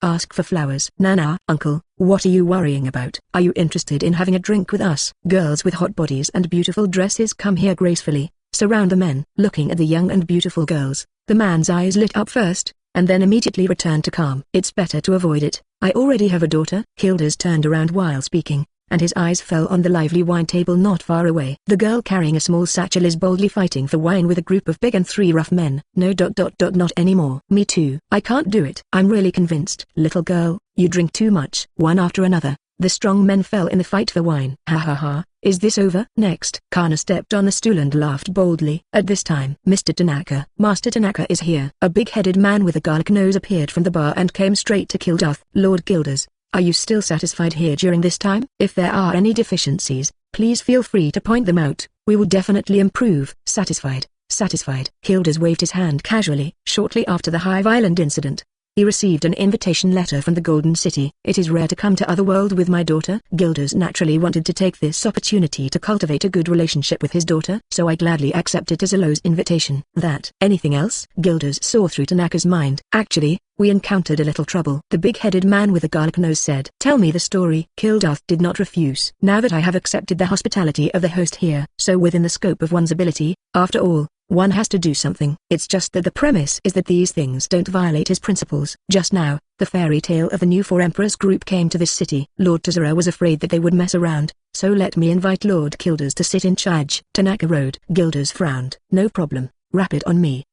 Ask for flowers. Nana. Uncle, what are you worrying about? Are you interested in having a drink with us? Girls with hot bodies and beautiful dresses come here gracefully, surround the men. Looking at the young and beautiful girls, the man's eyes lit up first, and then immediately returned to calm. It's better to avoid it. I already have a daughter. Kildas turned around while speaking, and his eyes fell on the lively wine table not far away. The girl carrying a small satchel is boldly fighting for wine with a group of big and 3 rough men. No. Not anymore. Me too. I can't do it. I'm really convinced. Little girl, you drink too much. One after another, the strong men fell in the fight for wine. Ha ha ha. Is this over? Next. Kana stepped on a stool and laughed boldly. At this time, Mr. Tanaka. Master Tanaka is here. A big-headed man with a garlic nose appeared from the bar and came straight to Kildath. Lord Kildas, are you still satisfied here during this time? If there are any deficiencies, please feel free to point them out. We will definitely improve. Satisfied. Satisfied. Kildas waved his hand casually. Shortly after the Hive Island incident, he received an invitation letter from the Golden City. It is rare to come to Otherworld with my daughter. Kildas naturally wanted to take this opportunity to cultivate a good relationship with his daughter, so I gladly accepted Tizolo's invitation. That. Anything else? Kildas saw through Tanaka's mind. Actually, we encountered a little trouble. The big-headed man with a garlic nose said. Tell me the story. Kildath did not refuse. Now that I have accepted the hospitality of the host here, so within the scope of one's ability, after all, one has to do something. It's just that the premise is that these things don't violate his principles. Just now, the Fairy Tail of the new 4 Emperors group came to this city. Lord Tizoro was afraid that they would mess around, so let me invite Lord Kildas to sit in charge. Tanaka rode. Kildas frowned. No problem. Wrap it on me.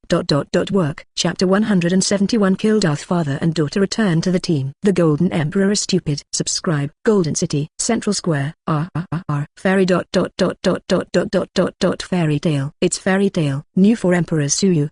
Work. Chapter 171. Kildath father and daughter return to the team. The Golden Emperor is stupid. Subscribe. Golden City, Central Square. Fairy. Fairy Tail. It's Fairy Tail. New 4 Emperors sue you.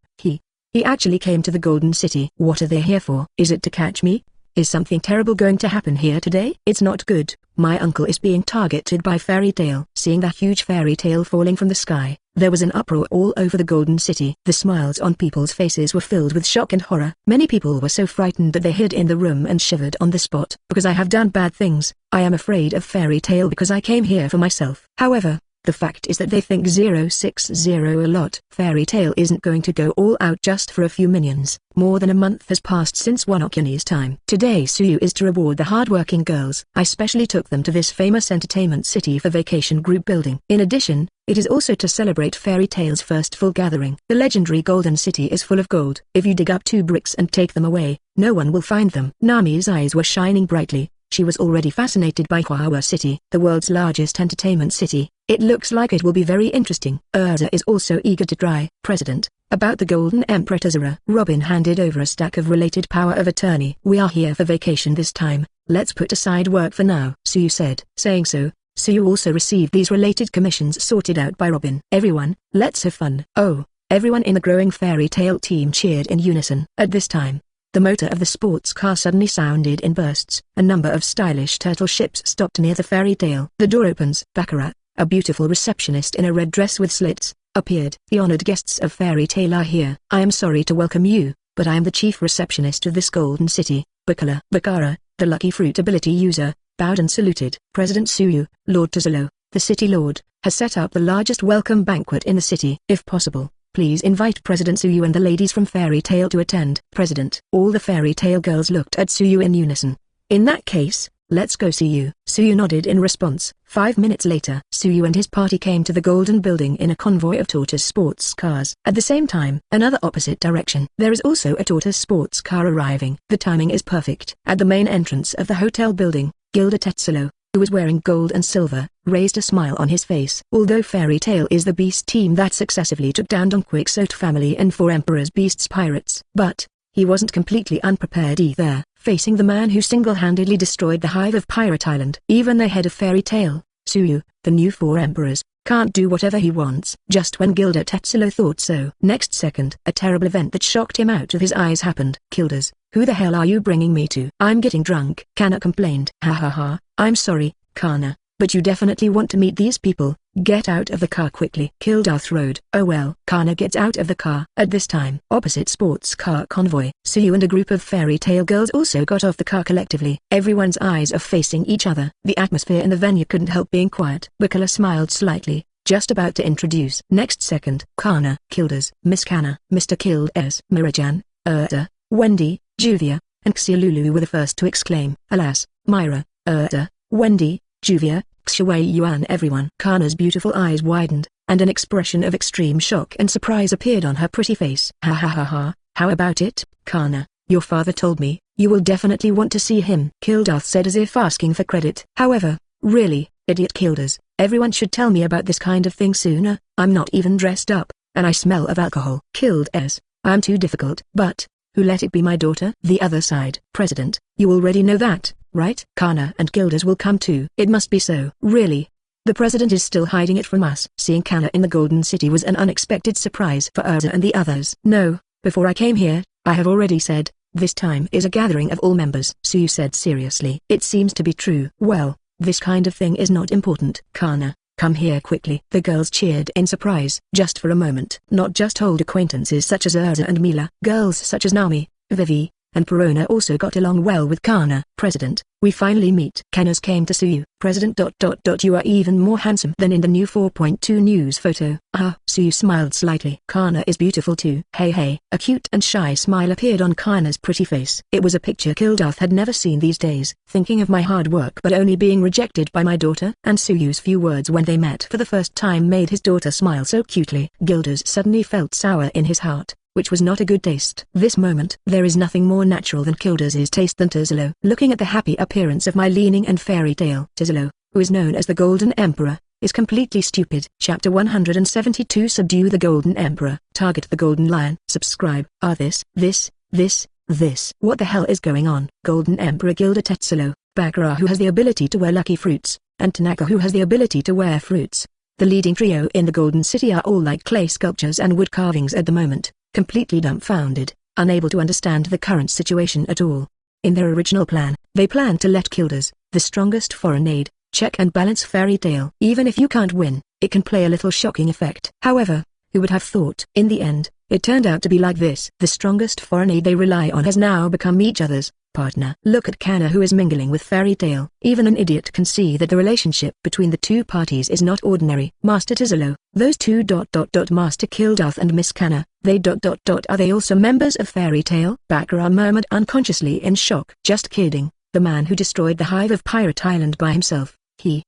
He actually came to the Golden City. What are they here for? Is it to catch me? Is something terrible going to happen here today? It's not good. My uncle is being targeted by Fairy Tail. Seeing the huge Fairy Tail falling from the sky, There was an uproar all over the Golden City. The smiles on people's faces were filled with shock and horror. Many people were so frightened that they hid in the room and shivered on the spot. Because I have done bad things, I am afraid of Fairy Tail because I came here for myself. However, the fact is that they think 060 a lot. Fairy Tail isn't going to go all out just for a few minions. More than a month has passed since Wano Kuni's time. Today Suyu is to reward the hard-working girls. I specially took them to this famous entertainment city for vacation group building. In addition, it is also to celebrate Fairy Tail's first full gathering. The legendary Golden City is full of gold. If you dig up 2 bricks and take them away, no one will find them. Nami's eyes were shining brightly. She was already fascinated by Hua City, the world's largest entertainment city. It looks like it will be very interesting. Urza is also eager to try. President, about the Golden Emperor Tazura. Robin handed over a stack of related power of attorney. We are here for vacation this time. Let's put aside work for now, Suyu said. Saying so, Suyu also received these related commissions sorted out by Robin. Everyone, let's have fun. Oh, everyone in the growing Fairy Tail team cheered in unison. At this time, the motor of the sports car suddenly sounded in bursts. A number of stylish turtle ships stopped near the Fairy Tail. The door opens. Baccarat, a beautiful receptionist in a red dress with slits, appeared. The honored guests of Fairy Tail are here. I am sorry to welcome you, but I am the chief receptionist of this Golden City. Baccara, the lucky fruit ability user, bowed and saluted. President Suyu, Lord Tazolo, the city lord, has set up the largest welcome banquet in the city. If possible, please invite President Suyu and the ladies from Fairy Tail to attend. President. All the Fairy Tail girls looked at Suyu in unison. In that case, let's go Suyu. Suyu nodded in response. 5 minutes later, Suyu and his party came to the Golden Building in a convoy of tortoise sports cars. At the same time, another opposite direction, there is also a tortoise sports car arriving. The timing is perfect. At the main entrance of the hotel building, Gildarth, who was wearing gold and silver, raised a smile on his face. Although Fairy Tail is the beast team that successively took down Don Quixote family and 4 Emperor's Beasts pirates, but he wasn't completely unprepared either, facing the man who single-handedly destroyed the Hive of Pirate Island. Even the head of Fairy Tail, Suyu, the new 4 Emperors, can't do whatever he wants. Just when Gildarth thought so. Next second, a terrible event that shocked him out of his eyes happened. Kildas, who the hell are you bringing me to? I'm getting drunk. Kana complained. Ha ha ha, I'm sorry, Kana, but you definitely want to meet these people. Get out of the car quickly. Kildath rode. Oh well. Kana gets out of the car. At this time, opposite sports car convoy, Suyu and a group of Fairy Tail girls also got off the car collectively. Everyone's eyes are facing each other. The atmosphere in the venue couldn't help being quiet. Bacala smiled slightly, just about to introduce. Next second, Kana, Kildas, Miss Kana, Mr. Kildas, Mirajan, Urta, Wendy, Juvia, and Xiaolulu were the first to exclaim. Alas, Myra, Urta, Wendy, Juvia, Xiaowei Yuan. Everyone. Kana's beautiful eyes widened, and an expression of extreme shock and surprise appeared on her pretty face. Ha ha ha ha, how about it, Kana? Your father told me, you will definitely want to see him. Kildath said as if asking for credit. However, really, idiot Kildas, everyone should tell me about this kind of thing sooner. I'm not even dressed up, and I smell of alcohol. Kildas, I'm too difficult. But, who let it be my daughter? The other side. President, you already know that, right? Kana and Kildas will come too. It must be so. Really? The president is still hiding it from us. Seeing Kana in the Golden City was an unexpected surprise for Urza and the others. No, before I came here, I have already said, this time is a gathering of all members. Suyu said seriously. It seems to be true. Well, this kind of thing is not important. Kana, come here quickly. The girls cheered in surprise. Just for a moment. Not just old acquaintances such as Urza and Mila. Girls such as Nami, Vivi, and Perona also got along well with Kana. President, we finally meet. Kanas came to Suyu. President ... You are even more handsome than in the new 4.2 news photo. Ah, Suyu smiled slightly. Kana is beautiful too. Hey hey. A cute and shy smile appeared on Kana's pretty face. It was a picture Kildath had never seen these days. Thinking of my hard work but only being rejected by my daughter. And Suyu's few words when they met for the first time made his daughter smile so cutely. Gildas suddenly felt sour in his heart, which was not a good taste. This moment, there is nothing more natural than Kildas' taste than Tazolo. Looking at the happy appearance of my leaning and Fairy Tail, Tazolo, who is known as the Golden Emperor, is completely stupid. Chapter 172 Subdue the Golden Emperor. Target the Golden Lion. Subscribe. This. What the hell is going on? Golden Emperor Gildarth, Baccarat who has the ability to wear lucky fruits, and Tanaka who has the ability to wear fruits. The leading trio in the Golden City are all like clay sculptures and wood carvings at the moment, completely dumbfounded, unable to understand the current situation at all. In their original plan, they planned to let Kildas, the strongest foreign aid, check and balance Fairy Tail. Even if you can't win, it can play a little shocking effect. However, who would have thought? In the end, it turned out to be like this. The strongest foreign aid they rely on has now become each other's partner. Look at Kana, who is mingling with Fairy Tail. Even an idiot can see that the relationship between the two parties is not ordinary. Master Tizolo, those two ... Master Kildath and Miss Kana, they ... Are they also members of Fairy Tail? Baccarat murmured unconsciously in shock. Just kidding, the man who destroyed the Hive of Pirate Island by himself, he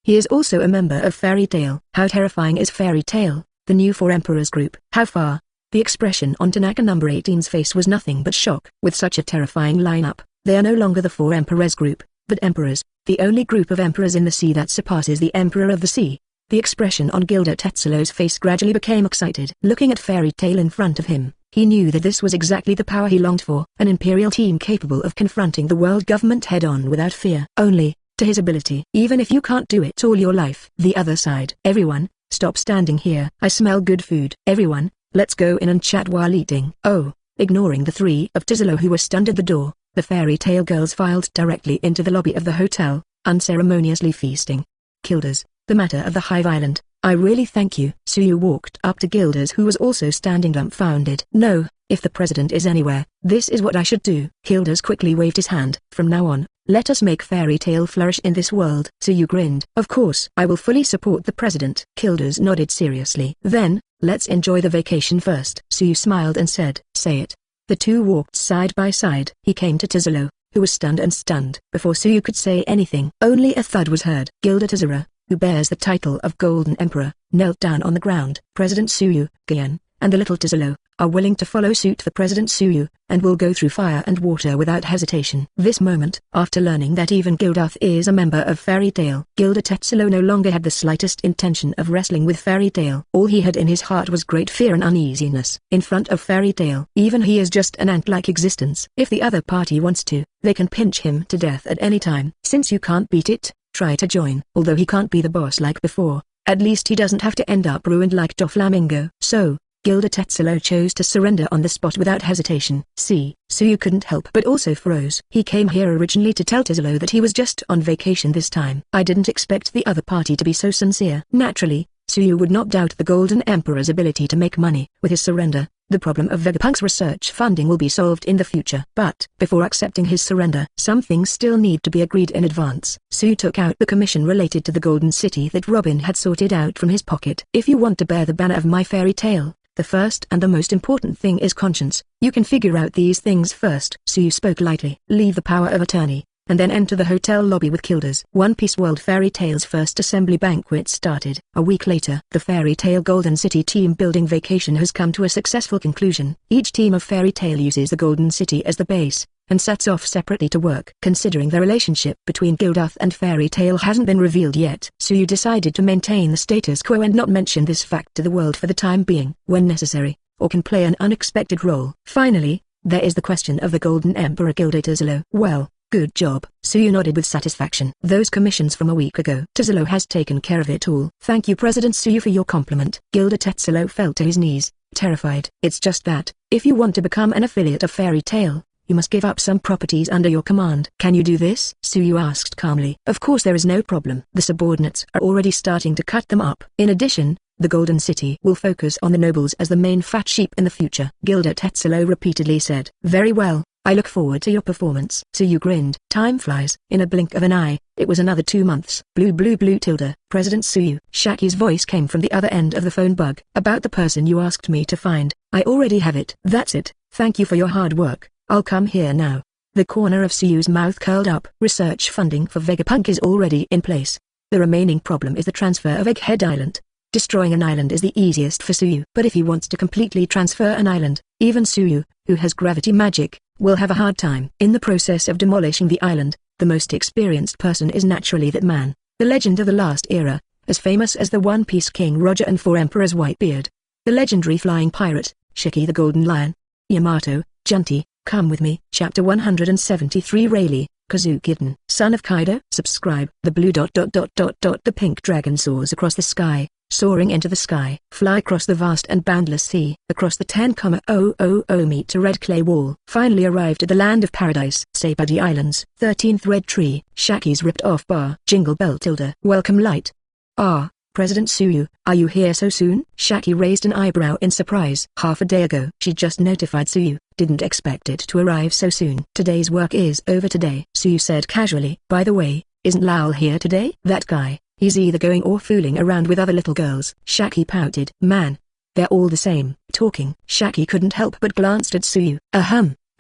is also a member of Fairy Tail. How terrifying is Fairy Tail, the new Four Emperors group? How far? The expression on Tanaka No. 18's face was nothing but shock. With such a terrifying lineup, they are no longer the Four Emperors group, but Emperors, the only group of Emperors in the sea that surpasses the Emperor of the Sea. The expression on Gildarth Tetsulo's face gradually became excited. Looking at Fairy Tail in front of him, he knew that this was exactly the power he longed for. An imperial team capable of confronting the world government head-on without fear. Only, to his ability. Even if you can't do it all your life. The other side. Everyone, stop standing here. I smell good food. Everyone, let's go in and chat while eating. Oh, ignoring the three of Tizolo who were stunned at the door, the Fairy Tail girls filed directly into the lobby of the hotel, unceremoniously feasting. Kildas, the matter of the Hive Island, I really thank you. Suyu walked up to Kildas, who was also standing dumbfounded. No, if the president is anywhere, this is what I should do. Kildas quickly waved his hand. From now on, let us make Fairy Tail flourish in this world. Suyu grinned. Of course, I will fully support the president. Kildas nodded seriously. Then, let's enjoy the vacation first. Suyu smiled and said, say it. The two walked side by side. He came to Tizolo, who was stunned. Before Suyu could say anything, only a thud was heard. Gildarth Tizora, who bears the title of Golden Emperor, knelt down on the ground. President Suyu, Gian, and the little Tizolo, are willing to follow suit for President Suyu, and will go through fire and water without hesitation. This moment, after learning that even Gildarth is a member of Fairy Tail, Gildarth Tetsulo no longer had the slightest intention of wrestling with Fairy Tail. All he had in his heart was great fear and uneasiness. In front of Fairy Tail, even he is just an ant-like existence. If the other party wants to, they can pinch him to death at any time. Since you can't beat it, try to join. Although he can't be the boss like before, at least he doesn't have to end up ruined like Doflamingo. So, Gildarth Tetsulo chose to surrender on the spot without hesitation. Suyu couldn't help but also froze. He came here originally to tell Tizolo that he was just on vacation this time. I didn't expect the other party to be so sincere. Naturally, Suyu would not doubt the Golden Emperor's ability to make money. With his surrender, the problem of Vegapunk's research funding will be solved in the future. But, before accepting his surrender, some things still need to be agreed in advance. Suyu took out the commission related to the Golden City that Robin had sorted out from his pocket. If you want to bear the banner of my fairy tale, the first and the most important thing is conscience. You can figure out these things first. Suyu spoke lightly. Leave the power of attorney, and then enter the hotel lobby with Kildas. One Piece World Fairy Tail's first assembly banquet started. A week later, the Fairy Tail Golden City team building vacation has come to a successful conclusion. Each team of Fairy Tail uses the Golden City as the base, and sets off separately to work. Considering the relationship between Gildarth and Fairy Tail hasn't been revealed yet, Suyu decided to maintain the status quo and not mention this fact to the world for the time being. When necessary, or can play an unexpected role. Finally, there is the question of the Golden Emperor Gildarth Tizolo. Well, good job. Suyu nodded with satisfaction. Those commissions from a week ago. Tizolo has taken care of it all. Thank you President Suyu for your compliment. Gildarth Tetsulo fell to his knees, terrified. It's just that, if you want to become an affiliate of Fairy Tail, you must give up some properties under your command. Can you do this? Suyu asked calmly. Of course there is no problem. The subordinates are already starting to cut them up. In addition, the Golden City will focus on the nobles as the main fat sheep in the future. Gildarth Tetsulo repeatedly said. Very well, I look forward to your performance. Suyu grinned. Time flies. In a blink of an eye, it was another 2 months. Blue tilde. President Suyu. Shaki's voice came from the other end of the phone bug. About the person you asked me to find, I already have it. That's it. Thank you for your hard work. I'll come here now. The corner of Suyu's mouth curled up. Research funding for Vegapunk is already in place. The remaining problem is the transfer of Egghead Island. Destroying an island is the easiest for Suyu. But if he wants to completely transfer an island, even Suyu, who has gravity magic, will have a hard time. In the process of demolishing the island, the most experienced person is naturally that man, the legend of the last era, as famous as the One Piece King Roger and 4 Emperors Whitebeard. The legendary flying pirate, Shiki the Golden Lion. Yamato, Junti, come with me. Chapter 173 Rayleigh, Kozuki, son of Kaido. Subscribe. The blue ... The pink dragon soars across the sky, soaring into the sky. Fly across the vast and boundless sea, across the 10,000 meter red clay wall. Finally arrived at the land of paradise. Saipadi Islands. 13th red tree. Shaki's ripped off bar. Jingle bell tilde. Welcome light. Ah, President Suyu, are you here so soon? Shaki raised an eyebrow in surprise. Half a day ago. She just notified Suyu, didn't expect it to arrive so soon. Today's work is over today, Suyu said casually. By the way, isn't Lal here today? That guy, he's either going or fooling around with other little girls. Shaki pouted. Man, they're all the same. Talking. Shaki couldn't help but glanced at Suyu.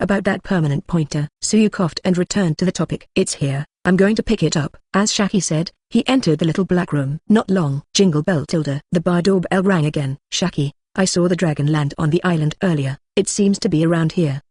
About that permanent pointer. Suyu coughed and returned to the topic. It's here, I'm going to pick it up. As Shaki said, he entered the little black room. Not long. Jingle bell tilde. The bar doorbell rang again. Shaki, I saw the dragon land on the island earlier. It seems to be around here.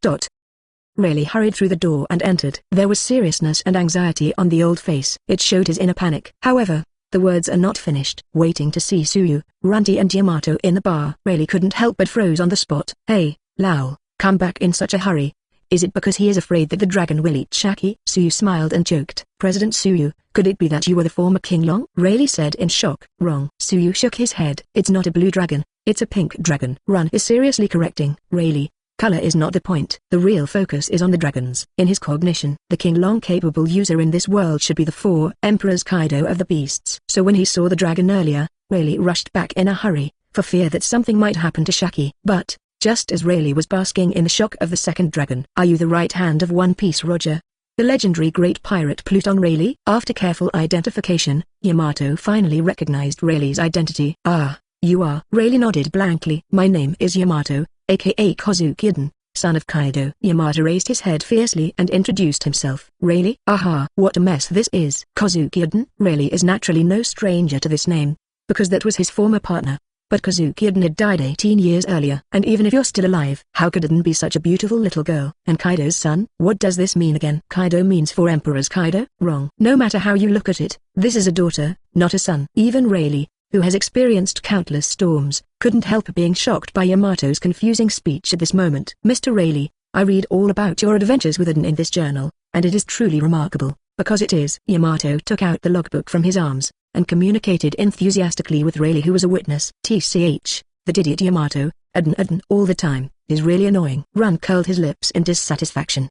Rayleigh hurried through the door and entered. There was seriousness and anxiety on the old face. It showed his inner panic. However, the words are not finished. Waiting to see Suyu, Runti and Yamato in the bar. Rayleigh couldn't help but froze on the spot. Hey, Lal, come back in such a hurry. Is it because he is afraid that the dragon will eat Shaki? Suyu smiled and joked. President Suyu, could it be that you were the former Qinglong? Rayleigh said in shock. Wrong. Suyu shook his head. It's not a blue dragon, it's a pink dragon. Run is seriously correcting. Rayleigh, color is not the point. The real focus is on the dragons. In his cognition, the Qinglong capable user in this world should be the four Emperors Kaido of the beasts. So when he saw the dragon earlier, Rayleigh rushed back in a hurry, for fear that something might happen to Shaki. But, just as Rayleigh was basking in the shock of the second dragon. Are you the right hand of One Piece Roger? The legendary great pirate Pluton Rayleigh? After careful identification, Yamato finally recognized Rayleigh's identity. Ah, you are. Rayleigh nodded blankly. My name is Yamato, aka Kozuki, son of Kaido. Yamato raised his head fiercely and introduced himself. Rayleigh? Aha, what a mess this is. Kozuki. Rayleigh is naturally no stranger to this name, because that was his former partner. But Kozuki had died 18 years earlier. And even if you're still alive, how could Oden be such a beautiful little girl? And Kaido's son? What does this mean again? Kaido means four emperors. Kaido? Wrong. No matter how you look at it, this is a daughter, not a son. Even Rayleigh, who has experienced countless storms, couldn't help being shocked by Yamato's confusing speech at this moment. Mr. Rayleigh, I read all about your adventures with Oden in this journal, and it is truly remarkable, because it is. Yamato took out the logbook from his arms, and communicated enthusiastically with Rayleigh, who was a witness. That idiot Yamato, Oden all the time, is really annoying. Run curled his lips in dissatisfaction.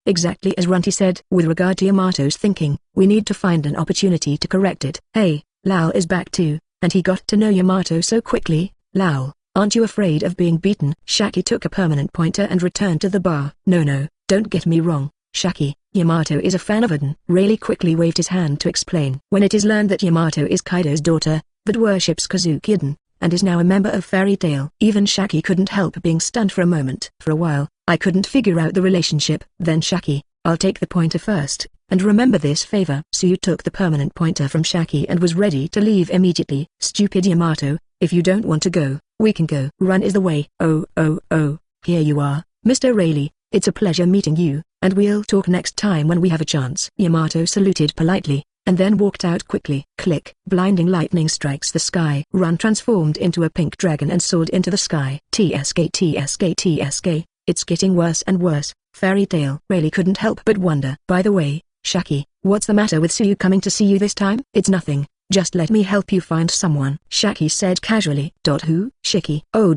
Exactly as Runti said. With regard to Yamato's thinking, we need to find an opportunity to correct it. Hey, Lal is back too, and he got to know Yamato so quickly. Lal, aren't you afraid of being beaten? Shaki took a permanent pointer and returned to the bar. No, don't get me wrong, Shaki. Yamato is a fan of Oden. Rayleigh quickly waved his hand to explain. When it is learned that Yamato is Kaido's daughter, but worships Kozuki Oden, and is now a member of Fairy Tail, even Shaki couldn't help being stunned for a moment. For a while, I couldn't figure out the relationship. Then Shaki, I'll take the pointer first, and remember this favor. Suyu took the permanent pointer from Shaki and was ready to leave immediately. Stupid Yamato, if you don't want to go, we can go. Run is the way. Oh, here you are, Mr. Rayleigh. It's a pleasure meeting you, and we'll talk next time when we have a chance. Yamato saluted politely, and then walked out quickly. Click. Blinding lightning strikes the sky. Run transformed into a pink dragon and soared into the sky. TSK. It's getting worse and worse. Fairy Tail. Rayleigh couldn't help but wonder. By the way, Shaki, what's the matter with Suyu coming to see you this time? It's nothing, just let me help you find someone, Shaki said casually. Who? Shiki. Oh.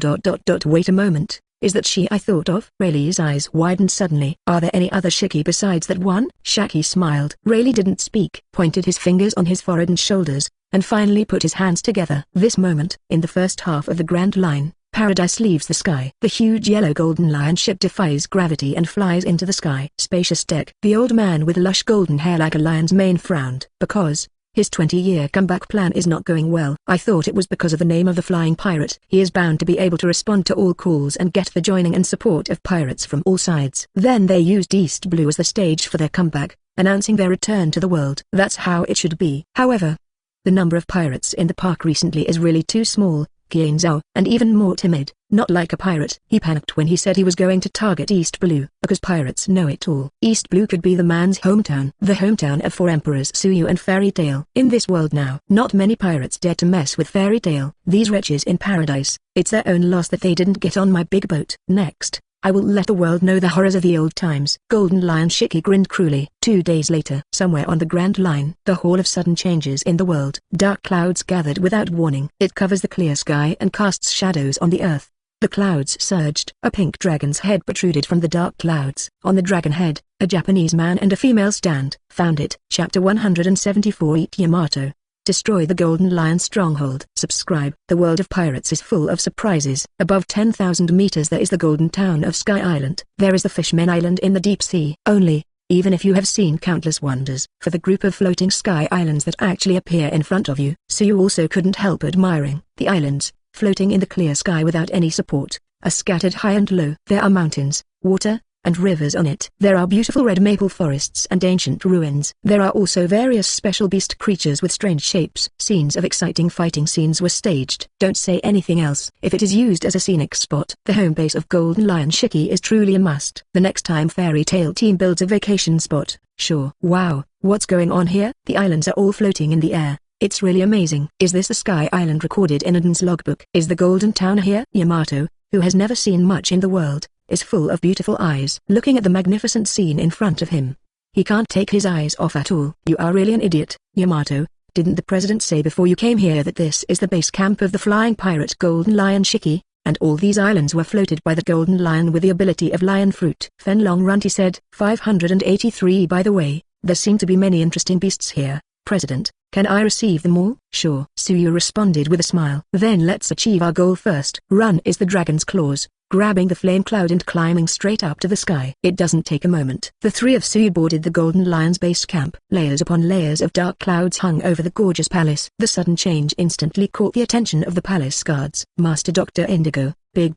Wait a moment. Is that she I thought of? Rayleigh's eyes widened suddenly. Are there any other Shiki besides that one? Shaki smiled. Rayleigh didn't speak, pointed his fingers on his forehead and shoulders, and finally put his hands together. This moment, in the first half of the Grand Line, paradise leaves the sky. The huge yellow golden lion ship defies gravity and flies into the sky. Spacious deck. The old man with lush golden hair like a lion's mane frowned, because his 20-year comeback plan is not going well. I thought it was because of the name of the flying pirate. He is bound to be able to respond to all calls and get the joining and support of pirates from all sides. Then they used East Blue as the stage for their comeback, announcing their return to the world. That's how it should be. However, the number of pirates in the park recently is really too small. Qianzhao, and even more timid, not like a pirate. He panicked when he said he was going to target East Blue, because pirates know it all. East Blue could be the man's hometown, the hometown of four emperors Suyu and Fairy Tail. In this world now, not many pirates dare to mess with Fairy Tail. These wretches in paradise, it's their own loss that they didn't get on my big boat. Next, I will let the world know the horrors of the old times. Golden Lion Shiki grinned cruelly. 2 days later, somewhere on the Grand Line, the Hall of Sudden Changes in the world. Dark clouds gathered without warning. It covers the clear sky and casts shadows on the earth. The clouds surged. A pink dragon's head protruded from the dark clouds. On the dragon head, a Japanese man and a female stand. Found it. Chapter 174. Eat Yamato. Destroy the Golden Lion stronghold. Subscribe. The world of pirates is full of surprises. Above 10,000 meters there is the golden town of Sky Island. There is the Fishman Island in the deep sea. Only, even if you have seen countless wonders, for the group of floating sky islands that actually appear in front of you. So you also couldn't help admiring the islands, floating in the clear sky without any support, are scattered high and low. There are mountains, water, and rivers on it. There are beautiful red maple forests and ancient ruins. There are also various special beast creatures with strange shapes. Scenes of exciting fighting scenes were staged. Don't say anything else. If it is used as a scenic spot, the home base of Golden Lion Shiki is truly a must. The next time Fairy Tail team builds a vacation spot, sure. Wow, what's going on here? The islands are all floating in the air. It's really amazing. Is this the Sky Island recorded in Oden's logbook? Is the Golden Town here? Yamato, who has never seen much in the world, is full of beautiful eyes. Looking at the magnificent scene in front of him, he can't take his eyes off at all. You are really an idiot, Yamato. Didn't the president say before you came here that this is the base camp of the flying pirate Golden Lion Shiki, and all these islands were floated by the Golden Lion with the ability of lion fruit? Qinglong Runti said. 583. By the way, there seem to be many interesting beasts here, President. Can I receive them all? Sure. Suyu responded with a smile. Then let's achieve our goal first. Run is the dragon's claws, grabbing the flame cloud and climbing straight up to the sky. It doesn't take a moment. The three of Suyu boarded the Golden Lion's base camp. Layers upon layers of dark clouds hung over the gorgeous palace. The sudden change instantly caught the attention of the palace guards. Master Dr. Indigo, big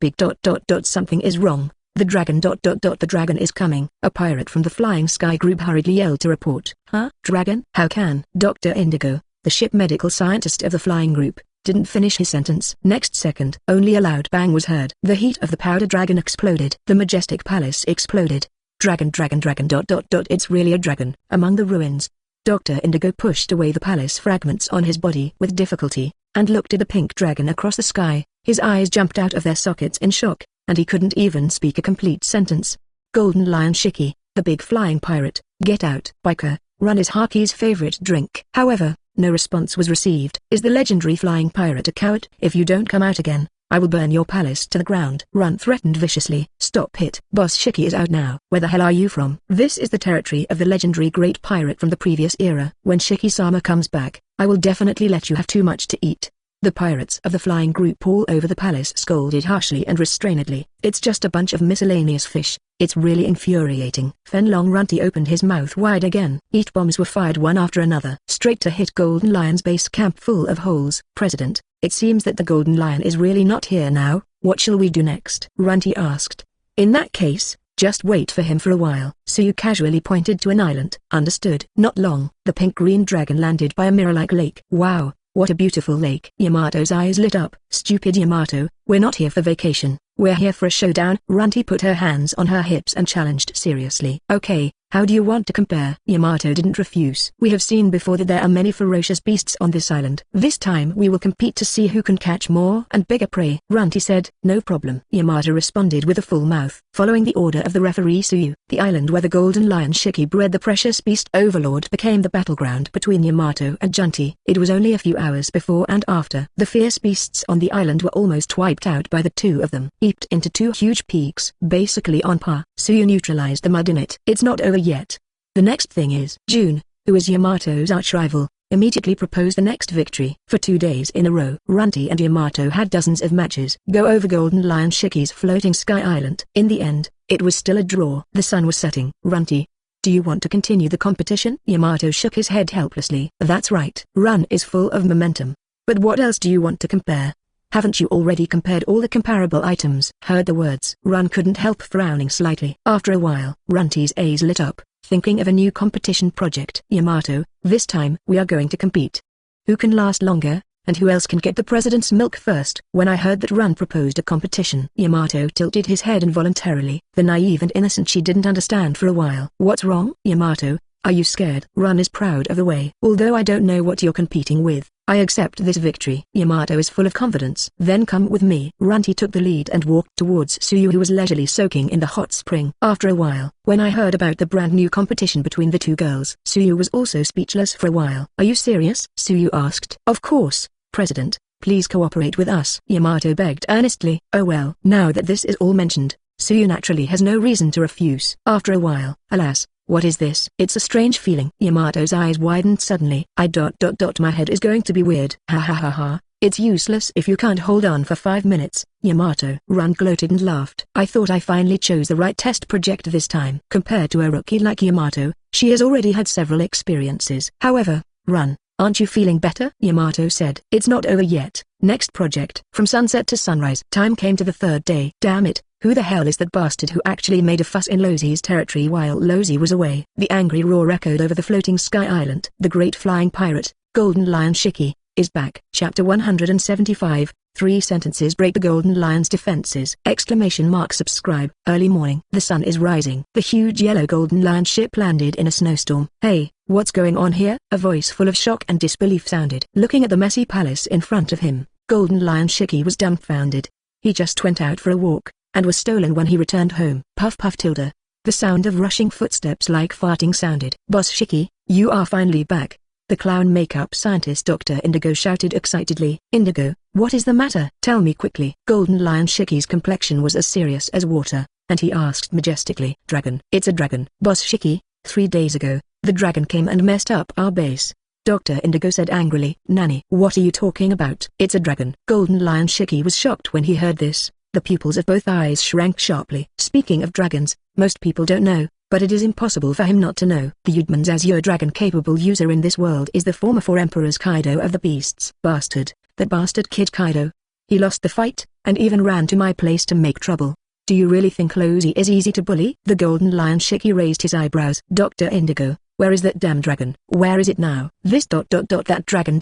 something is wrong. The dragon The dragon is coming. A pirate from the Flying Sky group hurriedly yelled to report. Huh? Dragon? How can? Dr. Indigo, the ship medical scientist of the flying group, didn't finish his sentence. Next second, only a loud bang was heard. The heat of the powder dragon exploded. The majestic palace exploded. Dragon. It's really a dragon. Among the ruins, Dr. Indigo pushed away the palace fragments on his body with difficulty, and looked at the pink dragon across the sky. His eyes jumped out of their sockets in shock, and he couldn't even speak a complete sentence. Golden Lion Shiki, the big flying pirate, get out. Biker, run is Haki's favorite drink. However, no response was received. Is the legendary flying pirate a coward? If you don't come out again, I will burn your palace to the ground. Run threatened viciously. Stop it. Boss Shiki is out now. Where the hell are you from? This is the territory of the legendary great pirate from the previous era. When Shiki-sama comes back, I will definitely let you have too much to eat. The pirates of the flying group all over the palace scolded harshly and restrainedly. It's just a bunch of miscellaneous fish. It's really infuriating. Qinglong Runti opened his mouth wide again. Eat bombs were fired one after another, straight to hit Golden Lion's base camp full of holes. President, it seems that the Golden Lion is really not here now. What shall we do next? Runti asked. In that case, just wait for him for a while. Suyu casually pointed to an island. Understood. Not long, the pink-green dragon landed by a mirror-like lake. Wow. What a beautiful lake. Yamato's eyes lit up. Stupid Yamato, we're not here for vacation, we're here for a showdown. Runti put her hands on her hips and challenged seriously. Okay, how do you want to compare? Yamato didn't refuse. We have seen before that there are many ferocious beasts on this island. This time we will compete to see who can catch more and bigger prey. Runti said. No problem. Yamato responded with a full mouth. Following the order of the referee Suyu, the island where the Golden Lion Shiki bred the precious beast Overlord became the battleground between Yamato and Junti. It was only a few hours before and after. The fierce beasts on the island were almost wiped out by the two of them. Eated into two huge peaks, basically on par. Suyu neutralized the mud in it. It's not over yet. The next thing is June, who is Yamato's arch-rival, immediately proposed the next victory. For 2 days in a row, Runti and Yamato had dozens of matches go over Golden Lion Shiki's floating sky island. In the end, it was still a draw. The sun was setting. Runti, do you want to continue the competition? Yamato shook his head helplessly. That's right. Run is full of momentum. But what else do you want to compare? Haven't you already compared all the comparable items? Heard the words. Run couldn't help frowning slightly. After a while, Runti's eyes lit up, thinking of a new competition project. Yamato, this time we are going to compete. Who can last longer, and who else can get the president's milk first? When I heard that Run proposed a competition, Yamato tilted his head involuntarily. The naive and innocent she didn't understand for a while. What's wrong? Yamato, are you scared? Run is proud of the way. Although I don't know what you're competing with, I accept this victory. Yamato is full of confidence. Then come with me. Runti took the lead and walked towards Suyu, who was leisurely soaking in the hot spring. After a while, when I heard about the brand new competition between the two girls, Suyu was also speechless for a while. Are you serious? Suyu asked. Of course, President. Please cooperate with us. Yamato begged earnestly. Oh well. Now that this is all mentioned, Suyu naturally has no reason to refuse. After a while, alas, What is this? It's a strange feeling. Yamato's eyes widened suddenly. My head is going to be weird. Ha ha ha ha. It's useless if you can't hold on for 5 minutes, Yamato. Run gloated and laughed. I thought I finally chose the right test project this time. Compared to a rookie like Yamato, she has already had several experiences. However, Run, aren't you feeling better? Yamato said. It's not over yet. Next project. From sunset to sunrise. Time came to the third day. Damn it, who the hell is that bastard who actually made a fuss in Losey's territory while Losey was away? The angry roar echoed over the floating sky island. The great flying pirate, Golden Lion Shiki, is back. Chapter 175, 3 sentences break the Golden Lion's defenses! Subscribe. Early morning. The sun is rising. The huge yellow Golden Lion ship landed in a snowstorm. Hey, what's going on here? A voice full of shock and disbelief sounded. Looking at the messy palace in front of him, Golden Lion Shiki was dumbfounded. He just went out for a walk, and was stolen when he returned home. Puff puff tilde. The sound of rushing footsteps like farting sounded. Boss Shiki, you are finally back. The clown makeup scientist Dr. Indigo shouted excitedly. Indigo, what is the matter? Tell me quickly. Golden Lion Shiki's complexion was as serious as water, and he asked majestically. Dragon. It's a dragon. Boss Shiki, 3 days ago, the dragon came and messed up our base. Dr. Indigo said angrily. Nanny, what are you talking about? It's a dragon. Golden Lion Shiki was shocked when he heard this. The pupils of both eyes shrank sharply. Speaking of dragons, most people don't know, but it is impossible for him not to know. The Udman's Azure dragon-capable user in this world is the former 4 Emperors Kaido of the Beasts. Bastard, that bastard kid Kaido. He lost the fight, and even ran to my place to make trouble. Do you really think Losey is easy to bully? The Golden Lion Shiki raised his eyebrows. Dr. Indigo, where is that damn dragon? Where is it now? This that dragon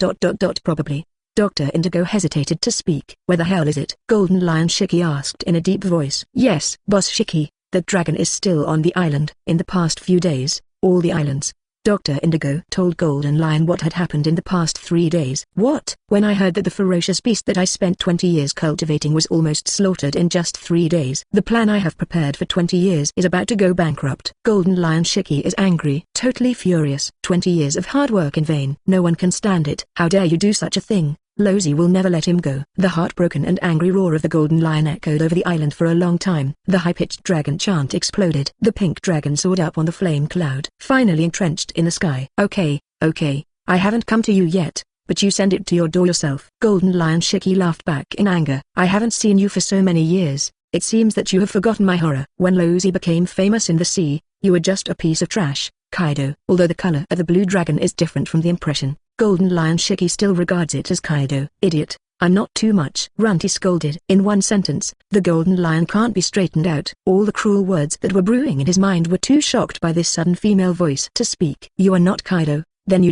probably. Dr. Indigo hesitated to speak. Where the hell is it? Golden Lion Shiki asked in a deep voice. Yes, Boss Shiki, the dragon is still on the island. In the past few days, all the islands. Dr. Indigo told Golden Lion what had happened in the past 3 days. What? When I heard that the ferocious beast that I spent 20 years cultivating was almost slaughtered in just 3 days. The plan I have prepared for 20 years is about to go bankrupt. Golden Lion Shiki is angry, totally furious. 20 years of hard work in vain. No one can stand it. How dare you do such a thing? Losey will never let him go. The heartbroken and angry roar of the Golden Lion echoed over the island for a long time. The high-pitched dragon chant exploded. The pink dragon soared up on the flame cloud, finally entrenched in the sky. Okay, I haven't come to you yet, but you send it to your door yourself. Golden Lion Shiki laughed back in anger. I haven't seen you for so many years. It seems that you have forgotten my horror. When Losey became famous in the sea, you were just a piece of trash, Kaido. Although the color of the blue dragon is different from the impression, Golden Lion Shiki still regards it as Kaido. Idiot, I'm not too much. Runti scolded. In one sentence, the Golden Lion can't be straightened out. All the cruel words that were brewing in his mind were too shocked by this sudden female voice to speak. You are not Kaido, then you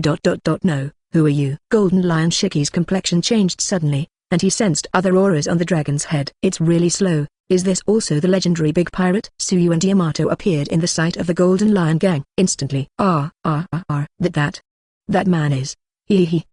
no, who are you? Golden Lion Shiki's complexion changed suddenly, and he sensed other auras on the dragon's head. It's really slow. Is this also the legendary big pirate? Suyu and Yamato appeared in the sight of the Golden Lion gang. Instantly. That man is. He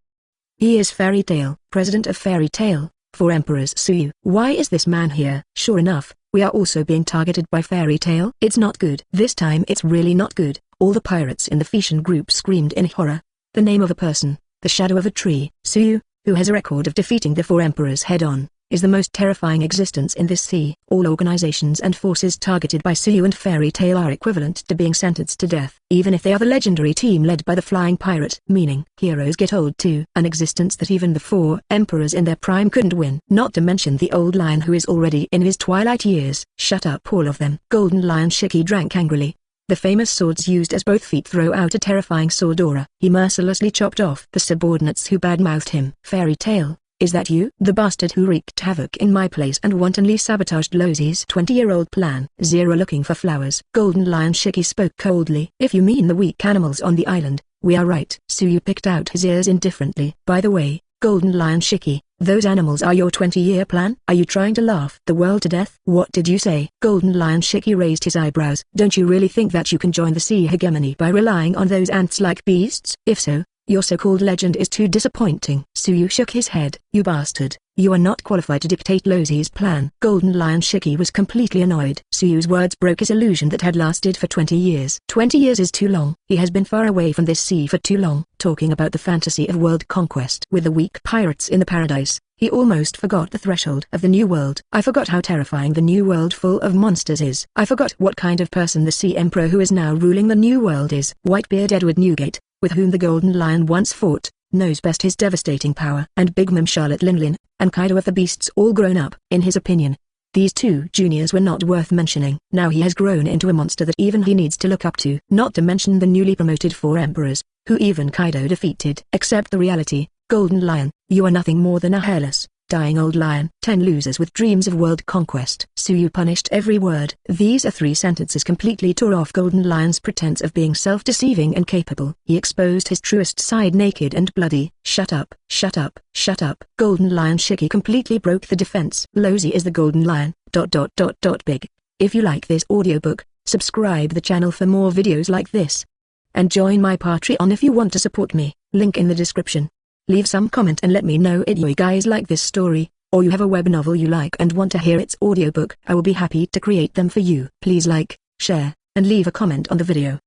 is Fairy Tail, president of Fairy Tail, 4 Emperors Suyu. Why is this man here? Sure enough, we are also being targeted by Fairy Tail. It's not good. This time it's really not good. All the pirates in the Phetian group screamed in horror. The name of a person, the shadow of a tree. Suyu, who has a record of defeating the 4 Emperors head-on, is the most terrifying existence in this sea. All organizations and forces targeted by Suyu and Fairy Tail are equivalent to being sentenced to death, even if they are the legendary team led by the Flying Pirate. Meaning, heroes get old too. An existence that even the 4 emperors in their prime couldn't win. Not to mention the old lion who is already in his twilight years. Shut up all of them. Golden Lion Shiki drank angrily. The famous swords used as both feet throw out a terrifying sword aura. He mercilessly chopped off the subordinates who badmouthed him. Fairy Tail, is that you? The bastard who wreaked havoc in my place and wantonly sabotaged Losey's 20-year-old plan. Zero looking for flowers. Golden Lion Shiki spoke coldly. If you mean the weak animals on the island, we are right. Suyu picked out his ears indifferently. By the way, Golden Lion Shiki, those animals are your 20-year plan? Are you trying to laugh the world to death? What did you say? Golden Lion Shiki raised his eyebrows. Don't you really think that you can join the sea hegemony by relying on those ants-like beasts? If so, your so-called legend is too disappointing. Suyu shook his head. You bastard, you are not qualified to dictate Losey's plan. Golden Lion Shiki was completely annoyed. Suyu's words broke his illusion that had lasted for 20 years. 20 years is too long. He has been far away from this sea for too long. Talking about the fantasy of world conquest with the weak pirates in the paradise, He almost forgot the threshold of the new world. I forgot how terrifying the new world full of monsters is. I forgot what kind of person the Sea Emperor who is now ruling the new world is. Whitebeard Edward Newgate, with whom the Golden Lion once fought, knows best his devastating power. And Big Mom Charlotte Linlin, and Kaido of the Beasts all grown up. In his opinion, these two juniors were not worth mentioning. Now he has grown into a monster that even he needs to look up to. Not to mention the newly promoted 4 emperors, who even Kaido defeated. Accept the reality, Golden Lion, you are nothing more than a hairless, dying old lion. 10 losers with dreams of world conquest. Suyu punished every word. These are 3 sentences completely tore off Golden Lion's pretense of being self-deceiving and capable. He exposed his truest side naked and bloody. Shut up, shut up, shut up. Golden Lion Shiki completely broke the defense. Lozi is the Golden Lion, ... Big. If you like this audiobook, subscribe the channel for more videos like this. And join my Patreon if you want to support me, link in the description. Leave some comment and let me know if you guys like this story, or you have a web novel you like and want to hear its audiobook. I will be happy to create them for you. Please like, share, and leave a comment on the video.